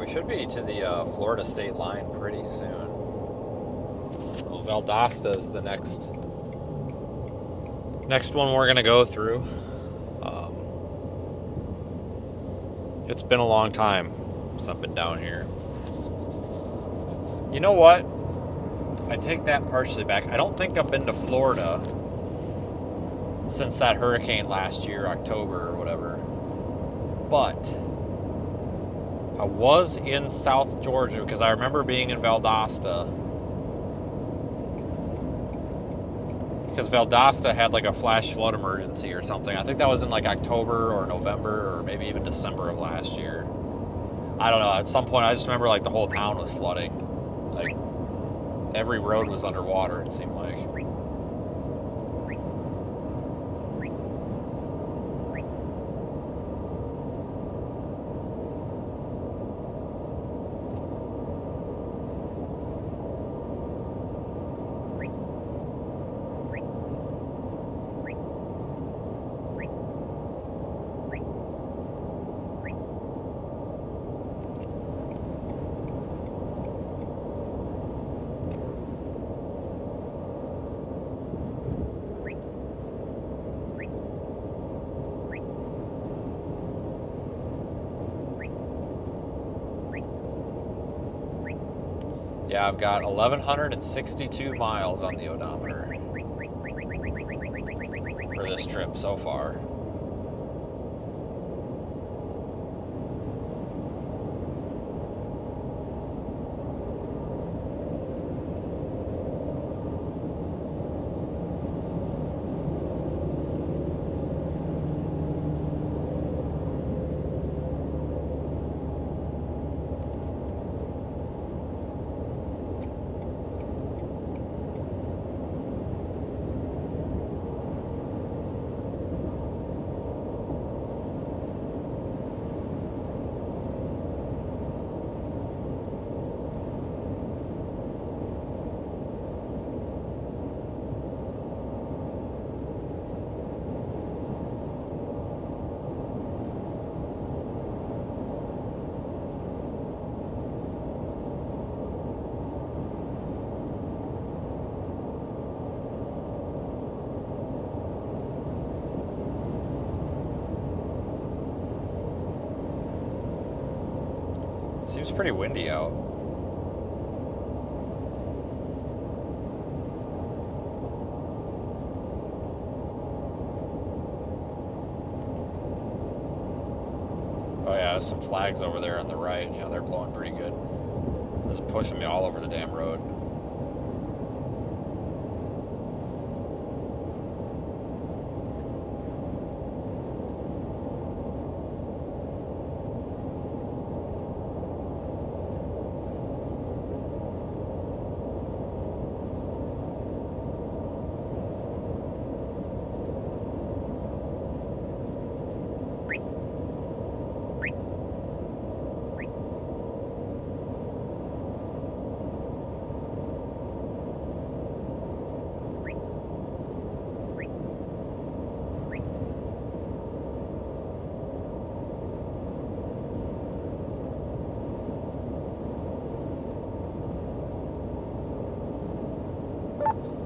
S1: we should be to the Florida state line pretty soon. So Valdosta is the next one we're gonna go through. It's been a long time since I've been down here. You know what? I take that partially back. I don't think I've been to Florida since that hurricane last year, October or whatever. But I was in South Georgia because I remember being in Valdosta. Because Valdosta had like a flash flood emergency or something. I think that was in like October or November or maybe even December of last year. I don't know. At some point, I just remember like the whole town was flooding. Like every road was underwater, it seemed like. Yeah, I've got 1,162 miles on the odometer for this trip so far. Seems pretty windy out. Oh yeah, there's some flags over there on the right. Yeah, they're blowing pretty good. This is pushing me all over the damn road.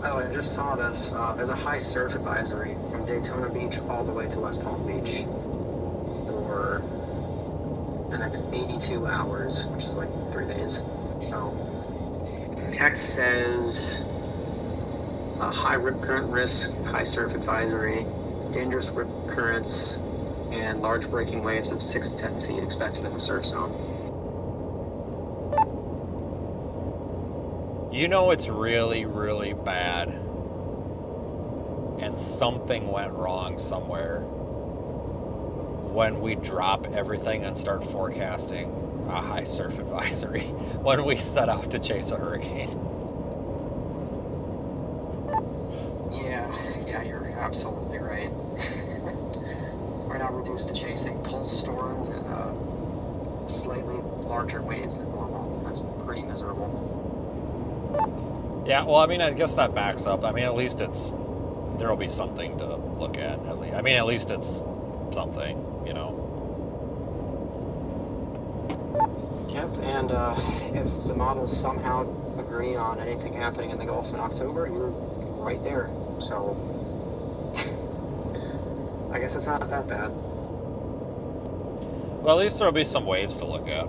S3: Oh, I just saw this. There's a high surf advisory from Daytona Beach all the way to West Palm Beach for the next 82 hours, which is like 3 days. So, text says high rip current risk, high surf advisory, dangerous rip currents, and large breaking waves of 6 to 10 feet expected in the surf zone.
S1: You know it's really, really bad, and something went wrong somewhere when we drop everything and start forecasting a high surf advisory when we set out to chase a hurricane.
S3: Yeah, you're absolutely right. We're now reduced to chasing pulse storms and slightly larger waves than normal. That's pretty miserable.
S1: Yeah, well, I mean, I guess that backs up. I mean, at least there'll be something to look at. At least it's something, you know.
S3: Yep, and if the models somehow agree on anything happening in the Gulf in October, you're right there. So I guess it's not that bad.
S1: Well, at least there'll be some waves to look at.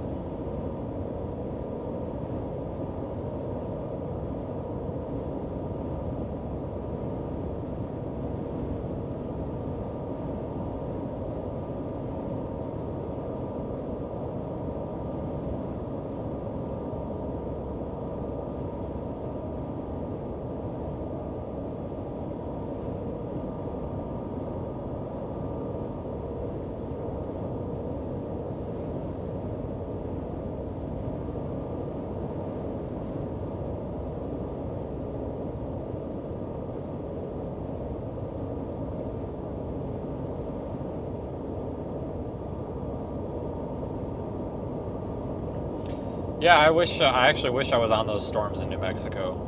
S1: Yeah, I actually wish I was on those storms in New Mexico.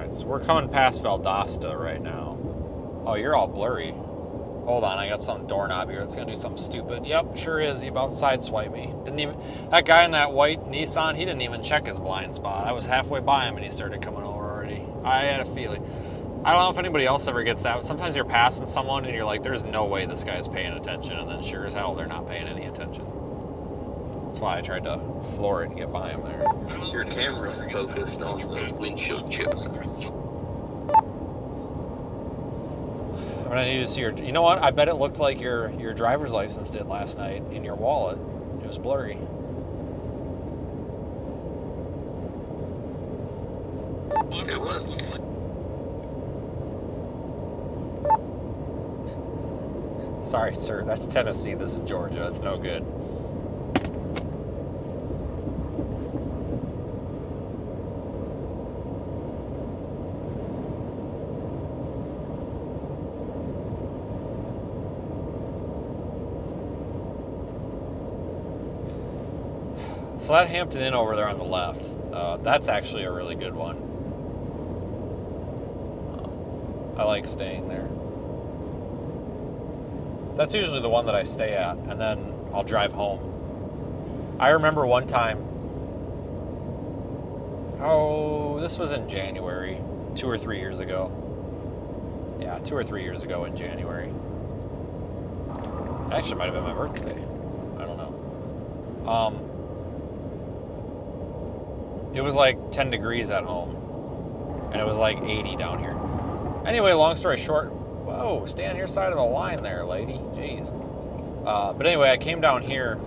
S1: So we're coming past Valdosta right now. Oh, you're all blurry. Hold on, I got some doorknob here that's gonna do something stupid. Yep, sure is. He about sideswiped me. Didn't even. That guy in that white Nissan, he didn't even check his blind spot. I was halfway by him and he started coming over already. I had a feeling. I don't know if anybody else ever gets that. Sometimes you're passing someone and you're like, "There's no way this guy's paying attention," and then sure as hell they're not paying any attention. That's why I tried to floor it and get by him there.
S4: Your camera focused on the windshield chip.
S1: I'm gonna need to see your. You know what? I bet it looked like your driver's license did last night in your wallet. It was blurry.
S4: It was.
S1: Sorry, sir. That's Tennessee. This is Georgia. It's no good. So that Hampton Inn over there on the left, that's actually a really good one. I like staying there. That's usually the one that I stay at, and then I'll drive home. I remember one time, this was in January, 2 or 3 years ago. Yeah, 2 or 3 years ago in January. Actually, might have been my birthday. I don't know. It was like 10 degrees at home, and it was like 80 down here. Anyway, long story short, whoa, stay on your side of the line there, lady. Jeez. But anyway, I came down here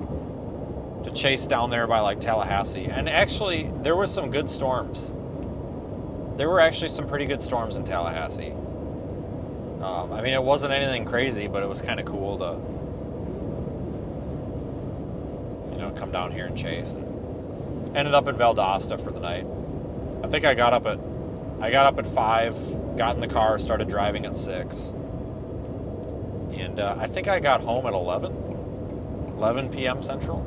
S1: to chase down there by like Tallahassee, and actually, there were some good storms. There were actually some pretty good storms in Tallahassee. I mean, it wasn't anything crazy, but it was kind of cool to, come down here and chase. And ended up in Valdosta for the night. I think I got up at 5, got in the car, started driving at 6. And I think I got home at 11 p.m. Central,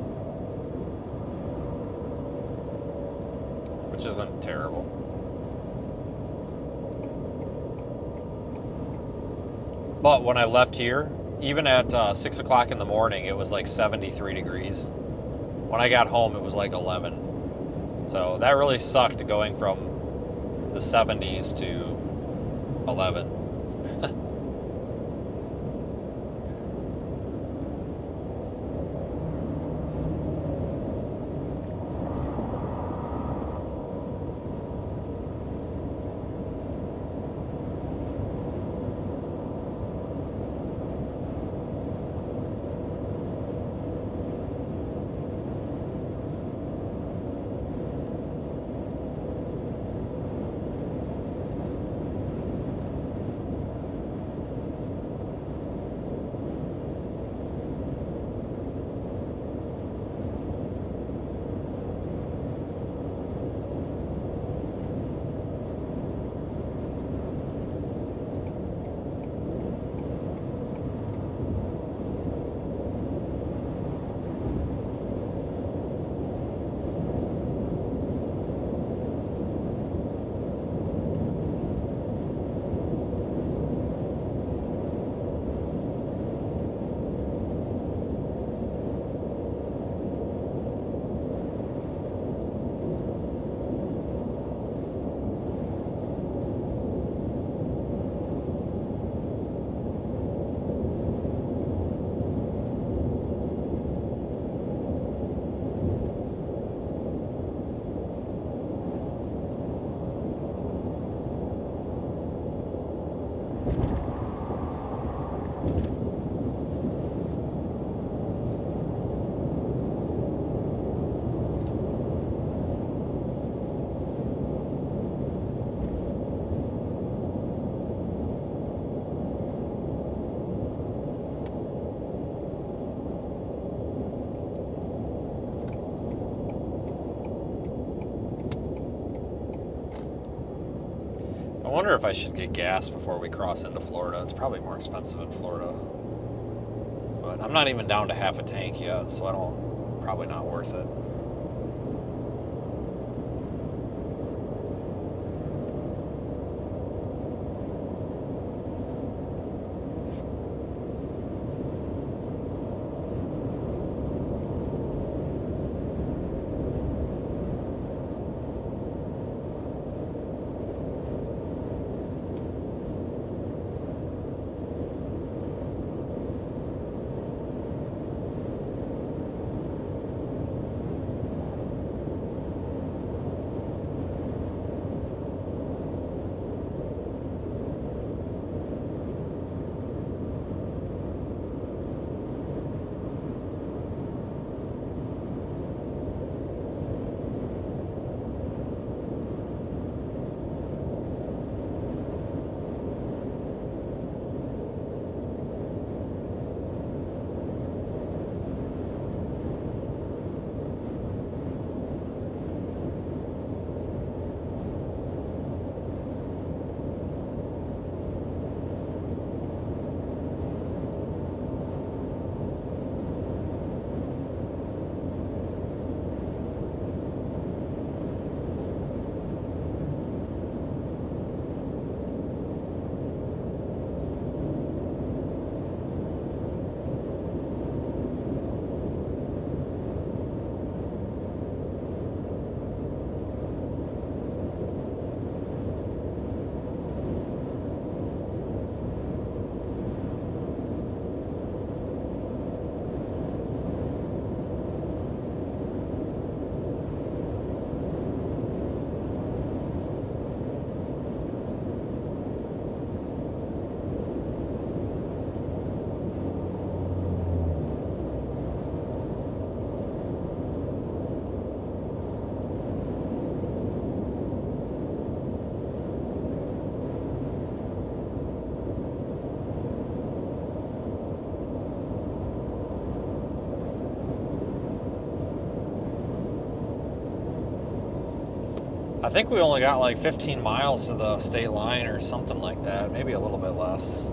S1: which isn't terrible. But when I left here, even at 6 o'clock in the morning, it was like 73 degrees. When I got home, it was like 11. So that really sucked going from the 70s to 11. I wonder if I should get gas before we cross into Florida. It's probably more expensive in Florida. But I'm not even down to half a tank yet, so probably not worth it. I think we only got like 15 miles to the state line or something like that, maybe a little bit less.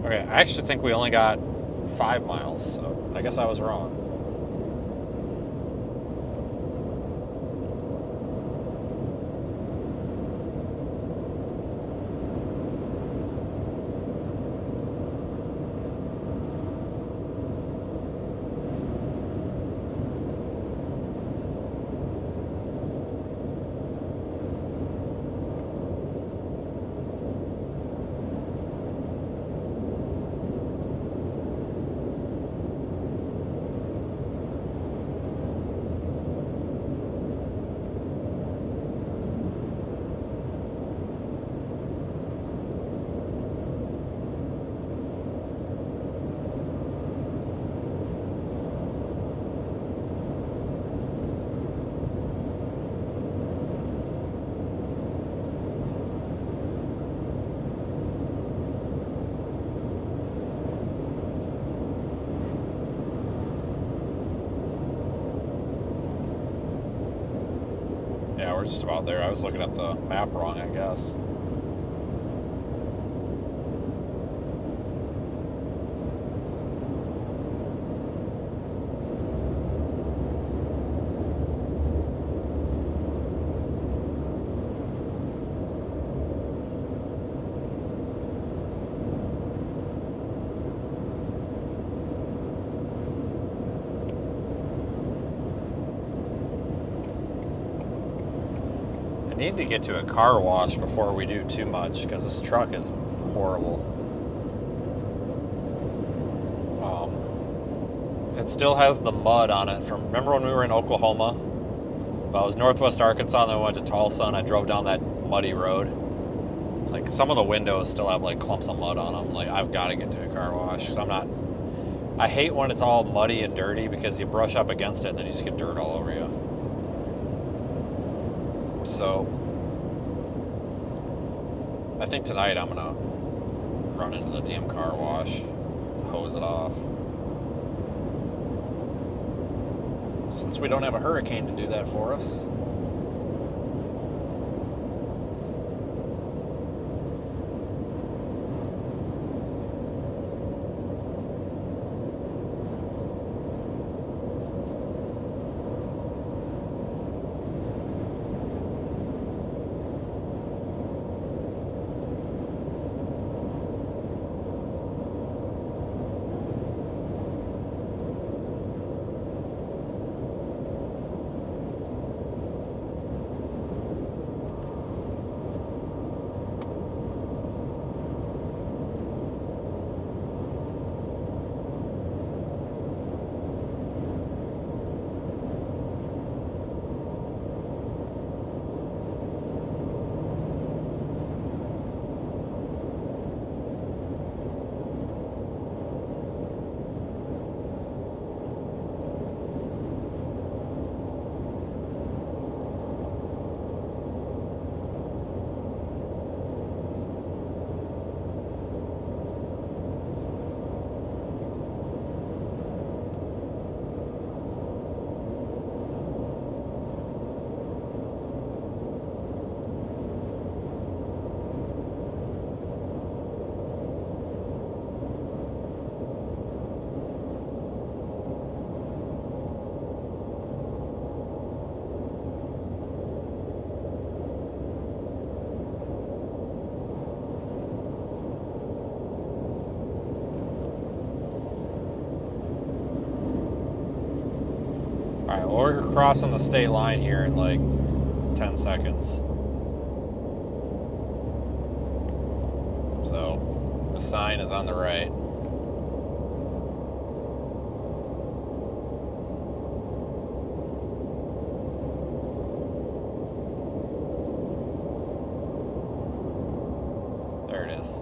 S1: Okay, I actually think we only got 5 miles, so I guess I was wrong. Yeah, we're just about there. I was looking at the map wrong, I guess. I need to get to a car wash before we do too much because this truck is horrible. It still has the mud on it from, remember when we were in Oklahoma? Well, it was Northwest Arkansas, and then we went to Tulsa, and I drove down that muddy road. Like, some of the windows still have, like, clumps of mud on them. Like, I've got to get to a car wash because I hate when it's all muddy and dirty because you brush up against it and then you just get dirt all over you. So, I think tonight I'm gonna run into the damn car wash, hose it off. Since we don't have a hurricane to do that for us. Alright, well, we're crossing the state line here in like 10 seconds. So, the sign is on the right. There it is.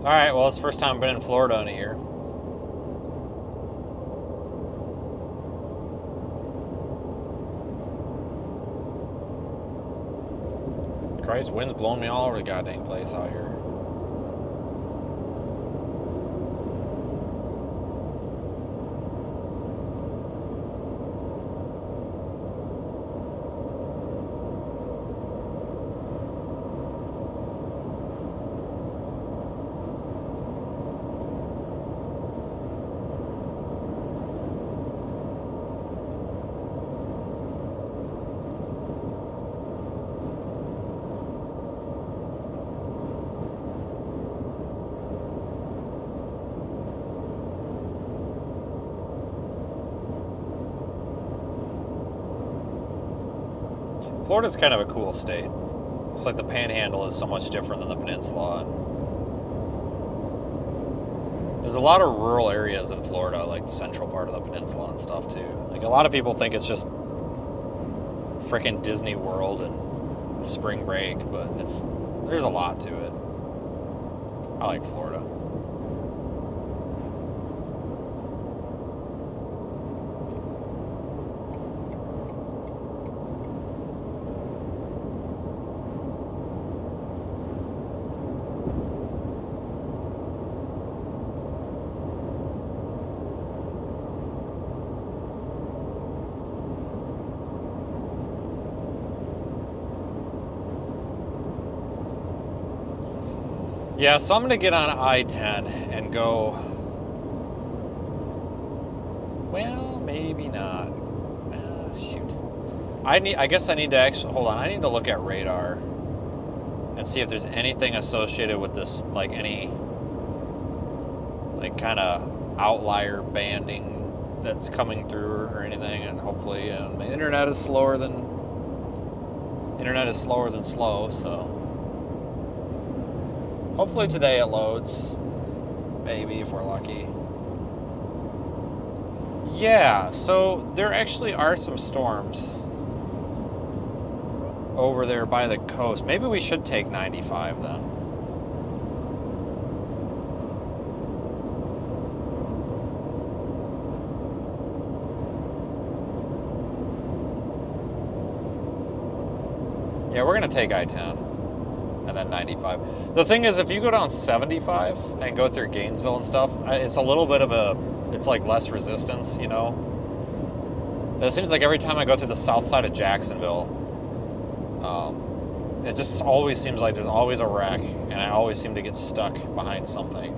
S1: Alright, well, it's the first time I've been in Florida in a year. Christ, wind's blowing me all over the goddamn place out here. Florida's kind of a cool state. It's like the Panhandle is so much different than the Peninsula. There's a lot of rural areas in Florida, like the central part of the peninsula and stuff too. Like a lot of people think it's just frickin' Disney World and spring break, but there's a lot to it. I like Florida. Yeah, so I'm going to get on I-10 and go, well, maybe not. Shoot. I guess I need to actually, hold on, I need to look at radar and see if there's anything associated with this, like any, like kind of outlier banding that's coming through or anything, and hopefully the internet is slower than slow, so hopefully today it loads. Maybe if we're lucky. Yeah, so there actually are some storms over there by the coast. Maybe we should take 95 then. Yeah, we're going to take I-10. And then 95. The thing is, if you go down 75 and go through Gainesville and stuff, it's a little bit of it's like less resistance, you know? It seems like every time I go through the south side of Jacksonville, it just always seems like there's always a wreck, and I always seem to get stuck behind something.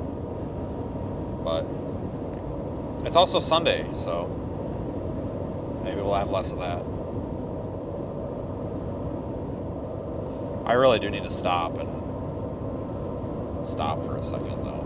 S1: But it's also Sunday, so maybe we'll have less of that. I really do need to stop for a second, though.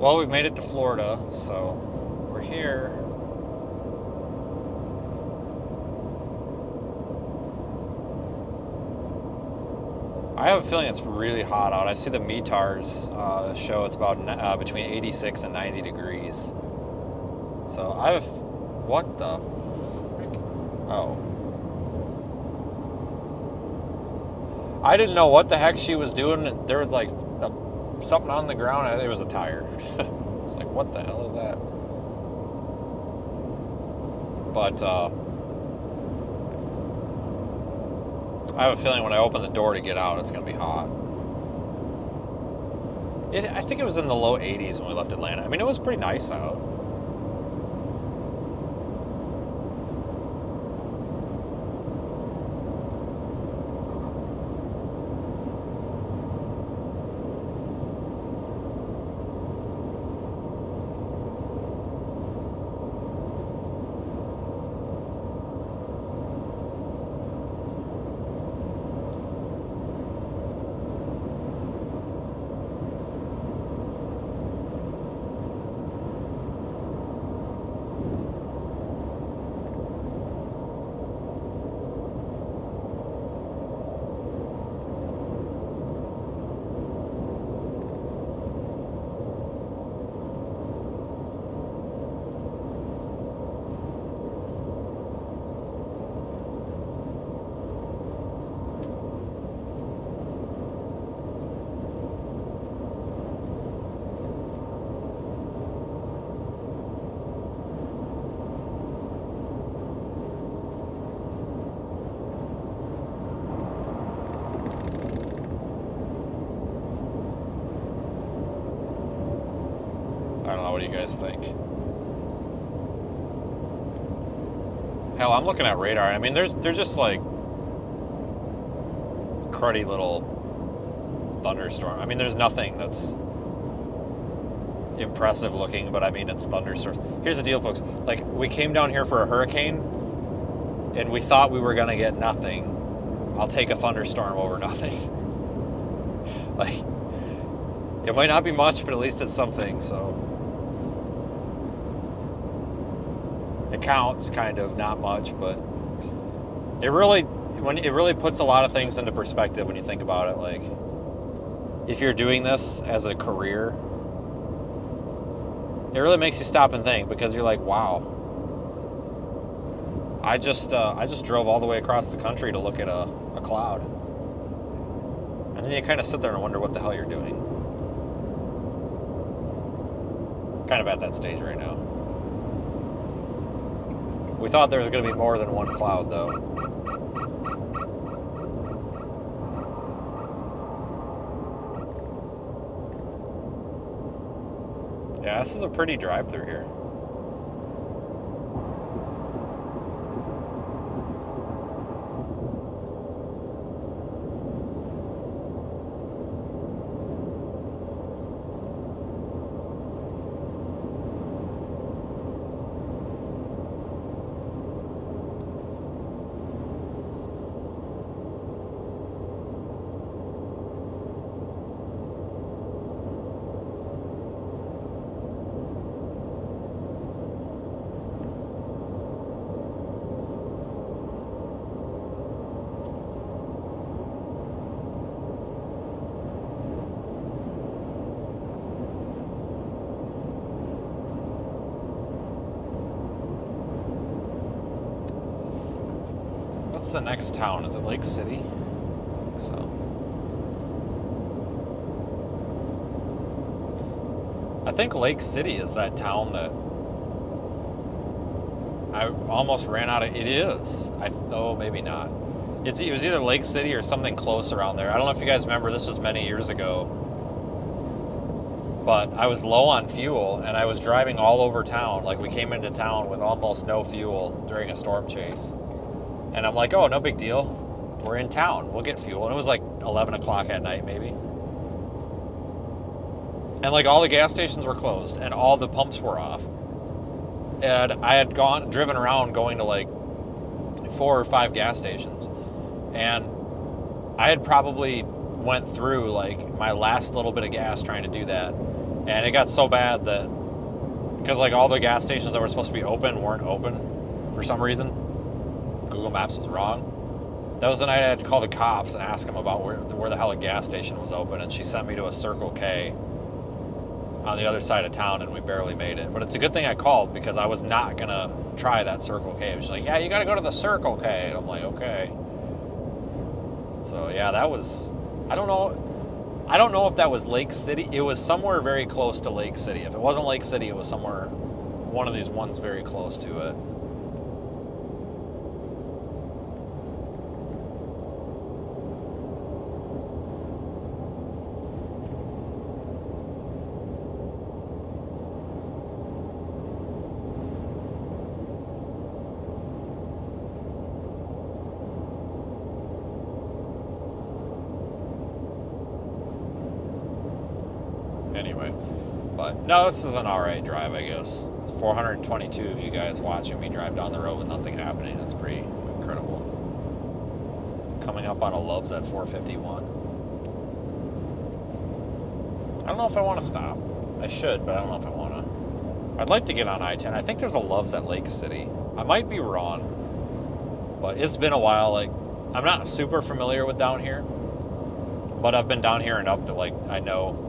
S1: Well, we've made it to Florida, so over here. I have a feeling it's really hot out. I see the METARs show it's about between 86 and 90 degrees. So I have... What the frick? Oh. I didn't know what the heck she was doing. There was like something on the ground. It was a tire. It's like, what the hell is that? But I have a feeling when I open the door to get out, it's going to be hot. I think it was in the low 80s when we left Atlanta. I mean, it was pretty nice out. I don't know, what do you guys think? Hell, I'm looking at radar. I mean, they're just like cruddy little thunderstorm. I mean, there's nothing that's impressive looking, but I mean, it's thunderstorms. Here's the deal, folks. Like, we came down here for a hurricane, and we thought we were gonna get nothing. I'll take a thunderstorm over nothing. Like, it might not be much, but at least it's something, so. It counts, kind of, not much, but it really puts a lot of things into perspective when you think about it. Like, if you're doing this as a career, it really makes you stop and think, because you're like, wow, I just drove all the way across the country to look at a cloud, and then you kind of sit there and wonder what the hell you're doing. Kind of at that stage right now. We thought there was going to be more than one cloud, though. Yeah, this is a pretty drive through here. What's the next town? Is it Lake City? I think so. I think Lake City is that town that I almost ran out of. It is. Oh, maybe not. It was either Lake City or something close around there. I don't know if you guys remember, this was many years ago. But I was low on fuel, and I was driving all over town. Like, we came into town with almost no fuel during a storm chase. And I'm like, oh, no big deal. We're in town. We'll get fuel. And it was like 11 o'clock at night, maybe. And like all the gas stations were closed and all the pumps were off. And I had driven around going to like 4 or 5 gas stations. And I had probably went through like my last little bit of gas trying to do that. And it got so bad that Because like all the gas stations that were supposed to be open weren't open for some reason. Google Maps was wrong. That was the night I had to call the cops and ask them about where the hell a gas station was open, and she sent me to a Circle K on the other side of town, and we barely made it. But it's a good thing I called, because I was not gonna try that Circle K. It was like, yeah, you gotta go to the Circle K. And I'm like, okay. So yeah, that was, I don't know if that was Lake City. It was somewhere very close to Lake City. If it wasn't Lake City, it was somewhere, one of these ones very close to it. Anyway, but no, this is an alright drive, I guess. 422 of you guys watching me drive down the road with nothing happening. That's pretty incredible. Coming up on a Loves at 451. I don't know if I want to stop. I should, but I don't know if I want to. I'd like to get on I-10. I think there's a Loves at Lake City. I might be wrong, but it's been a while. Like, I'm not super familiar with down here, but I've been down here enough that, like, I know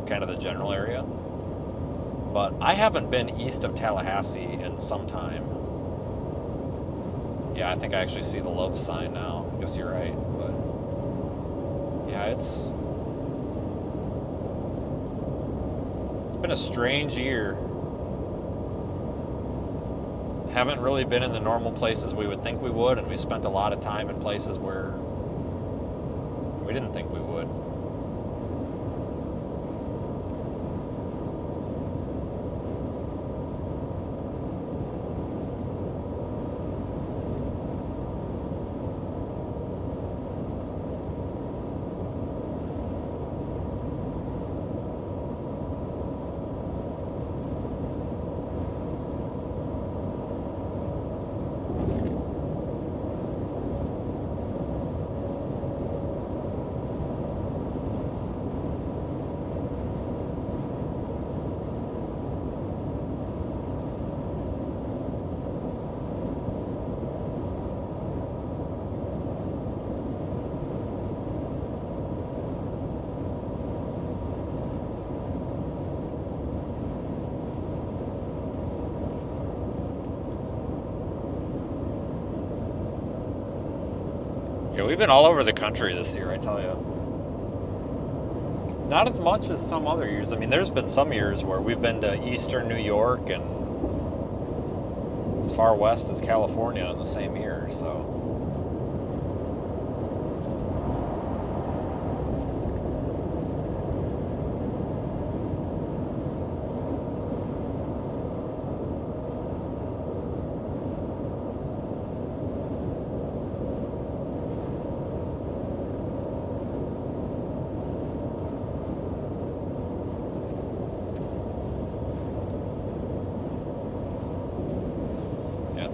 S1: kind of the general area. But I haven't been east of Tallahassee in some time. Yeah, I think I actually see the Loves sign now. I guess you're right, but yeah, it's been a strange year. Haven't really been in the normal places we would think we would, and we spent a lot of time in places where we didn't think we would. Yeah, we've been all over the country this year, I tell you. Not as much as some other years. I mean, there's been some years where we've been to eastern New York and as far west as California in the same year, so.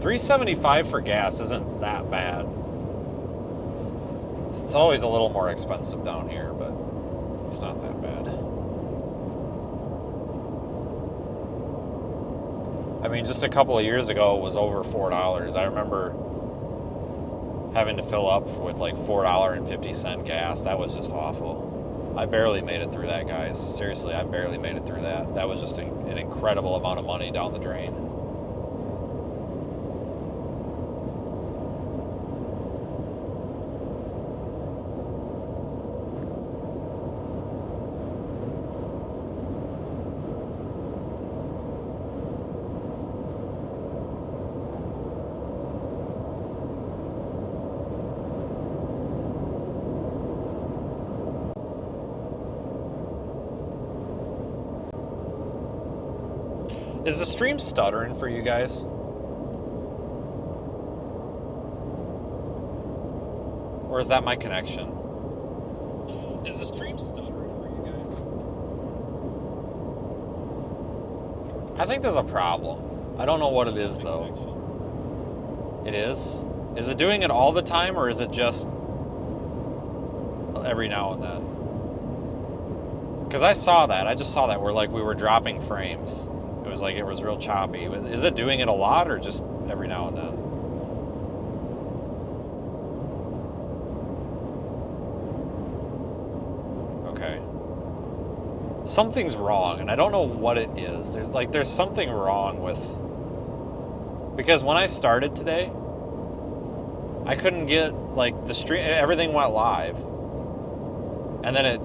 S1: $3.75 for gas isn't that bad. It's always a little more expensive down here, but it's not that bad. I mean, just a couple of years ago, it was over $4. I remember having to fill up with like $4.50 gas. That was just awful. I barely made it through that, guys. Seriously, I barely made it through that. That was just an incredible amount of money down the drain. Is the stream stuttering for you guys? Or is that my connection? Is the stream stuttering for you guys? I think there's a problem. I don't know what it is, though. It is? Is it doing it all the time, or is it just every now and then? Because I saw that. I just saw that where, like, we were dropping frames. it was real choppy. Is it doing it a lot or just every now and then? Okay. Something's wrong, and I don't know what it is. There's something wrong with... Because when I started today, I couldn't get, like, the stream... Everything went live. And then it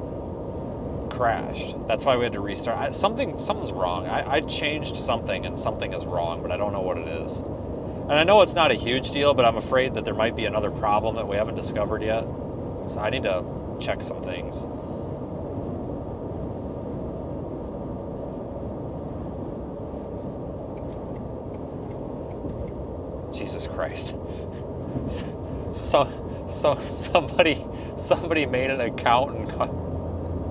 S1: crashed. That's why we had to restart. Something's wrong. I changed something, and something is wrong, but I don't know what it is. And I know it's not a huge deal, but I'm afraid that there might be another problem that we haven't discovered yet. So I need to check some things. Jesus Christ. Somebody made an account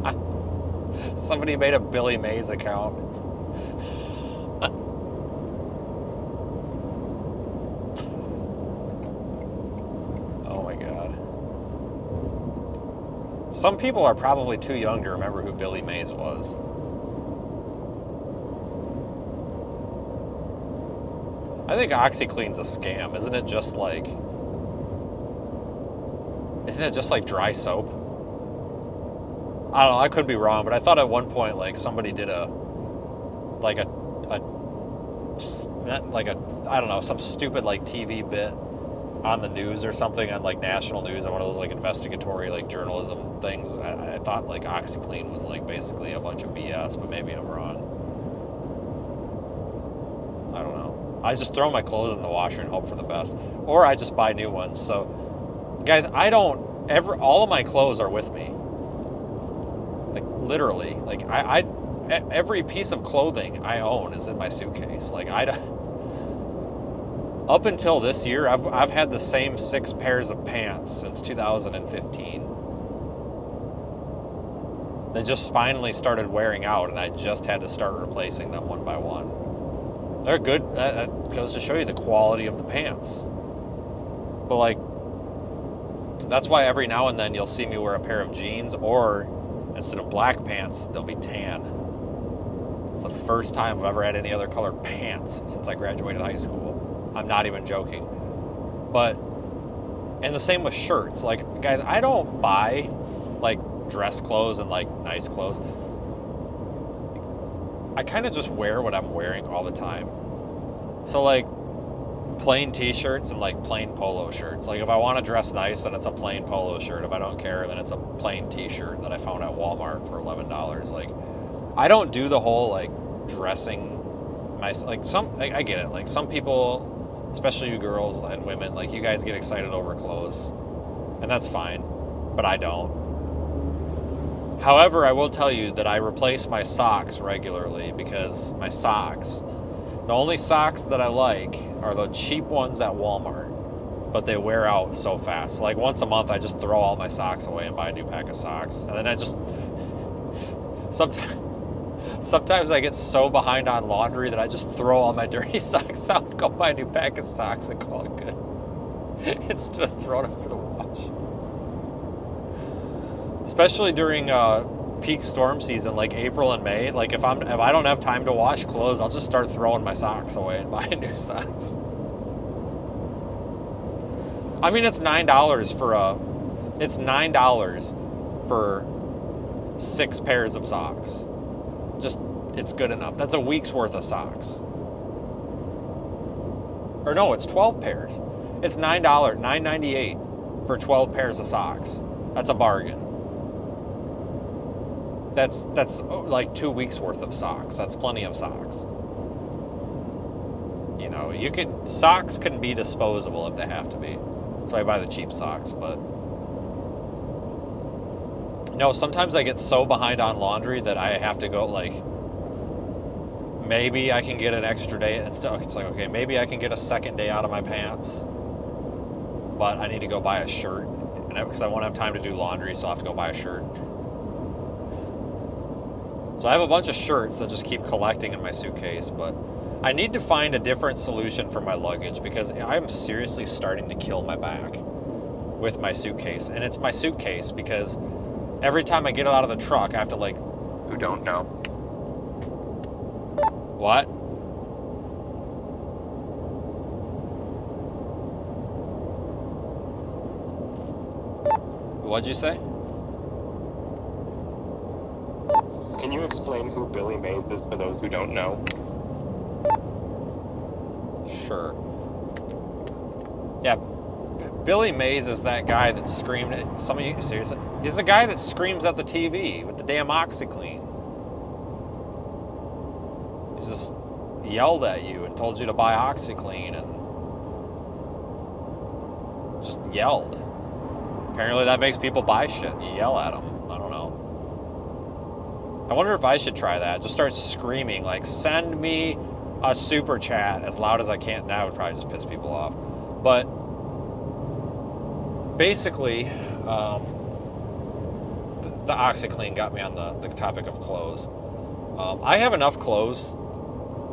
S1: and somebody made a Billy Mays account. Oh my God. Some people are probably too young to remember who Billy Mays was. I think OxyClean's a scam. Isn't it just like dry soap? I don't know, I could be wrong, but I thought at one point like somebody did I don't know, some stupid like TV bit on the news or something, on like national news, on one of those like investigatory like journalism things. I thought like OxyClean was like basically a bunch of BS, but maybe I'm wrong. I don't know. I just throw my clothes in the washer and hope for the best. Or I just buy new ones. So, guys, all of my clothes are with me. Like, literally. Like, every piece of clothing I own is in my suitcase. Like, up until this year, I've had the same 6 pairs of pants since 2015. They just finally started wearing out, and I just had to start replacing them one by one. They're good. That goes to show you the quality of the pants. But like, that's why every now and then you'll see me wear a pair of jeans, or instead of black pants, they'll be tan. It's the first time I've ever had any other colored pants since I graduated high school. I'm not even joking. But, and the same with shirts. Like, guys, I don't buy like dress clothes and like nice clothes. I kind of just wear what I'm wearing all the time. So like plain t-shirts and like plain polo shirts. Like if I want to dress nice, then it's a plain polo shirt. If I don't care, then it's a plain t-shirt that I found at Walmart for $11. Like I don't do the whole like dressing nice. Like I get it. Like some people, especially you girls and women, like you guys get excited over clothes, and that's fine, but I don't. However, I will tell you that I replace my socks regularly, because my socks, the only socks that I like are the cheap ones at Walmart, but they wear out so fast. So like once a month, I just throw all my socks away and buy a new pack of socks. And then I just, sometimes I get so behind on laundry that I just throw all my dirty socks out and go buy a new pack of socks and call it good, instead of throwing them for the wash. Especially during peak storm season, like April and May. Like if I don't have time to wash clothes, I'll just start throwing my socks away and buying new socks. I mean, it's $9 for 6 pairs of socks. Just, it's good enough. That's a week's worth of socks. Or no, it's 12 pairs. It's $9.98 for 12 pairs of socks. That's a bargain. That's like 2 weeks worth of socks. That's plenty of socks. You know, socks can be disposable if they have to be. That's why I buy the cheap socks. But no, sometimes I get so behind on laundry that I have to go like, maybe I can get an extra day. It's like, okay, maybe I can get a second day out of my pants, but I need to go buy a shirt, because I won't have time to do laundry, so I'll have to go buy a shirt. So I have a bunch of shirts that just keep collecting in my suitcase, but I need to find a different solution for my luggage, because I'm seriously starting to kill my back with my suitcase. And it's my suitcase because every time I get it out of the truck, I have to like...
S4: Who don't know.
S1: What? What'd you say?
S5: Can you explain who Billy Mays is for those who don't know?
S1: Sure. Yeah, Billy Mays is that guy that screamed at some of you. Seriously, he's the guy that screams at the TV with the damn OxyClean. He just yelled at you and told you to buy OxyClean and just yelled. Apparently, that makes people buy shit. You yell at them. I don't know. I wonder if I should try that. Just start screaming like, "Send me a super chat" as loud as I can. That would probably just piss people off. But basically, the OxyClean got me on the topic of clothes. I have enough clothes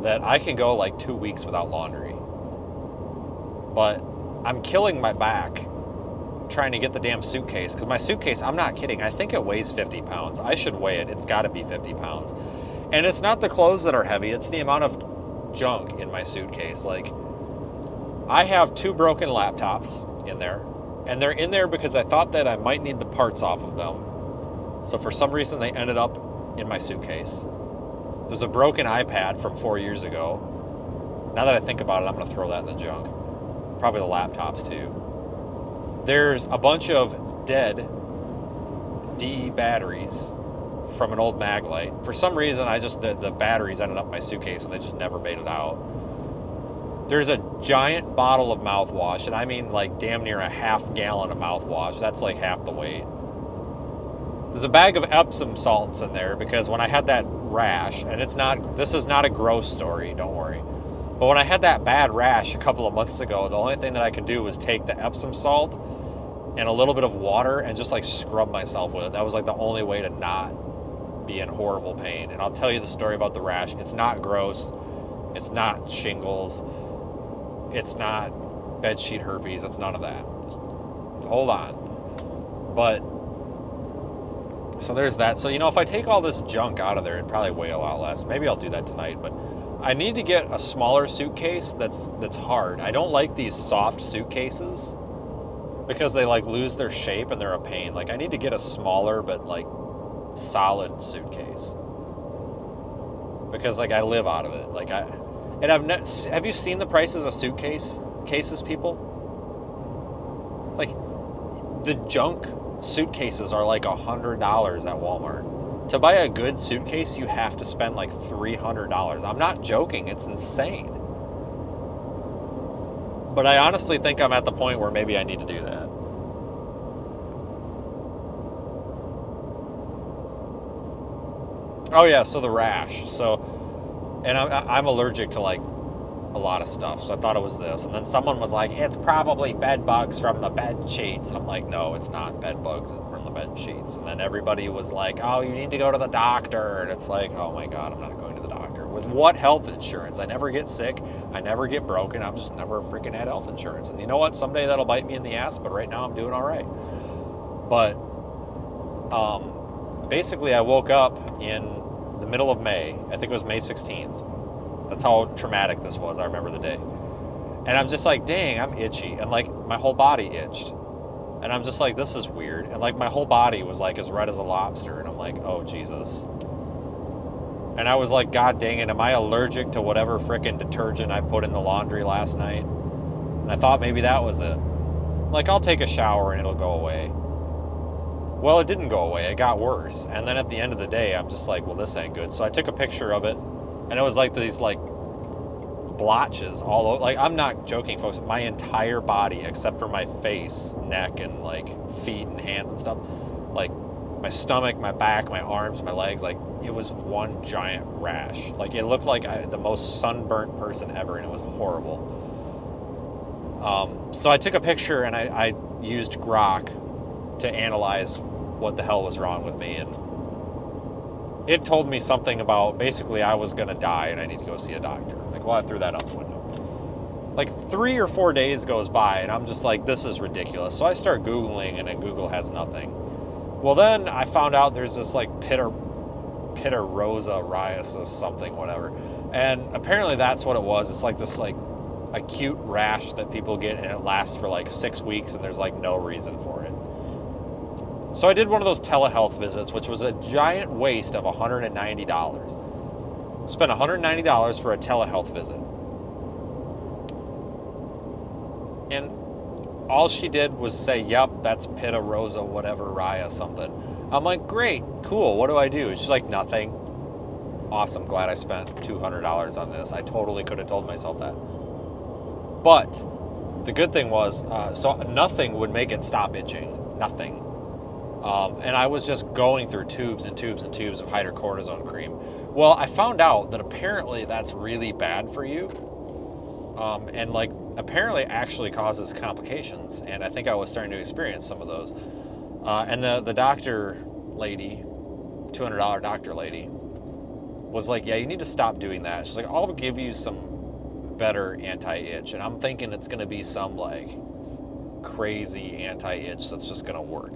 S1: that I can go like 2 weeks without laundry. But I'm killing my back trying to get the damn suitcase, because my suitcase, I'm not kidding, I think it weighs 50 pounds. I should weigh it. It's got to be 50 pounds. And it's not the clothes that are heavy, it's the amount of junk in my suitcase. Like, I have 2 broken laptops in there, and they're in there because I thought that I might need the parts off of them. So for some reason they ended up in my suitcase. There's a broken iPad from 4 years ago. Now that I think about it, I'm going to throw that in the junk. Probably the laptops too. There's a bunch of dead DE batteries from an old Maglite. For some reason, the batteries ended up in my suitcase and they just never made it out. There's a giant bottle of mouthwash, and I mean like damn near a half gallon of mouthwash. That's like half the weight. There's a bag of Epsom salts in there because when I had that rash, and this is not a gross story, don't worry. But when I had that bad rash a couple of months ago, the only thing that I could do was take the Epsom salt and a little bit of water and just like scrub myself with it. That was like the only way to not be in horrible pain. And I'll tell you the story about the rash. It's not gross. It's not shingles. It's not bedsheet herpes. It's none of that. Just hold on. But, so there's that. So, if I take all this junk out of there, it'd probably weigh a lot less. Maybe I'll do that tonight, but I need to get a smaller suitcase that's hard. I don't like these soft suitcases because they like lose their shape and they're a pain. Like, I need to get a smaller but like solid suitcase because like I live out of it. Like have you seen the prices of suitcases, people? Like, the junk suitcases are like $100 at Walmart. To buy a good suitcase, you have to spend like $300. I'm not joking. It's insane. But I honestly think I'm at the point where maybe I need to do that. Oh yeah, so the rash. And I'm allergic to like a lot of stuff, so I thought it was this. And then someone was like, "It's probably bed bugs from the bed sheets." And I'm like, "No, it's not bed bugs from the bed sheets." And then everybody was like, "Oh, you need to go to the doctor." And it's like, oh my God, I'm not going to the doctor. With what health insurance? I never get sick. I never get broken. I've just never freaking had health insurance. And you know what? Someday that'll bite me in the ass, but right now I'm doing all right. But basically I woke up in the middle of May. I think it was May 16th. That's how traumatic this was. I remember the day. And I'm just like, dang, I'm itchy. And like my whole body itched. And I'm just like, this is weird. And like my whole body was like as red as a lobster. And I'm like, oh Jesus. And I was like, God dang it, am I allergic to whatever frickin' detergent I put in the laundry last night? And I thought maybe that was it. Like, I'll take a shower and it'll go away. Well, it didn't go away. It got worse. And then at the end of the day, I'm just like, well, this ain't good. So I took a picture of it. And it was like these like blotches all over. Like, I'm not joking, folks. My entire body, except for my face, neck, and like feet and hands and stuff, like my stomach, my back, my arms, my legs, like it was one giant rash. Like, it looked like the most sunburnt person ever, and it was horrible. So I took a picture and I used Grok to analyze what the hell was wrong with me, and it told me something about basically I was gonna die and I need to go see a doctor. Like, well, I threw that out the window. Like 3 or 4 days goes by and I'm just like, this is ridiculous. So I start Googling, and then Google has nothing. Well, then I found out there's this like pityrosauriasis something, whatever. And apparently that's what it was. It's like this like acute rash that people get, and it lasts for like 6 weeks, and there's like no reason for it. So I did one of those telehealth visits, which was a giant waste of $190. Spent $190 for a telehealth visit. And all she did was say, yep, that's Pitta, Rosa, whatever, Raya, something. I'm like, great, cool, what do I do? She's like, nothing. Awesome, glad I spent $200 on this. I totally could have told myself that. But the good thing was, so nothing would make it stop itching. Nothing. And I was just going through tubes and tubes and tubes of hydrocortisone cream. Well, I found out that apparently that's really bad for you. And like apparently actually causes complications. And I think I was starting to experience some of those. And the doctor lady, $200 doctor lady, was like, yeah, you need to stop doing that. She's like, I'll give you some better anti-itch. And I'm thinking it's going to be some like crazy anti-itch that's just going to work.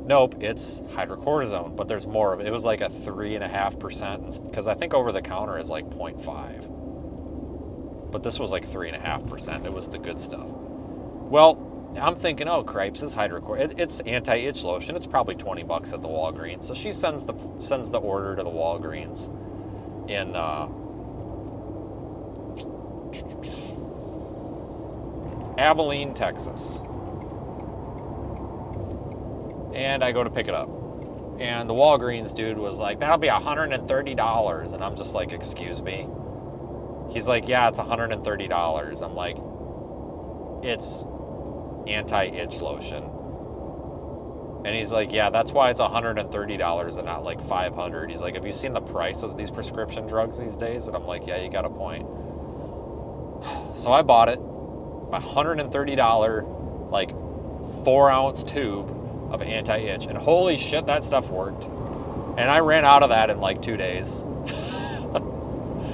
S1: Nope, it's hydrocortisone, but there's more of it. It was like a 3.5%, because I think over the counter is like 0.5. But this was like 3.5%. It was the good stuff. Well, I'm thinking, oh, cripes, it's hydrocortisone. It's anti-itch lotion. It's probably $20 at the Walgreens. So she sends the order to the Walgreens in Abilene, Texas. And I go to pick it up. And the Walgreens dude was like, that'll be $130. And I'm just like, excuse me? He's like, yeah, it's $130. I'm like, it's anti-itch lotion. And he's like, yeah, that's why it's $130 and not like $500. He's like, have you seen the price of these prescription drugs these days? And I'm like, yeah, you got a point. So I bought it, a $130 like 4-ounce tube of anti-itch, and holy shit, that stuff worked. And I ran out of that in like 2 days.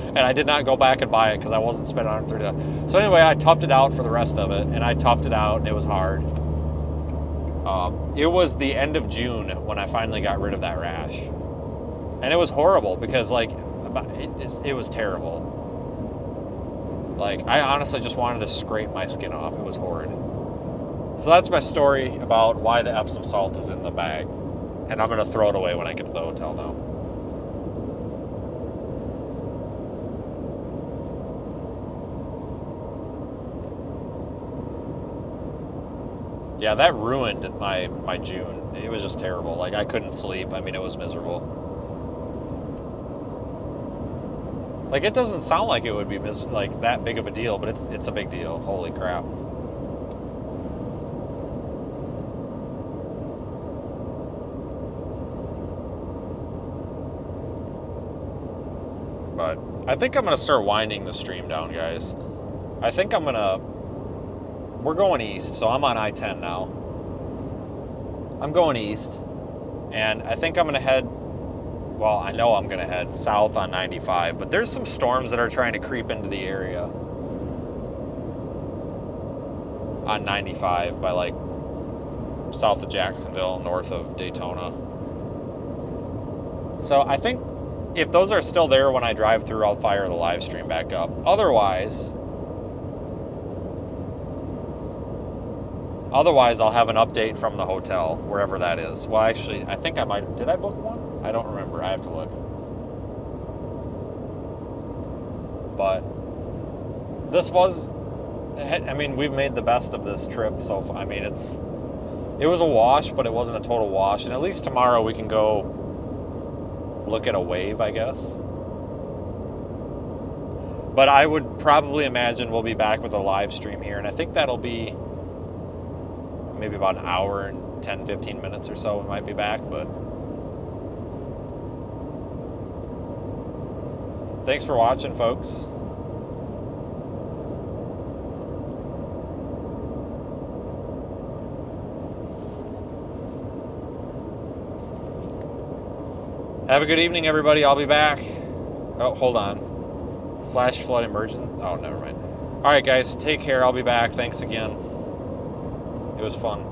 S1: And I did not go back and buy it because I wasn't spending $130. So anyway, I toughed it out for the rest of it, and I toughed it out, and it was hard. It was the end of June when I finally got rid of that rash. And it was horrible because like, it was terrible. Like, I honestly just wanted to scrape my skin off. It was horrid. So that's my story about why the Epsom salt is in the bag. And I'm going to throw it away when I get to the hotel now. Yeah, that ruined my June. It was just terrible. Like, I couldn't sleep. I mean, it was miserable. Like, it doesn't sound like it would be like that big of a deal, but it's a big deal. Holy crap. But I think I'm going to start winding the stream down, guys. I think I'm going to... We're going east, so I'm on I-10 now. I'm going east, and I think I'm going to head... Well, I know I'm going to head south on 95, but there's some storms that are trying to creep into the area on 95 by, like, south of Jacksonville, north of Daytona. So I think if those are still there when I drive through, I'll fire the live stream back up. Otherwise, I'll have an update from the hotel, wherever that is. Well, actually, I think I might... Did I book one? I don't remember. I have to look. But this was... I mean, we've made the best of this trip so far. I mean, it was a wash, but it wasn't a total wash. And at least tomorrow we can go look at a wave, I guess. But I would probably imagine we'll be back with a live stream here. And I think that'll be... maybe about an hour and 10, 15 minutes or so we might be back, but thanks for watching, folks. Have a good evening, everybody. I'll be back. Oh, hold on. Flash flood emergent. Oh, never mind. All right, guys, take care. I'll be back. Thanks again. It was fun.